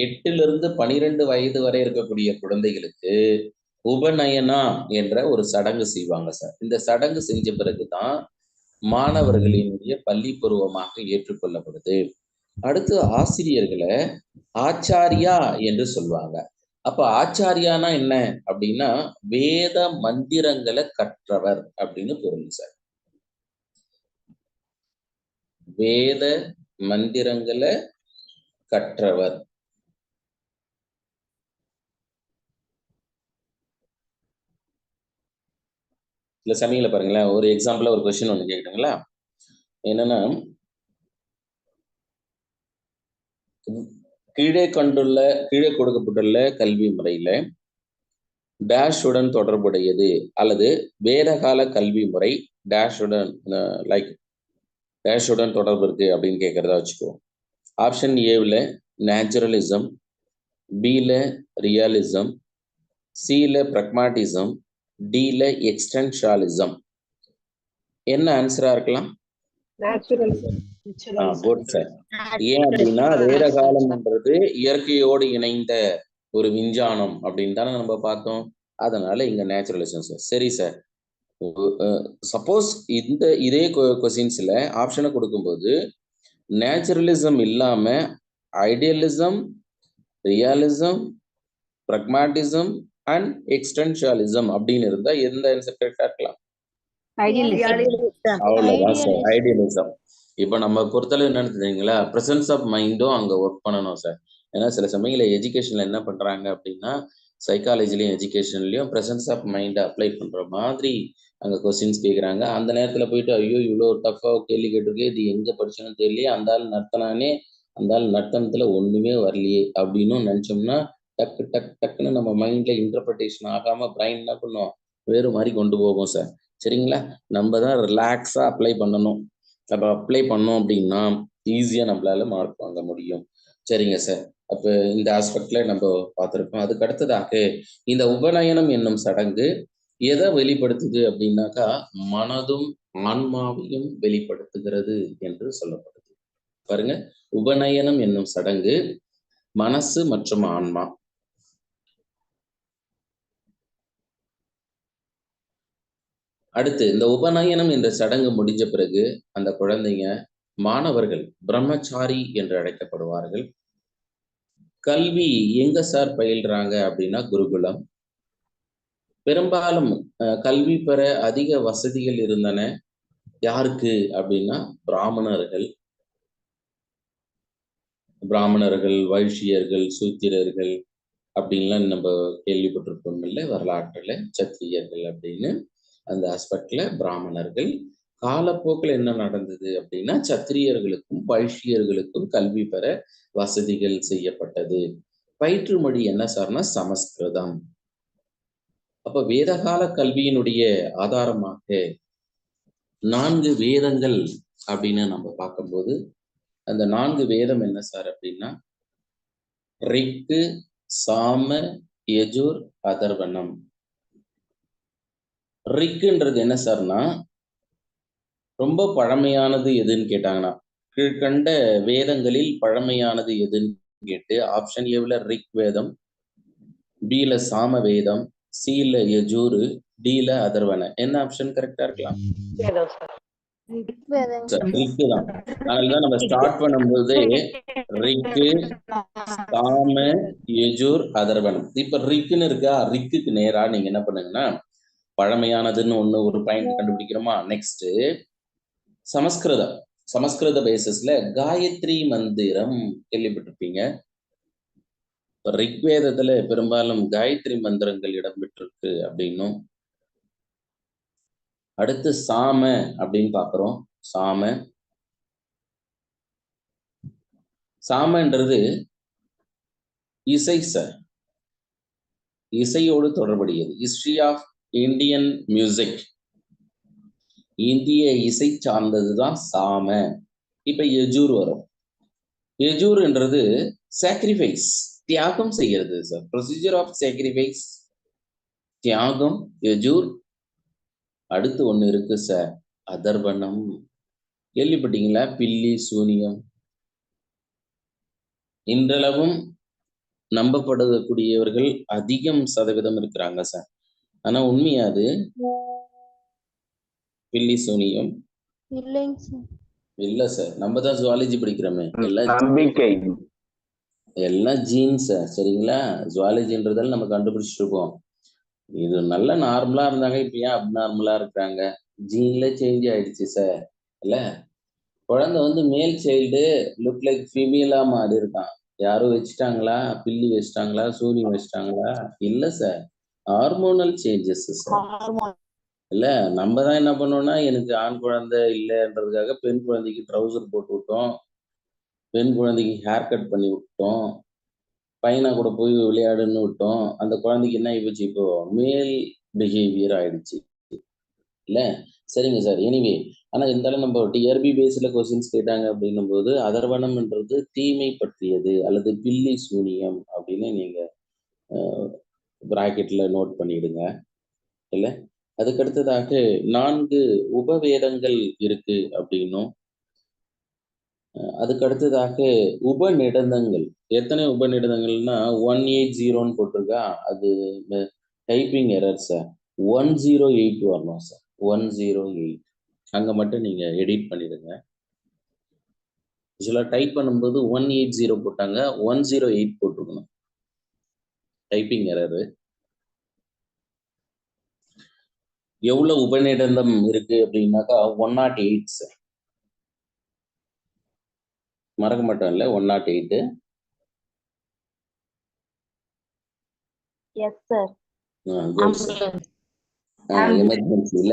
8 to 12 வயது வரை இருக்கக்கூடிய குழந்தைகளுக்கு உபநயனா என்ற ஒரு சடங்கு செய்வாங்க சார். இந்த சடங்கு செஞ்ச பிறகுதான் மாணவர்களினுடைய பள்ளி பருவமாக ஏற்றுக்கொள்ளப்படுது. அடுத்து ஆசிரியர்களை ஆச்சாரியா என்று சொல்லுவாங்க. அப்ப ஆச்சாரியானா என்ன அப்படின்னா வேத மந்திரங்களை கற்றவர் அப்படின்னு பொருள் சார். வேத மந்திரங்களை கற்றவர். சில சமயங்கள பாருங்களேன், ஒரு எக்ஸாம்பிளா ஒரு கொஸ்டின் ஒண்ணு கேட்குறீங்களா? என்னன்னா கீழே கொடுக்கப்பட்டுள்ள கல்வி முறையில டேஷுடன் தொடர்புடையது அல்லது வேதகால கல்வி முறை டேஷுடன் டேஷுடன் தொடர்பு இருக்கு அப்படின்னு கேட்கறதா வச்சுக்குவோம். ஆப்ஷன் ஏவில் நேச்சுரலிசம், பியில் ரியலிசம், சியில் பிரக்மாட்டிசம், டியில் எக்ஸ்டென்ஷாலிசம். என்ன ஆன்சரா இருக்கலாம்? Good sir. ஏன் அப்படின்னா வேத காலம்ன்றது இயற்கையோடு இணைந்த ஒரு விஞ்ஞானம் அப்படின்னு தானே நம்ம பார்த்தோம். அதனால இங்க நேச்சுரலிசம் சார். சரி சார். சப்போஸ் இதே கொஸ்டின்ஸ்ல ஆப்ஷனை கொடுக்கும்போது நேச்சுரலிசம் இல்லாம ஐடியலிசம், ரியலிசம், பிரக்மாட்டிசம் அண்ட் எக்ஸ்டென்ஷியலிசம் அப்படின்னு இருந்தா எந்த ஆன்சர் கரெக்டா இருக்கலாம்? அவ்வளவுதான் சார், ஐடியலிசம். இப்ப நம்ம பொறுத்தளவு என்னன்னு தெரியுங்களா, பிரசன்ஸ் ஆஃப் மைண்டும் அங்க ஒர்க் பண்ணணும் சார். ஏன்னா சில சமயங்கள எஜுகேஷன்ல என்ன பண்றாங்க அப்படின்னா சைக்காலஜிலையும் எஜுகேஷன்லயும் பிரசன்ஸ் ஆஃப் மைண்டை அப்ளை பண்ற மாதிரி அங்க கொஸ்டின்ஸ் கேட்குறாங்க. அந்த நேரத்துல போயிட்டு ஐயோ இவ்வளோ டஃபா கேள்வி கேட்டிருக்கு, இது எங்க படிச்சோன்னு தெரியலையே, அந்த ஆள் நர்த்தனானே, அந்த ஆள் நர்த்தனத்துல ஒண்ணுமே வரலையே அப்படின்னு நினைச்சோம்னா டக்குன்னு நம்ம மைண்ட்ல இன்டர்பிரிட்டேஷன் ஆகாம பிரைன் என்ன பண்ணுவோம், வேறு மாதிரி கொண்டு போகும் சார். சரிங்களா? நம்ம தான் ரிலாக்ஸா அப்ளை பண்ணணும். அப்போ அப்ளை பண்ணோம் அப்படின்னா ஈஸியா நம்மளால மார்க் வாங்க முடியும். சரிங்க சார். அப்ப இந்த ஆஸ்பெக்ட்ல நம்ம பார்த்திருக்கோம். அதுக்கு அடுத்ததாக இந்த உபநயனம் என்னும் சடங்கு எதை வெளிப்படுத்துது அப்படின்னாக்கா மனதும் ஆன்மாவையும் வெளிப்படுத்துகிறது என்று சொல்லப்படுது. பாருங்க, உபநயனம் என்னும் சடங்கு மனசு மற்றும் ஆன்மா. அடுத்து இந்த உபநயனம் என்ற சடங்கு முடிஞ்ச பிறகு அந்த குழந்தைங்க மாணவர்கள் பிரம்மச்சாரி என்று அழைக்கப்படுவார்கள். கல்வி எங்க சார் பயில்றாங்க அப்படின்னா குருகுலம். பெரும்பாலும் கல்வி பெற அதிக வசதிகள் இருந்தன. யாருக்கு அப்படின்னா பிராமணர்கள், வைஷ்யர்கள், சூத்திரர்கள் அப்படின்லாம் நம்ம கேள்விப்பட்டிருப்போம் இல்லை வரலாற்றுல, சத்திரியர்கள் அப்படின்னு. அந்த ஆஸ்பெக்ட்ல பிராமணர்கள். காலப்போக்கில் என்ன நடந்தது அப்படின்னா சத்திரியர்களுக்கும் வைஷ்யர்களுக்கும் கல்வி பெற வசதிகள் செய்யப்பட்டது. பயிற்று மொழி என்ன சார்னா சமஸ்கிருதம். அப்ப வேதகால கல்வியினுடைய ஆதாரமாக 4 வேதங்கள் அப்படின்னு நம்ம பார்க்கும்போது அந்த 4 வேதம் என்ன சார் அப்படின்னா ரிக்கு, சாம, யஜுர், அதர்வனம். ரிக்குன்றது என்ன சார்னா ரொம்ப பழமையானது எதுன்னு கேட்டாங்கன்னா கீழ்கண்ட வேதங்களில் பழமையானது எதுன்னு கேட்டு ஆப்ஷன் ஏவில் ரிக் வேதம், பில சாம வேதம், சில யஜூரு, டில அதர்வன. என்ன ஆப்ஷன் கரெக்டா இருக்கலாம்? ரிக்கு தான். அதனாலதான் நம்ம ஸ்டார்ட் பண்ணும்போது ரிக்கு, சாம, யஜூர், அதர்வனம். இப்ப ரிக்குன்னு இருக்கா, ரிக்குக்கு நேரா நீங்க என்ன பண்ணுங்கன்னா பழமையானதுன்னு ஒரு பாயிண்ட் கண்டுபிடிக்கிறோமா. நெக்ஸ்ட் சமஸ்கிருத பேசிஸ்ல காயத்ரி மந்திரம் கேள்விப்பட்டிருப்பீங்க. இப்ப ரிக்வேதத்துல பெரும்பாலும் காயத்ரி மந்திரங்கள் இடம்பெற்றிருக்கு அப்படின்னும், அடுத்து சாம அப்படின்னு பாக்குறோம். சாமன்றது இசை சார், இசையோடு தொடர்புடையது. ஹிஸ்டரி ஆஃப் இந்தியன் மியூசிக், இந்திய இசை சார்ந்ததுதான் சாம. இப்ப யஜூர் வரும். யஜூர்ன்றது சாக்ரிஃபைஸ், தியாகம் செய்யறது சார். ப்ரொசீஜர் ஆஃப் சாக்ரிஃபைஸ், தியாகம், யஜூர். அடுத்து ஒண்ணு இருக்கு சார், அதர்வனம். கேள்விப்பட்டீங்களா? பில்லி சூனியம் இன்றளவும் நம்பப்படக்கூடியவர்கள் அதிகம் சதவீதம் இருக்கிறாங்க சார். ஆனா உண்மையா அது பில்லி சூனியம் இல்லைங்க சார். இல்ல சார், நம்ம தான் ஜுவாலஜி படிக்கிறோமே. நம்பிக்கை. எல்லாம் ஜீன்ஸ் சார், சரிங்களா? ஜுவாலஜின்றதால நம்ம கண்டுபிடிச்சிட்டு இருக்கோம். இது நல்ல நார்மலா இருந்தாங்க, இப்ப ஏன் அப்நார்மலா இருக்காங்க? ஜீன்ல சேஞ்ச் ஆயிடுச்சு சார். இல்ல, குழந்தை வந்து மேல் சைல்டு லுக் லைக் ஃபீமேலா மாறி இருக்கான். யாரும் வச்சுட்டாங்களா? பில்லி வச்சுட்டாங்களா? சூனியம் வச்சுட்டாங்களா? இல்ல சார், ஹார்மோனல் சேஞ்சஸ் சார். இல்ல, நம்ம தான் என்ன பண்ணோம்னா, எனக்கு ஆண் குழந்தை இல்லைன்றதுக்காக பெண் குழந்தைக்கு ட்ரௌசர் போட்டு விட்டோம், பெண் குழந்தைக்கு ஹேர் கட் பண்ணி விட்டோம், பையனா கூட போய் விளையாடுன்னு விட்டோம். அந்த குழந்தைக்கு என்ன ஆயிடுச்சு? இப்போ மேல் பிஹேவியர் ஆயிடுச்சு. இல்ல, சரிங்க சார். எனிவே, ஆனா இருந்தாலும் நம்ம டிஆர்பி பேஸ்ல கொஸ்டின்ஸ் கேட்டாங்க அப்படின்னும் போது அதர்வனம்ன்றது தீமை பற்றியது அல்லது பில்லி சூனியம் அப்படின்னு நீங்க பிராக்கெட்ல நோட் பண்ணிடுங்க. இல்ல, அதுக்கடுத்ததாக 4 உபவேதங்கள் இருக்கு அப்படின்னும், அதுக்கடுத்ததாக உபநிடதங்கள். எத்தனை உபநிடதங்கள்னா 180ன்னு போட்டிருக்கா, அது டைப்பிங் எரர் சார். 108 வரணும் சார், 108. அங்க மட்டும் நீங்க எடிட் பண்ணிடுங்க. யூஸ்வலா டைப் பண்ணும்போது 180 போட்டாங்க, 108 போட்டுக்கணும். Typing error. எவ்வளவு உபநிடதம் இருக்கு அப்படின்னாக்கா 108 சார். மறக்க மாட்டோம் இல்ல, 108. Yes sir. எமர்ஜென்சில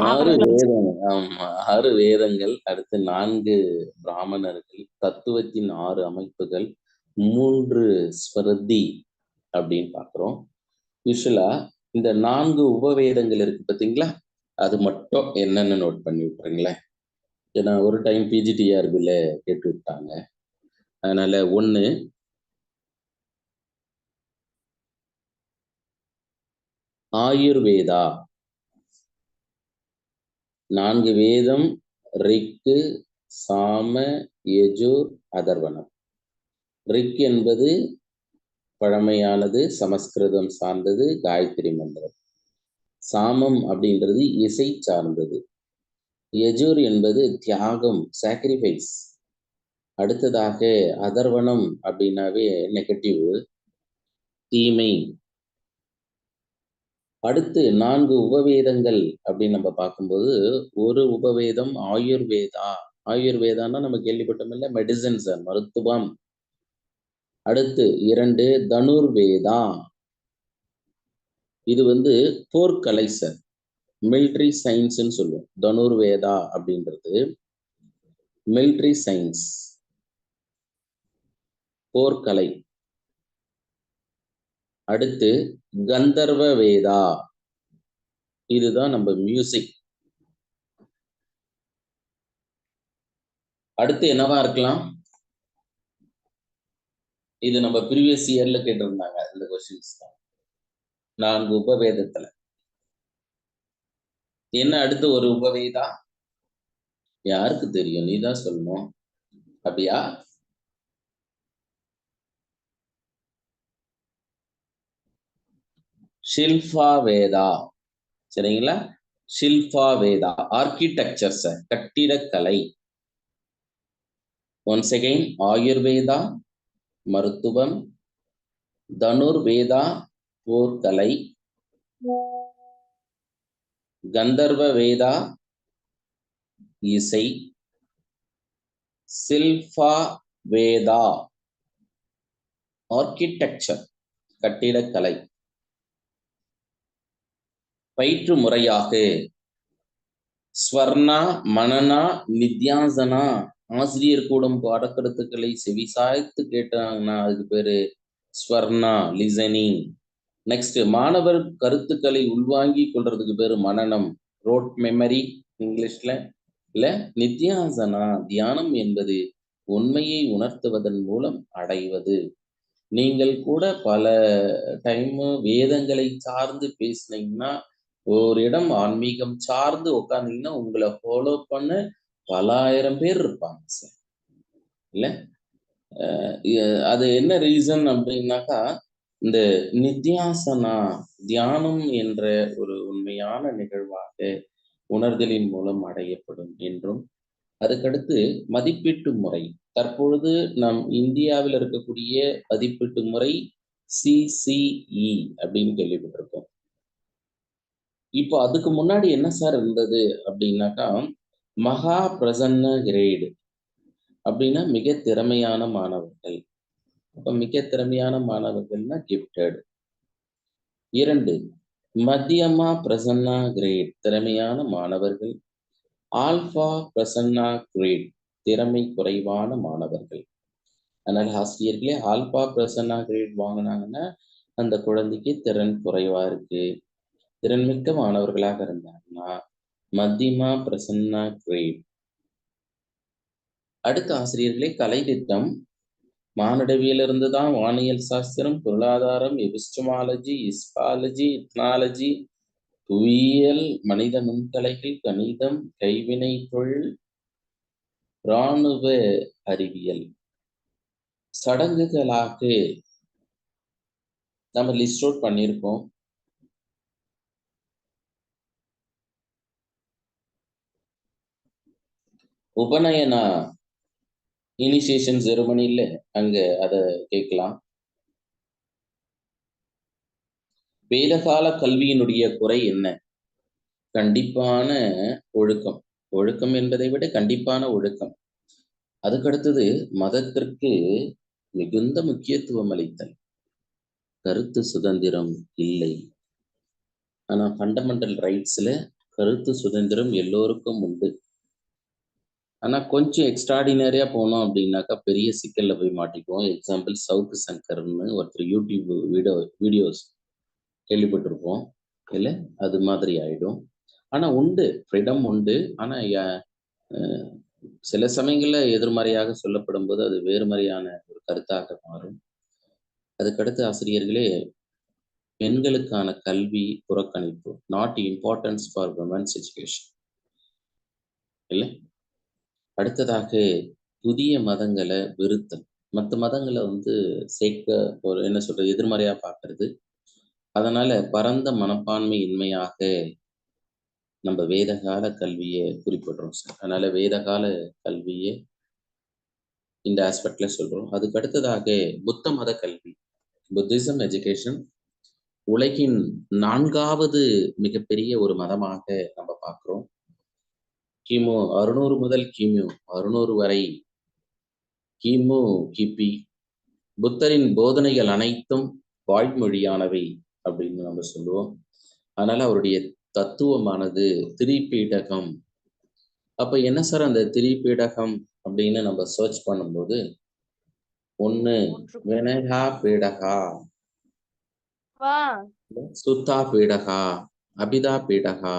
6 வேதங்கள். ஆமா, 6 வேதங்கள். அடுத்து 4 பிராமணர்கள், தத்துவத்தின் 6 அமைப்புகள், 3 ஸ்மிருதி அப்படின்னு பாக்குறோம். யூஸ்வலா இந்த 4 உபவேதங்கள் இருக்கு பாத்தீங்களா, அது மட்டும் என்னன்னு நோட் பண்ணி விட்டுருங்களேன். ஏன்னா ஒரு டைம் பிஜிடிஆர்பில கேட்டு விட்டாங்க. அதனால 1 ஆயுர்வேதா. 4 வேதம்: ரிக்கு, சாம, யஜுர், அதர்வனம். ரிக் என்பது பழமையானது, சமஸ்கிருதம் சார்ந்தது, காயத்ரி மந்திரம். சாமம் அப்படின்றது இசை சார்ந்தது. யஜுர் என்பது தியாகம், சாக்ரிஃபைஸ். அடுத்ததாக அதர்வனம் அப்படின்னாவே நெகட்டிவ், தீமை. அடுத்து 4 உபவேதங்கள் அப்படின்னு நம்ம பார்க்கும்போது, ஒரு உபவேதம் ஆயுர்வேதா. ஆயுர்வேதான்னா நம்ம கேள்விப்பட்டோம், மெடிசன் சார், மருத்துவம். அடுத்து 2 தனுர்வேதா. இது வந்து போர்க்கலை சார், மிலிட்ரி சயின்ஸ்ன்னு சொல்லுவோம். தனுர்வேதா அப்படின்றது மிலிட்ரி சயின்ஸ், போர்க்கலை. அடுத்து கந்தர்வ வேதா, இதுதான் நம்ம மியூசிக். அடுத்து என்னவா இருக்கலாம்? இது நம்ம ப்ரீவியஸ் இயர்ல கேட்டிருந்தாங்க இந்த கொஸ்டின்ஸ் தான். 4 உபவேதத்துல என்ன அடுத்து ஒரு உபவேதா? யாருக்கு தெரியும்? நீதான் சொல்லணும். அப்படியா? ஷில்பா வேதா, சரிங்களா? ஷில்பா வேதா ஆர்கிடெக்சர் சார், கட்டிடக்கலை. ஒன்ஸ் அகைன், ஆயுர்வேதா மருத்துவம், தனுர்வேதா போர்க்கலை, கந்தர்வ வேதா இசை, சில்பா வேதா ஆர்கிடெக்சர் கட்டிடக்கலை, பயிற்று முறையாக ஸ்வர்ணா, மனனா, நித்யாசனா, ஆசிரியர் கூடும் பாடக்கருத்துக்களை செவிசாய்த்து கேட்டாங்கன்னா அதுக்கு பேரு ஸ்வர்ணா லிசனிங். நெக்ஸ்ட் மாணவர் கருத்துக்களை உள்வாங்கி கொள்றதுக்கு பேரு மனனம், ரோட் மெமரி இங்கிலீஷ்ல. இல்ல நித்யாசனா, தியானம் என்பது உண்மையை உணர்த்துவதன் மூலம் அடைவது. நீங்கள் கூட பல டைம் வேதங்களை சார்ந்து பேசினீங்கன்னா, ஒரு இடம் ஆன்மீகம் சார்ந்து உட்காந்தீங்கன்னா உங்களை ஃபாலோ பண்ண பல ஆயிரம் பேர் இருப்பாங்க சார். இல்ல அது என்ன ரீசன் அப்படின்னாக்கா, இந்த நித்யாசனா தியானம் என்ற ஒரு உண்மையான நிகழ்வாக உணர்தலின் மூலம் அடையப்படும் என்றும், அதுக்கடுத்து மதிப்பீட்டு முறை. தற்பொழுது நம் இந்தியாவில் இருக்கக்கூடிய மதிப்பீட்டு முறை CCE அப்படின்னு கேள்விப்பட்டிருக்கோம். இப்போ அதுக்கு முன்னாடி என்ன சார் இருந்தது அப்படின்னாக்கா, மகா பிரசன்ன கிரேடு அப்படின்னா மிக திறமையான மாணவர்கள். அப்ப மிக திறமையான மாணவர்கள்னா கிஃப்டட். 2 மத்தியமா பிரசன்னா கிரேட், திறமையான மாணவர்கள். ஆல்பா பிரசன்னா கிரேட், திறமை குறைவான மாணவர்கள். அதனால ஆசிரியர்களே ஆல்பா பிரசன்னா கிரேட் வாங்கினாங்கன்னா அந்த குழந்தைக்கு திறன் குறைவா இருக்கு. திறன்மிக்க மாணவர்களாக இருந்தாங்கன்னா மத்தியமா பிரசன்னா கிரேட். அடுத்த ஆசிரியர்களே கலை திட்டம் மானுடவியலிருந்து தான் வானியல் சாஸ்திரம், பொருளாதாரம், எபிஸ்டமாலஜி, இஸ்பாலஜி, இத்னாலஜி, புவியியல், மனித நுண்கலைகள், கணிதம், கைவினை தொழில், இராணுவ அறிவியல். சடங்குகளாக நம்ம லிஸ்ட் அவுட் பண்ணியிருக்கோம். உபநயனா இனிஷியேஷன் செரமனில அங்க அதை கேட்கலாம். வேதகால கல்வியினுடைய குறை என்ன? கண்டிப்பான ஒழுக்கம். ஒழுக்கம் என்பதை விட கண்டிப்பான ஒழுக்கம். அதுக்கடுத்தது மதத்திற்கு மிகுந்த முக்கியத்துவம் அளித்தல். கருத்து சுதந்திரம் இல்லை. ஆனா ஃபண்டமெண்டல் ரைட்ஸ்ல கருத்து சுதந்திரம் எல்லோருக்கும் உண்டு. ஆனா கொஞ்சம் எக்ஸ்ட்ராடினரியா போனோம் அப்படின்னாக்கா பெரிய சிக்கல்ல போய் மாட்டிக்குவோம். எக்ஸாம்பிள் சவுக்கு சங்கர்னு ஒருத்தர் யூடியூப் வீடியோஸ் கேள்விப்பட்டிருப்போம். இல்லை அது மாதிரி ஆயிடும். ஆனா உண்டு, ஃப்ரீடம் உண்டு. ஆனா சில சமயங்கள்ல எதிர்மறையாக சொல்லப்படும் போது அது வேறு மாதிரியான ஒரு கருத்தாக மாறும். அதுக்கடுத்து ஆசிரியர்களே பெண்களுக்கான கல்வி புறக்கணிப்பு, not importance for women's education. இல்லை அடுத்ததாக புதிய மதங்களை வெறுத்தல், மற்ற மதங்களை சேர்க்க ஒரு என்ன சொல்றது எதிர்மறையா பார்க்கறது. அதனால பரந்த மனப்பான்மை இன்மையாக நம்ம வேதகால கல்வியை குறிப்பிடுறோம் சார். அதனால வேதகால கல்வியை இந்த ஆஸ்பெக்ட்ல சொல்றோம். அதுக்கு அடுத்ததாக புத்த மத கல்வி, புத்திசம் எஜுகேஷன் உலகின் 4வது மிகப்பெரிய ஒரு மதமாக நம்ம பார்க்கிறோம். கிமு 600 முதல் கிமு 600 வரை, கிபி புத்தரின் போதனைகள் அனைத்தும் வாய்மொழியானவை அப்படின்னு நம்ம சொல்லுவோம். அதனால அவருடைய தத்துவமானது திரிபீடகம். அப்ப என்ன சார் அந்த திரிபீடகம் அப்படின்னு நம்ம சர்ச் பண்ணும்போது, 1 வினயா பீடகா, சுத்தா பீடகா, அபிதா பீடகா.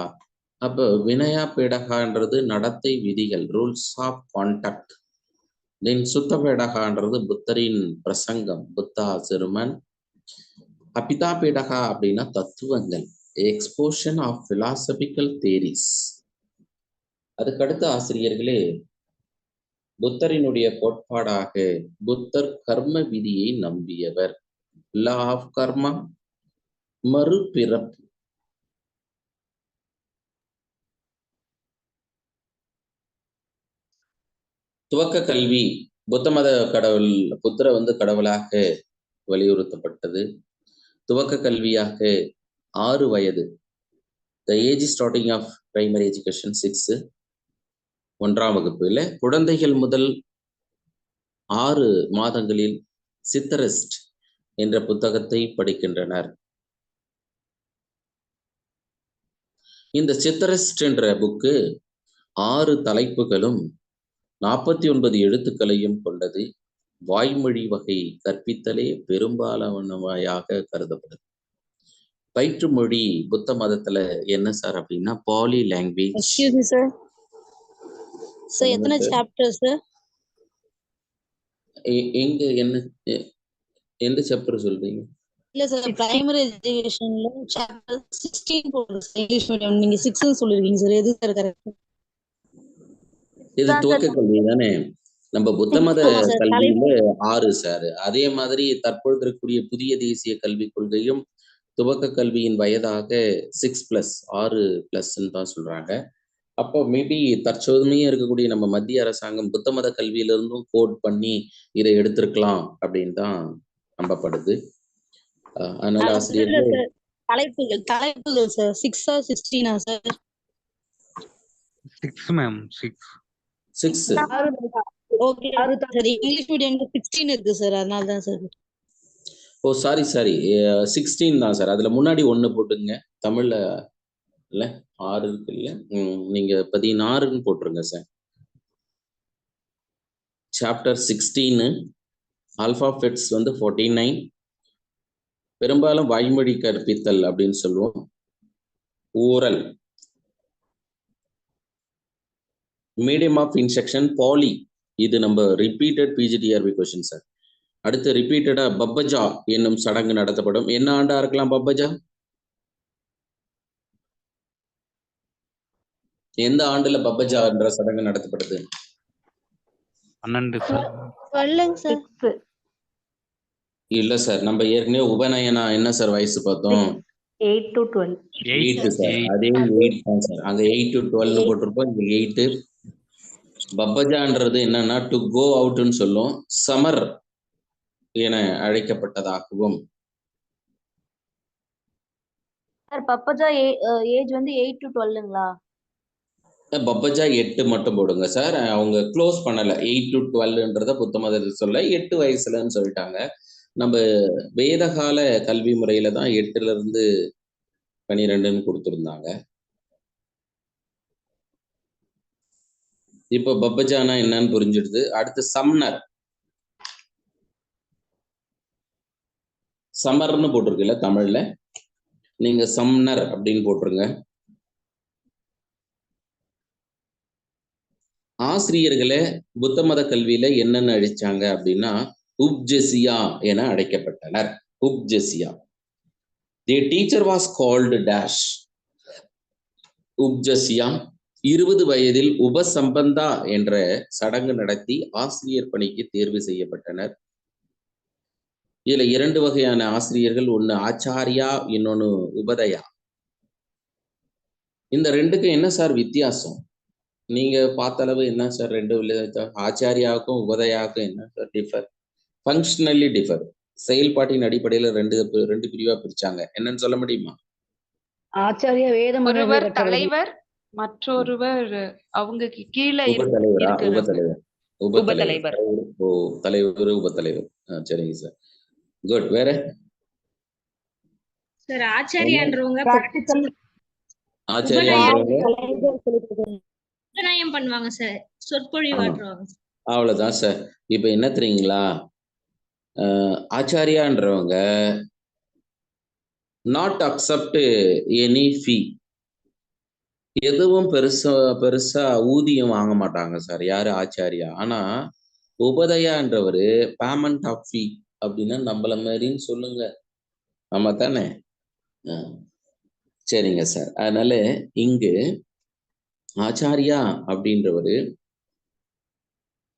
அப்ப வினயா பீடகான்றது நடத்தை விதிகள், ரூல்ஸ் ஆஃப் கான்டக்ட். தென் சுத்த பீடகான்றது புத்தரின் பிரசங்கம், புத்தா சிறுமன். அபிதா பீடகா அப்படின்னா தத்துவங்கள், எக்ஸ்போஷன் ஆஃப் பிலாசபிக்கல் தேரிஸ். அதுக்கடுத்த ஆசிரியர்களே புத்தரினுடைய கோட்பாடாக புத்தர் கர்ம விதியை நம்பியவர், லா ஆஃப் கர்மா, மறுபிறப்பு. துவக்க கல்வி புத்த மத கடவுள் புத்தரை கடவுளாக வலியுறுத்தப்பட்டது. துவக்க கல்வியாக 6 வயது, the age starting of primary education 6, 1ஆம் வகுப்புல குழந்தைகள் முதல் 6 மாதங்களில் சித்தரிஸ்ட் என்ற புத்தகத்தை படிக்கின்றனர். இந்த சித்தரிஸ்ட் என்ற புக்கு 6 தலைப்புகளும் 49 எழுத்துக்களையும் கொண்டது. வாய்மொழி வகை கற்பித்தலே பெரும்பாலானவையாக கருதப்படுது. பயிற்று மொழி புத்த மதத்துல என்ன சார் அப்படின்னா Pali language. Excuse me sir. Sir எத்தனை சாப்டர் சார்? எங்க என்ன எந்த சாப்டர் சொல்றீங்க? இல்ல சார், பிரைமரி எஜுகேஷன்ல சாப்டர் 16 போடுங்க சார். இங்கிலீஷ் மீடியம் நீங்க 6 ன்னு சொல்லிருக்கீங்க சார். எது சார் கரெக்ட்? இது துவக்க கல்வி தானே. நம்ம புத்த மத கல்வியில 6 சார். அதே மாதிரி தற்பொழுது இருக்கக்கூடிய புதிய தேசிய கல்விக் கொள்கையும் துவக்க கல்வியின் வயதாக 6+6+ தான் சொல்றாங்க. அப்போ மேபி தற்சோதனையா இருக்கக்கூடிய நம்ம மத்திய அரசாங்கம் புத்த மத கல்வியிலிருந்தும் கோட் பண்ணி இதை எடுத்திருக்கலாம் அப்படின்னு தான் நம்பப்படுது. அதனால ஆசிரியர்கள் தலைப்புகள் sir 6 16 sir? 6 ma'am 6. Okay sir. English மீடியம்ல 16 இருக்கு சார். அதனால தான் சார். ஓ சாரி 16 தான் சார். அதுல முன்னாடி 1 போட்டுங்க. தமிழ்ல இல்ல 6 இருக்கு இல்ல. நீங்க 16ன்னு போட்டுருங்க சார். Chapter 16 alphabets 49. பெரும்பாலும் வாய்மொழி கற்பித்தல் அப்படின்னு சொல்லுவோம். Oral. Medium of instruction Pali. இது நம்ம ரிப்பீட்டட் பிஜிடிஆர்பி கொஸ்டின் சார். அடுத்து ரிப்பீட்டடா பப்பஜா என்னும் சடங்கு நடத்தப்படும். என்ன ஆண்டா இருக்கலாம் பப்பஜா? எந்த ஆண்டுல பப்பஜா என்ற சடங்கு நடத்தப்படுது? 12 சார். இல்ல சார், நம்ம ஏற்கனவே உபநயனா என்ன சார் வயசு பார்த்தோம்? 8 to 12. 8 சார். அதே 8 தான் சார். அங்க 8 to 12 போட்டிருப்போம். இங்க 8. பப்பஜான்றது என்னன்னா டு கோ அவுட்னு சொல்லும். சமர் என அழைக்கப்பட்டதாகவும். சார் பப்பஜா ஏஜ் வந்து 8 to 12ங்களா? பப்பஜா 8 மட்டும் போடுங்க சார். அவங்க க்ளோஸ் பண்ணல. 8 to 12ன்றத புத்த மதத்தில் சொல்ல 8 வயசுலன்னு சொல்லிட்டாங்க. நம்ம வேதகால கல்வி முறையில தான் 8ல இருந்து 12ன்னு கொடுத்துருந்தாங்க. இப்போ பப்பஜானா என்னன்னு புரிஞ்சிடுது. அடுத்து சம்னர். சமர்னு போட்டிருக்குல்ல தமிழ்ல, நீங்க சம்னர் அப்படின்னு போட்டுருங்க. ஆசிரியர்களை புத்த மத கல்வியில என்னென்ன அழைச்சாங்க அப்படின்னா உப்ஜெசியா என அழைக்கப்பட்டனர். உப்ஜெசியா. The teacher was called dash. உப்ஜெசியா. 20 வயதில் உபசம்பந்தா என்ற சடங்கு நடத்தி ஆசிரியர் பணிக்கு தேர்வு செய்யப்பட்டனர். இதுல 2 வகையான ஆசிரியர்கள், ஒன்னு ஆச்சாரியா, இன்னொன்னு உபதயா. இந்த 2க்கும் என்ன சார் வித்தியாசம்? நீங்க பார்த்த அளவு என்ன சார் 2 ஆச்சாரியாவுக்கும் உபதயாவுக்கும் என்ன சார் டிஃபர்? Functionally differ. செயல்பாட்டின் அடிப்படையில 2 பிரிவா பிரிச்சாங்க. என்னன்னு சொல்ல முடியுமா? ஆச்சாரியா வேதம் ஒருவர் தலைவர், மற்றொருவர் அவங்களுக்கு கீழே உபதலைவர். தலைவர் உபதலைவர். சரிங்க சார். குட். வேற சார் ஆச்சாரியான்றவங்க உபநயம் பண்ணுவாங்க சார், சொற்பொழிவாற்றுவாங்க. அவ்வளவுதான் சார். இப்ப என்ன தெரியுங்களா, ஆச்சாரியான்றவங்க நாட் அக்செப்ட் எனி ஃபீ. எதுவும் பெருசா ஊதியம் வாங்க மாட்டாங்க சார் யாரு ஆச்சாரியா. ஆனா உபதயான்றவரு பேமெண்ட் ஆஃப் ஃபீ அப்படின்னா நம்மள மாதிரின்னு சொல்லுங்க. ஆமா தானே? சரிங்க சார். அதனால இங்கு ஆச்சாரியா அப்படின்றவரு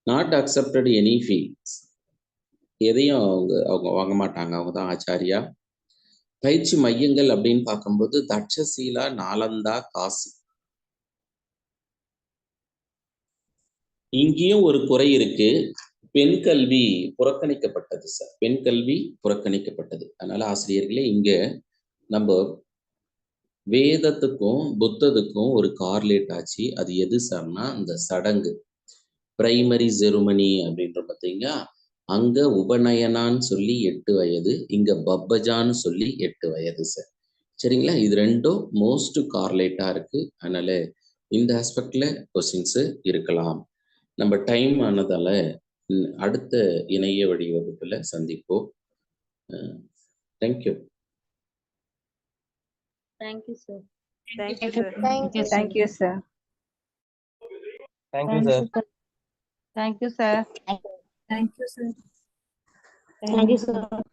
நாட் அக்செப்டட் எனி ஃபீ. எதையும் அவங்க வாங்க மாட்டாங்க. அவங்க தான் ஆச்சாரியா. பயிற்சி மையங்கள் அப்படின்னு பார்க்கும்போது தட்சசீலா, நாலந்தா, காசி. இங்கேயும் ஒரு குறை இருக்கு. பெண் கல்வி புறக்கணிக்கப்பட்டது சார். பெண் கல்வி புறக்கணிக்கப்பட்டது. அதனால ஆசிரியர்களே இங்க நம்ம வேதத்துக்கும் புத்தத்துக்கும் ஒரு கார்லேட் ஆச்சு. அது எது சார்னா இந்த சடங்கு, பிரைமரி செருமனி அப்படின்ற பார்த்தீங்கன்னா அங்க உபநயனான்னு சொல்லி 8 வயது, இங்க பப்பஜான்னு சொல்லி 8 வயது சார். சரிங்களா? இது ரெண்டும் மோஸ்ட் கார்லேட்டா இருக்கு. அதனால இந்த ஆஸ்பெக்ட்ல கொஸ்டின்ஸ் இருக்கலாம். நம்ம டைம் ஆனதால அடுத்த இணைய வழி வகுப்புல சந்திப்போம். Thank you. Thank you sir. Thank you, sir. Thank you, Thank you, sir. Thank you, sir. Thank you, sir. Thank you, sir.